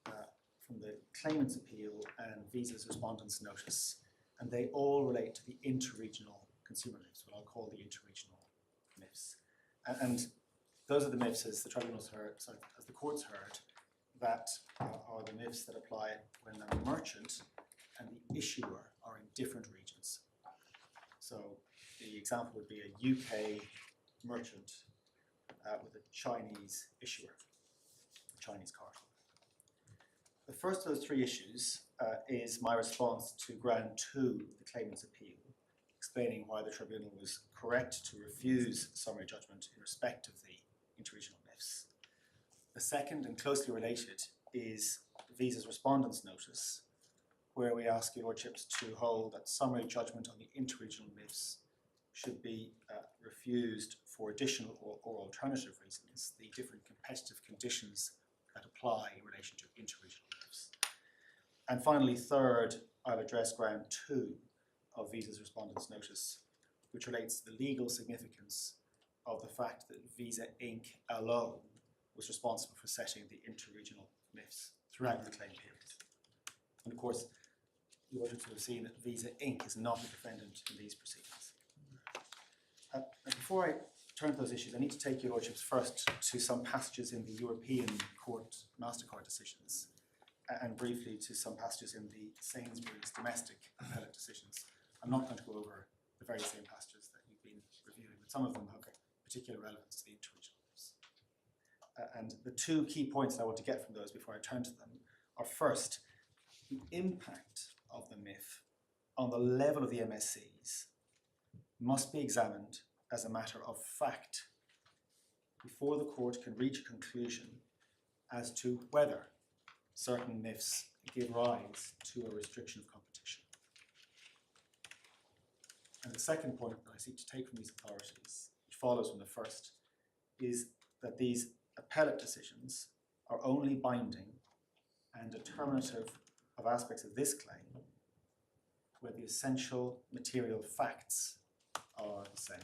from the claimant's appeal and VISA's respondents' notice, and they all relate to the inter-regional consumer MIFs, what I'll call the inter-regional MIFs. And those are the MIFs, as the tribunals heard, sorry, as the courts heard, that are the MIFs that apply when the merchant and the issuer are in different regions. So the example would be a UK merchant with a Chinese issuer, a Chinese card. The first of those 3 issues is my response to ground 2 of the claimant's appeal, explaining why the tribunal was correct to refuse summary judgment in respect of the interregional MIFs. The second, and closely related, is VISA's respondents' notice, where we ask your lordships to hold that summary judgment on the interregional MIFs should be refused for additional or alternative reasons, the different competitive conditions that apply in relation to interregional MIFs. And finally, third, I'll address ground 2 of VISA's respondents' notice, which relates to the legal significance of the fact that VISA Inc. alone was responsible for setting the interregional MIFs throughout the claim period. And of course, you would have seen that VISA Inc. is not a defendant in these proceedings. And before I turn to those issues, I need to take your lordships first to some passages in the European Court Mastercard decisions, and briefly to some passages in the Sainsbury's domestic appellate decisions. I'm not going to go over the very same passages that you've been reviewing, but some of them have particular relevance to the interregional MIFs. And the 2 key points I want to get from those before I turn to them are, first, the impact of the MIF on the level of the MSCs must be examined as a matter of fact before the court can reach a conclusion as to whether certain MIFs give rise to a restriction of competition. And the second point that I seek to take from these authorities, which follows from the first, is that these appellate decisions are only binding and determinative of aspects of this claim where the essential material facts are the same.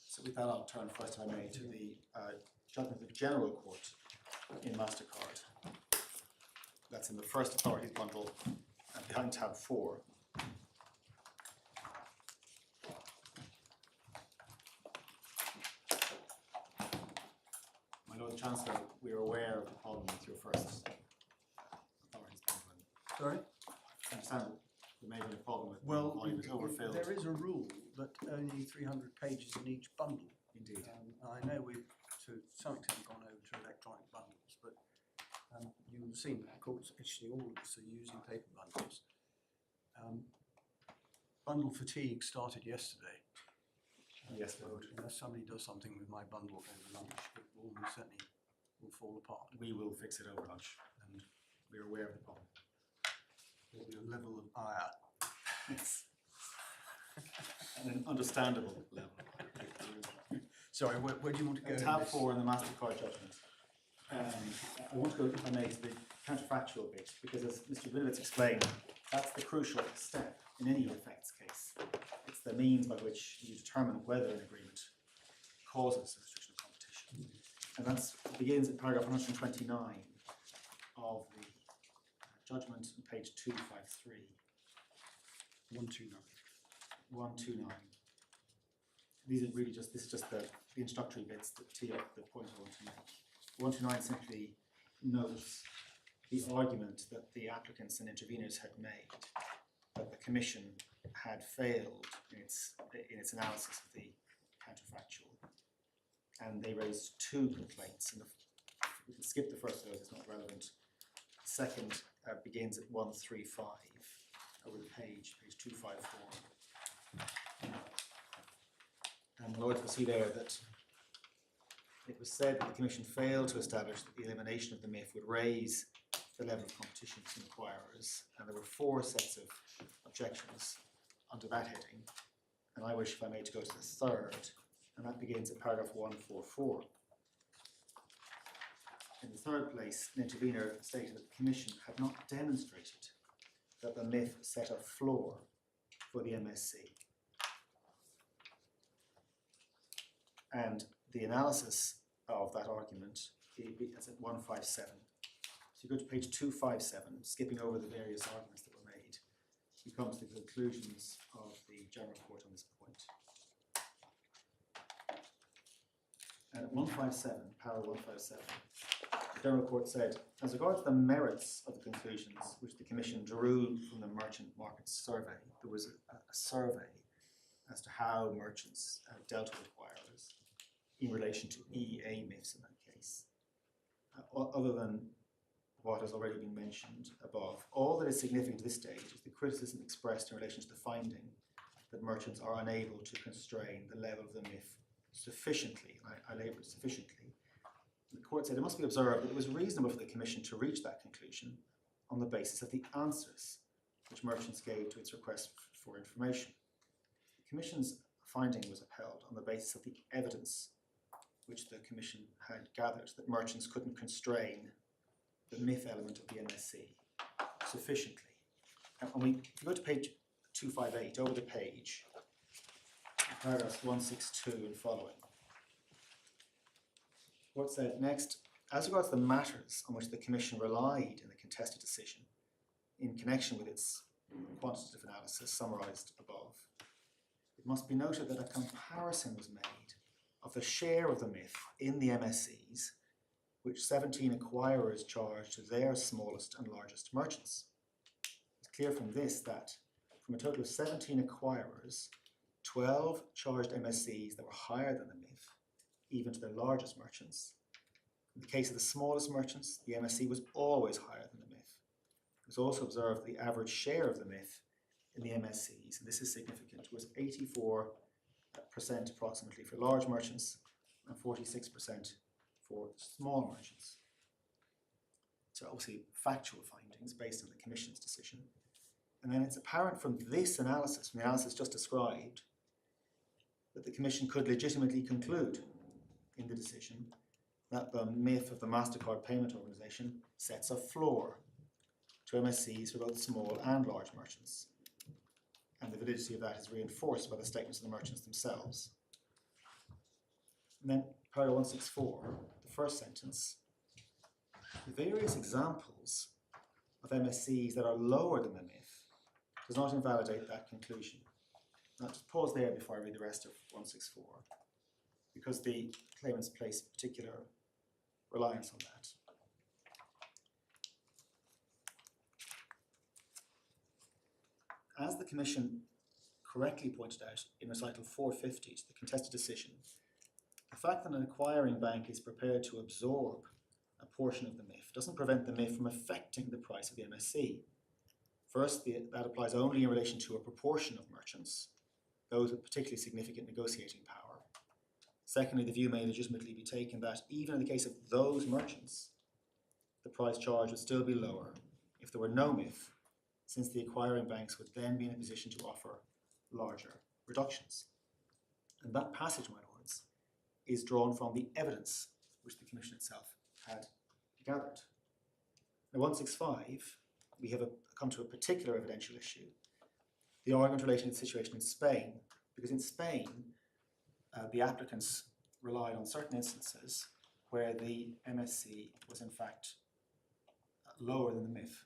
So with that, I'll turn first, if I may, to the judgment of the General Court in Mastercard. That's in the first authorities bundle behind tab 4. My Lord Chancellor, we are aware of the problem with your first authorities bundle. Sorry? I understand there may have been a problem with Well, the volume is overfilled. there is a rule that only 300 pages in each bundle. Indeed. I know we've to some extent gone over to electronic bundles, but you've seen that courts actually all of us are using paper bundles. Bundle fatigue started yesterday. Yes, So Lord. unless somebody does something with my bundle over lunch, it almost certainly will fall apart. We will fix it over lunch, and we're aware of the problem. There'll be a level of ire. Yes. And an understandable level. Sorry, where do you want to go? Tab 4 in the Mastercard judgment. I want to go, if I may, to the counterfactual bit, because as Mr. Rabinovitz explained, that's the crucial step in any effects case. It's the means by which you determine whether an agreement causes a restriction of competition. And that begins at paragraph 129 of the judgment on page 253. 129. 129. These are really just, this is just the introductory bits that tee up the point I want to make. 129 simply notes the argument that the applicants and interveners had made that the Commission had failed in its analysis of the counterfactual. And they raised two complaints. And we can skip the first of those, it's not relevant. The second begins at 135 over the page 254. And Lords will see there that it was said that the Commission failed to establish that the elimination of the MIF would raise the level of competition to inquirers, and there were four sets of objections under that heading. And I wish, if I may, to go to the third, and that begins at paragraph 144. In the third place, an intervener stated that the Commission had not demonstrated that the MIF set a floor for the MSC. And the analysis of that argument is at 157. So you go to page 257, skipping over the various arguments that were made, you come to the conclusions of the General Court on this point. And at 157, paragraph 157, the General Court said, as regards the merits of the conclusions which the Commission drew from the merchant market survey, there was a survey as to how merchants dealt with acquirers in relation to EA MIFs in that case. Other than what has already been mentioned above, all that is significant to this stage is the criticism expressed in relation to the finding that merchants are unable to constrain the level of the MIF sufficiently, I labour sufficiently. The court said it must be observed that it was reasonable for the Commission to reach that conclusion on the basis of the answers which merchants gave to its request for information. The Commission's finding was upheld on the basis of the evidence which the Commission had gathered that merchants couldn't constrain the MIF element of the MSC sufficiently. And if you go to page 258, over the page, paragraphs 162 and following, what said next, as regards the matters on which the Commission relied in the contested decision in connection with its quantitative analysis summarised above, it must be noted that a comparison was made of the share of the MIF in the MSCs which 17 acquirers charged to their smallest and largest merchants. It's clear from this that from a total of 17 acquirers, 12 charged MSCs that were higher than the MIF, even to their largest merchants. In the case of the smallest merchants, the MSC was always higher than the MIF. It was also observed that the average share of the MIF in the MSCs, and this is significant, was 84% approximately for large merchants and 46% for small merchants. So obviously factual findings based on the Commission's decision. And then it's apparent from this analysis, from the analysis just described, that the Commission could legitimately conclude in the decision that the MIF of the Mastercard payment organisation sets a floor to MSCs for both small and large merchants. And the validity of that is reinforced by the statements of the merchants themselves. And then paragraph 164, the first sentence, the various examples of MSCs that are lower than the MIF does not invalidate that conclusion. Now just pause there before I read the rest of 164, because the claimants place particular reliance on that. As the Commission correctly pointed out in recital 450 to the contested decision, the fact that an acquiring bank is prepared to absorb a portion of the MIF doesn't prevent the MIF from affecting the price of the MSC. First, that applies only in relation to a proportion of merchants, those with particularly significant negotiating power. Secondly, the view may legitimately be taken that even in the case of those merchants, the price charged would still be lower if there were no MIF, since the acquiring banks would then be in a position to offer larger reductions. And that passage, my lords, is drawn from the evidence which the Commission itself had gathered. Now 165, we have come to a particular evidential issue, the argument relating to the situation in Spain, because in Spain, the applicants relied on certain instances where the MSC was in fact lower than the MIF.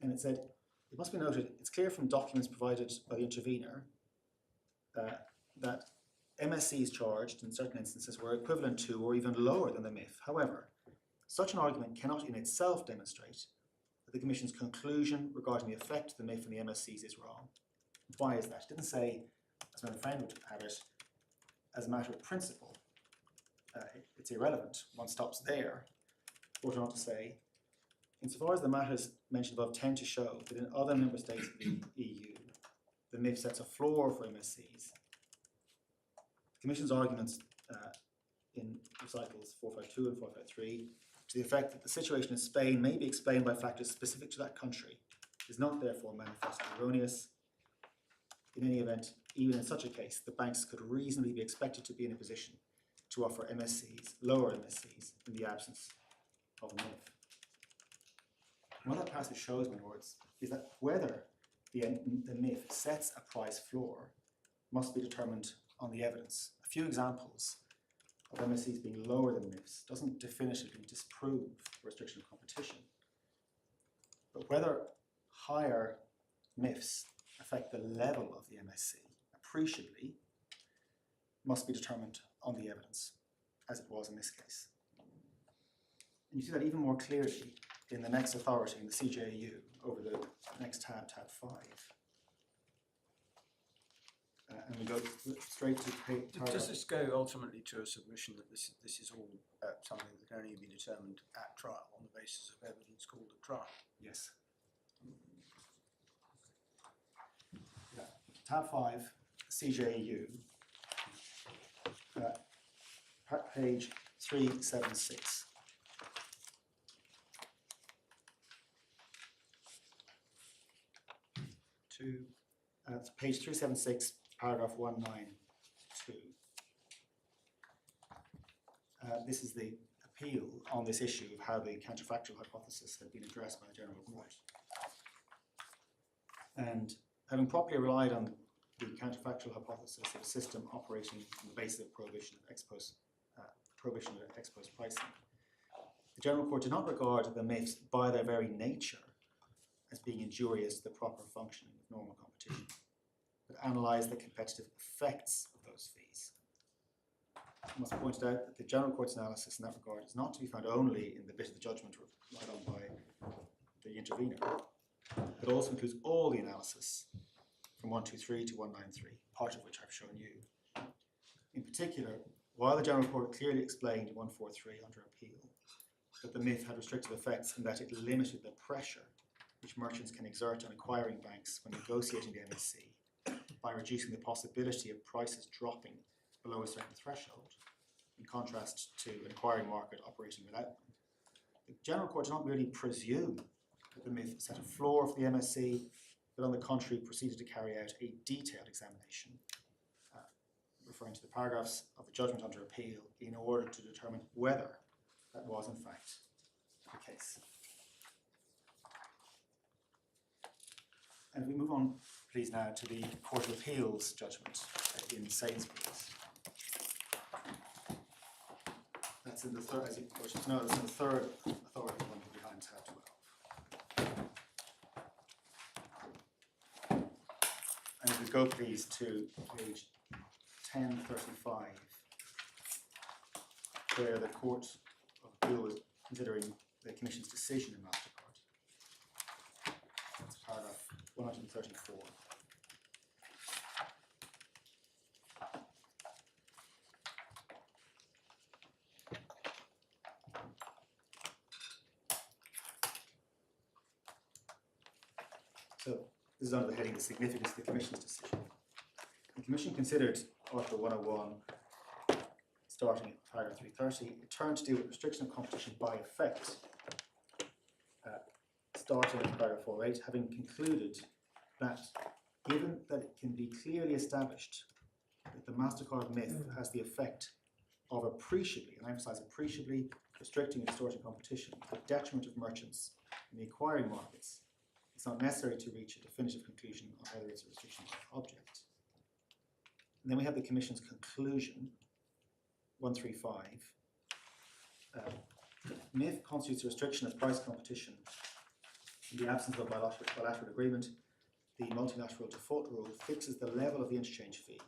And it said, it must be noted, it's clear from documents provided by the intervener that MSCs charged in certain instances were equivalent to or even lower than the MIF. However, such an argument cannot in itself demonstrate that the Commission's conclusion regarding the effect of the MIF and the MSCs is wrong. Why is that? It didn't say, as my friend would have it, as a matter of principle. It's irrelevant. One stops there. Or not to say, insofar as the matters mentioned above tend to show that in other member states of the EU, the MIF sets a floor for MSCs. The Commission's arguments in recitals 452 and 453 to the effect that the situation in Spain may be explained by factors specific to that country is not therefore manifestly erroneous. In any event, even in such a case, the banks could reasonably be expected to be in a position to offer MSCs, lower MSCs, in the absence of a MIF. And what that passage shows, in other words, is that whether the MIF sets a price floor must be determined on the evidence. A few examples of MSCs being lower than MIFs doesn't definitively disprove restriction of competition. But whether higher MIFs affect the level of the MSC appreciably must be determined on the evidence, as it was in this case. And you see that even more clearly in the next authority, in the CJEU, over the next tab, tab 5. And we go straight to paragraph. Does this go ultimately to a submission that this is all something that can only be determined at trial on the basis of evidence called at trial? Yes. Yeah. Tab 5, CJEU, page 376. It's page 376, paragraph 192. This is the appeal on this issue of how the counterfactual hypothesis had been addressed by the General Court. And having properly relied on the counterfactual hypothesis of a system operating on the basis of prohibition of ex post pricing, the General Court did not regard the MIFs by their very nature as being injurious to the proper functioning of normal competition, but analysed the competitive effects of those fees. I must point out that the General Court's analysis in that regard is not to be found only in the bit of the judgment relied on by the intervener, but also includes all the analysis from 123 to 193, part of which I've shown you. In particular, while the General Court clearly explained in 143 under appeal that the MIF had restrictive effects in that it limited the pressure which merchants can exert on acquiring banks when negotiating the MSC by reducing the possibility of prices dropping below a certain threshold, in contrast to an acquiring market operating without them. The General Court did not merely presume that the MIF set a floor for the MSC, but on the contrary proceeded to carry out a detailed examination, referring to the paragraphs of the judgment under appeal, in order to determine whether that was in fact the case. And we move on, please, now to the Court of Appeal's judgment in Sainsbury's. That's in the third, as you know, that's in the third authority one behind tab 12. And if we go, please, to page 1035, where the Court of Appeal was considering the Commission's decision in Mastercard. That's paragraph 134. So this is under the heading "The Significance of the Commission's Decision." The Commission considered Article 101, starting at paragraph 330, it turned to deal with restriction of competition by effect, starting at paragraph 48, having concluded that given that it can be clearly established that the Mastercard MIF has the effect of appreciably, and I emphasize appreciably, restricting and distorting competition to the detriment of merchants in the acquiring markets, it's not necessary to reach a definitive conclusion on whether it's a restriction by object. And then we have the Commission's conclusion, 135. MIF constitutes a restriction of price competition In the absence of a bilateral agreement, the multilateral default rule fixes the level of the interchange fee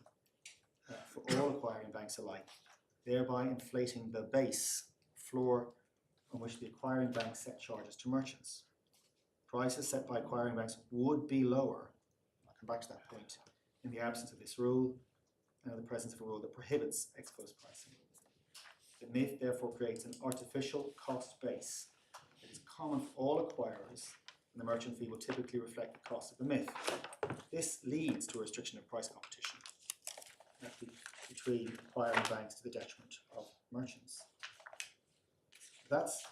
for all acquiring banks alike, thereby inflating the base floor on which the acquiring banks set charges to merchants. Prices set by acquiring banks would be lower, I'll come back to that point, in the absence of this rule and in the presence of a rule that prohibits ex post pricing. The MIF therefore creates an artificial cost base that is common for all acquirers, and the merchant fee will typically reflect the cost of the MIF. This leads to a restriction of price competition between acquiring banks to the detriment of merchants. That's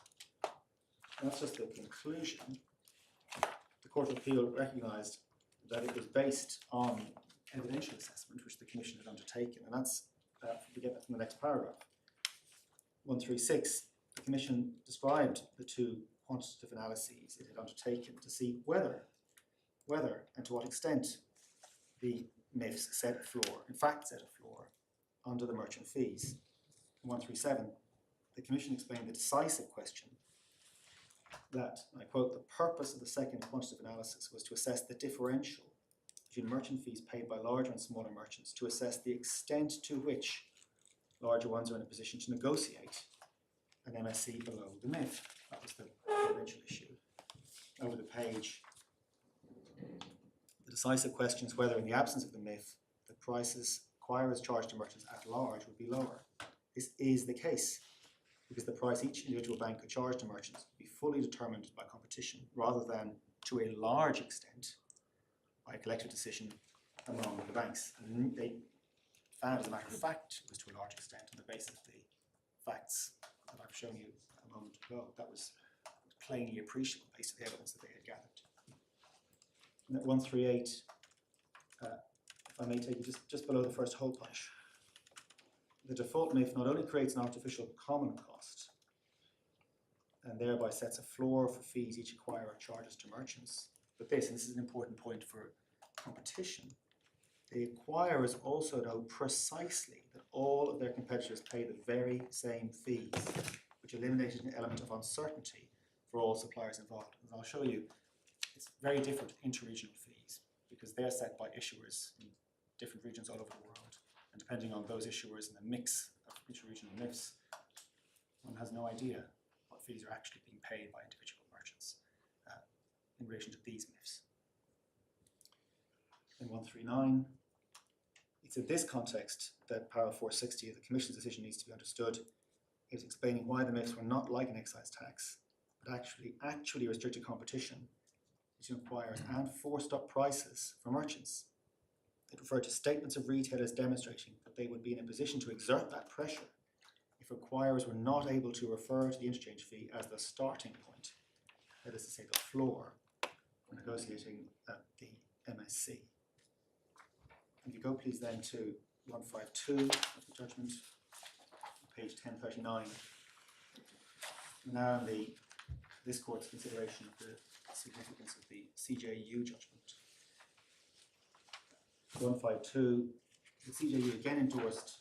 just the conclusion. The Court of Appeal recognised that it was based on evidential assessment which the Commission had undertaken, and that's, we get that from the next paragraph. 136, the Commission described the two quantitative analyses it had undertaken to see whether and to what extent the MIFs set a floor, in fact set a floor, under the merchant fees. In 137, the Commission explained the decisive question that, and I quote, the purpose of the second quantitative analysis was to assess the differential between merchant fees paid by larger and smaller merchants, to assess the extent to which larger ones are in a position to negotiate an MSC below the MIF. That was the eventual issue. Over the page, the decisive question is whether in the absence of the MIF, the prices acquirers charged to merchants at large would be lower. This is the case, because the price each individual bank could charge to merchants would be fully determined by competition, rather than to a large extent by a collective decision among the banks. And they found, as a matter of fact, it was to a large extent on the basis of the facts that I've shown you a moment ago. That was plainly appreciable based on the evidence that they had gathered. And at 138, if I may take you just below the first hole punch, the default MIF not only creates an artificial common cost and thereby sets a floor for fees each acquirer charges to merchants, but this, and this is an important point for competition, the acquirers also know precisely that all of their competitors pay the very same fees, which eliminated an element of uncertainty for all suppliers involved. And I'll show you, it's very different inter-regional fees, because they're set by issuers in different regions all over the world. And depending on those issuers and the mix of inter-regional MIFs, one has no idea what fees are actually being paid by individual merchants in relation to these MIFs. In 139, it's in this context that paragraph 460 of the Commission's decision needs to be understood. It's explaining why the MIFs were not like an excise tax, but actually restricted competition between acquirers and forced up prices for merchants. It referred to statements of retailers demonstrating that they would be in a position to exert that pressure if acquirers were not able to refer to the interchange fee as the starting point, that is to say the floor, for negotiating the MSC. If you go please then to 152 of the judgment, page 1039. Now in this court's consideration of the significance of the CJEU judgment. 152, the CJEU again endorsed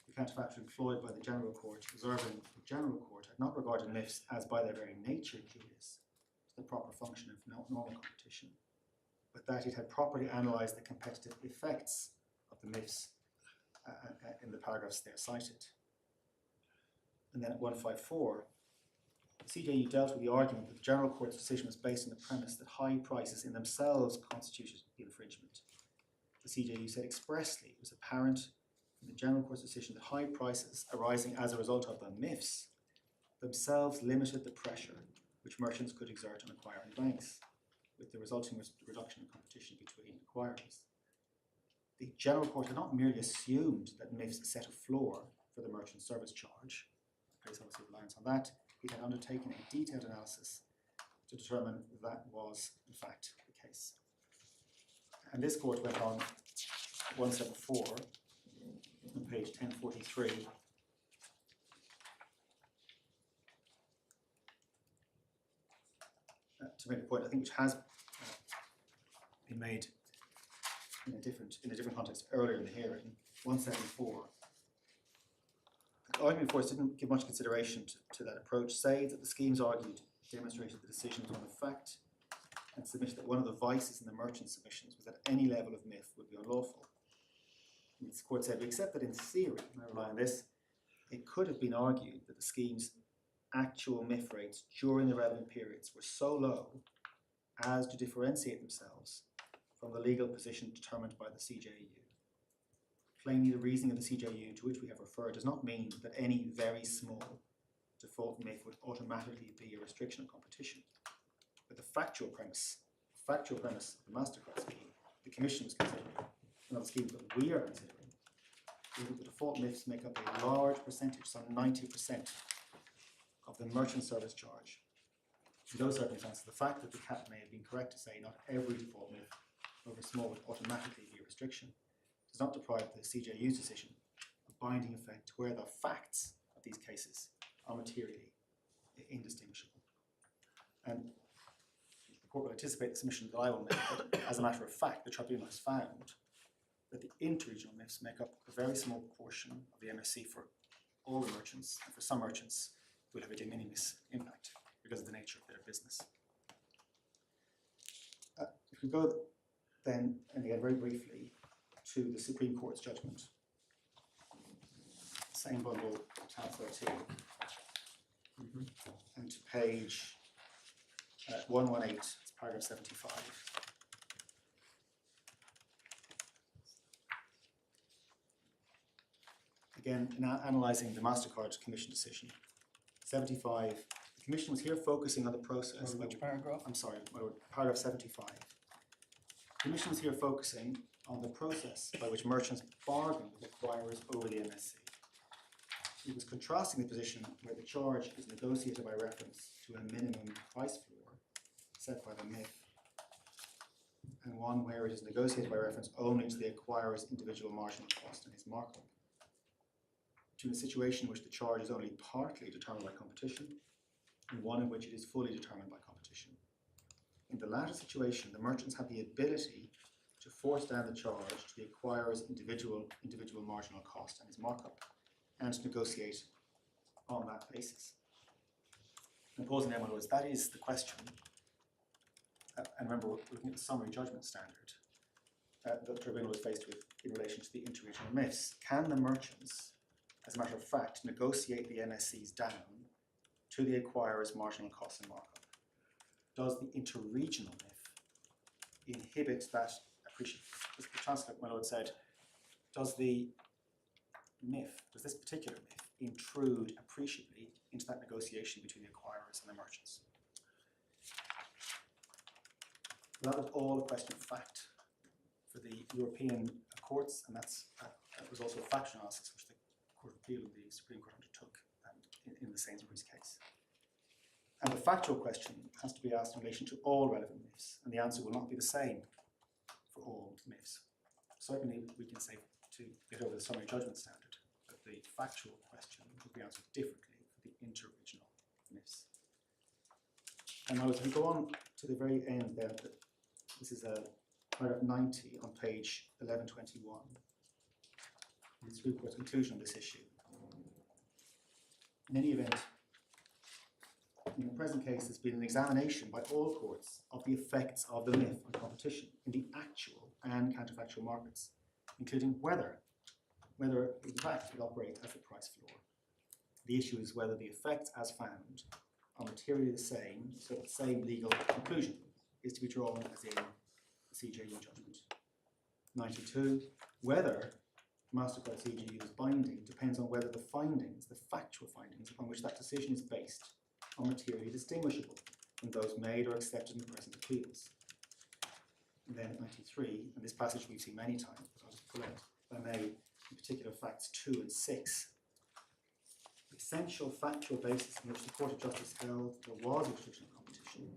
the counterfactual employed by the General Court, observing the General Court had not regarded MIFs as by their very nature dubious to the proper function of normal competition, but that it had properly analysed the competitive effects of the MIFs in the paragraphs there cited. And then at 154, the CJEU dealt with the argument that the General Court's decision was based on the premise that high prices in themselves constituted the infringement. The CJEU said expressly it was apparent from the General Court's decision that high prices arising as a result of the MIFs themselves limited the pressure which merchants could exert on acquiring banks, with the resulting reduction in competition between acquirers. The General Court had not merely assumed that MIFs set a floor for the merchant service charge, placed obviously reliance on that. It had undertaken a detailed analysis to determine that was in fact the case. And this court went on 174 on page 1043 to make a point I think which has been made in a different context earlier in the hearing. 174. The argument before us didn't give much consideration to that approach, say that the schemes argued demonstrated the decision was one of fact and submitted that one of the vices in the merchant submissions was that any level of MIF would be unlawful. And this court said, we accept that in theory, and I rely on this, it could have been argued that the scheme's actual MIF rates during the relevant periods were so low as to differentiate themselves from the legal position determined by the CJEU. Plainly, the reasoning of the CJEU to which we have referred does not mean that any very small default MIF would automatically be a restriction of competition. But the factual premise of the Mastercard scheme, the Commission was considering, and of the scheme that we are considering, is that the default MIFs make up a large percentage, some 90% of the merchant service charge. In those circumstances, the fact that the CAT may have been correct to say not every default MIF over small would automatically be a restriction does not deprive the CJU's decision of binding effect where the facts of these cases are materially indistinguishable. And the court will anticipate the submission that I will make, but as a matter of fact, the tribunal has found that the interregional MIFs make up a very small portion of the MSC for all the merchants, and for some merchants will have a de minimis impact because of the nature of their business. If we go then, and again very briefly, to the Supreme Court's judgment, same bundle, tab 13, and to page 118, it's paragraph 75. Again, in analysing the Mastercard Commission decision, 75, the Commission was here focusing on the process. Which paragraph? I'm sorry, my lord, paragraph 75. The Commission was here focusing on the process by which merchants bargain with acquirers over the MSC. It was contrasting the position where the charge is negotiated by reference to a minimum price floor set by the MIF, and one where it is negotiated by reference only to the acquirer's individual marginal cost and his markup. To a situation in which the charge is only partly determined by competition, and one in which it is fully determined by competition. In the latter situation, the merchants have the ability to force down the charge to the acquirer's individual marginal cost and his markup, and to negotiate on that basis. And posing there, my lords, that is the question. And remember, we're looking at the summary judgment standard that the tribunal is faced with in relation to the interregional MIFs. Can the merchants, as a matter of fact, negotiate the MSCs down to the acquirer's marginal cost and markup? Does the interregional MIF inhibit that appreciation? As the Chancellor, my lord, said, does the MIF, does this particular MIF intrude appreciably into that negotiation between the acquirers and the merchants? Well, that was all a question of fact for the European courts, and that was also a factual analysis which the Court of Appeal and the Supreme Court undertook in the Sainsbury's case. And the factual question has to be asked in relation to all relevant MIFs, and the answer will not be the same for all MIFs. Certainly, we can say to get over the summary judgment standard, but the factual question will be answered differently for the interregional MIFs. And now, as we go on to the very end there, this is paragraph 90 on page 1121, the Supreme Court's conclusion on this issue. In any event, in the present case, there's been an examination by all courts of the effects of the MIF on competition in the actual and counterfactual markets, including whether in fact it operates as a price floor. The issue is whether the effects as found are materially the same, so that the same legal conclusion is to be drawn as in the CJU judgment. 92, whether Mastercard CJU's binding depends on whether the findings, the factual findings upon which that decision is based, are materially distinguishable from those made or accepted in the present appeals. And then 93, and this passage we've seen many times, but I'll just pull out, if I may, in particular facts 2 and 6. The essential factual basis on which the Court of Justice held there was a restriction of competition.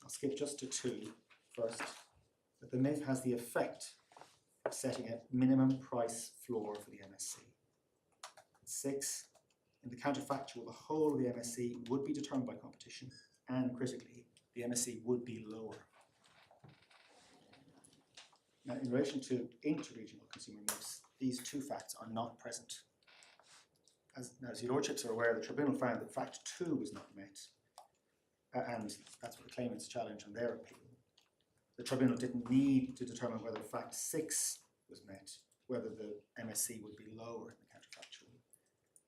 I'll skip just to 2 first, that the MIF has the effect of setting a minimum price floor for the MSC. 6, in the counterfactual, the whole of the MSC would be determined by competition, and critically, the MSC would be lower. Now, in relation to interregional consumer MIFs, these two facts are not present. As your lordships are aware, the tribunal found that fact 2 was not met, and that's what the claimants challenge on their appeal. the tribunal didn't need to determine whether fact 6 was met, whether the MSC would be lower in the counterfactual.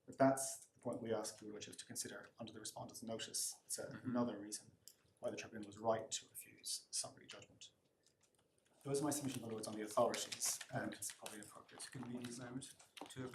But that's the point we ask your lordships to consider under the respondent's notice. It's another reason why the tribunal was right to refuse summary judgment. Those are my submissions, my lords, on the authorities, and it's probably appropriate. It's a convenient moment to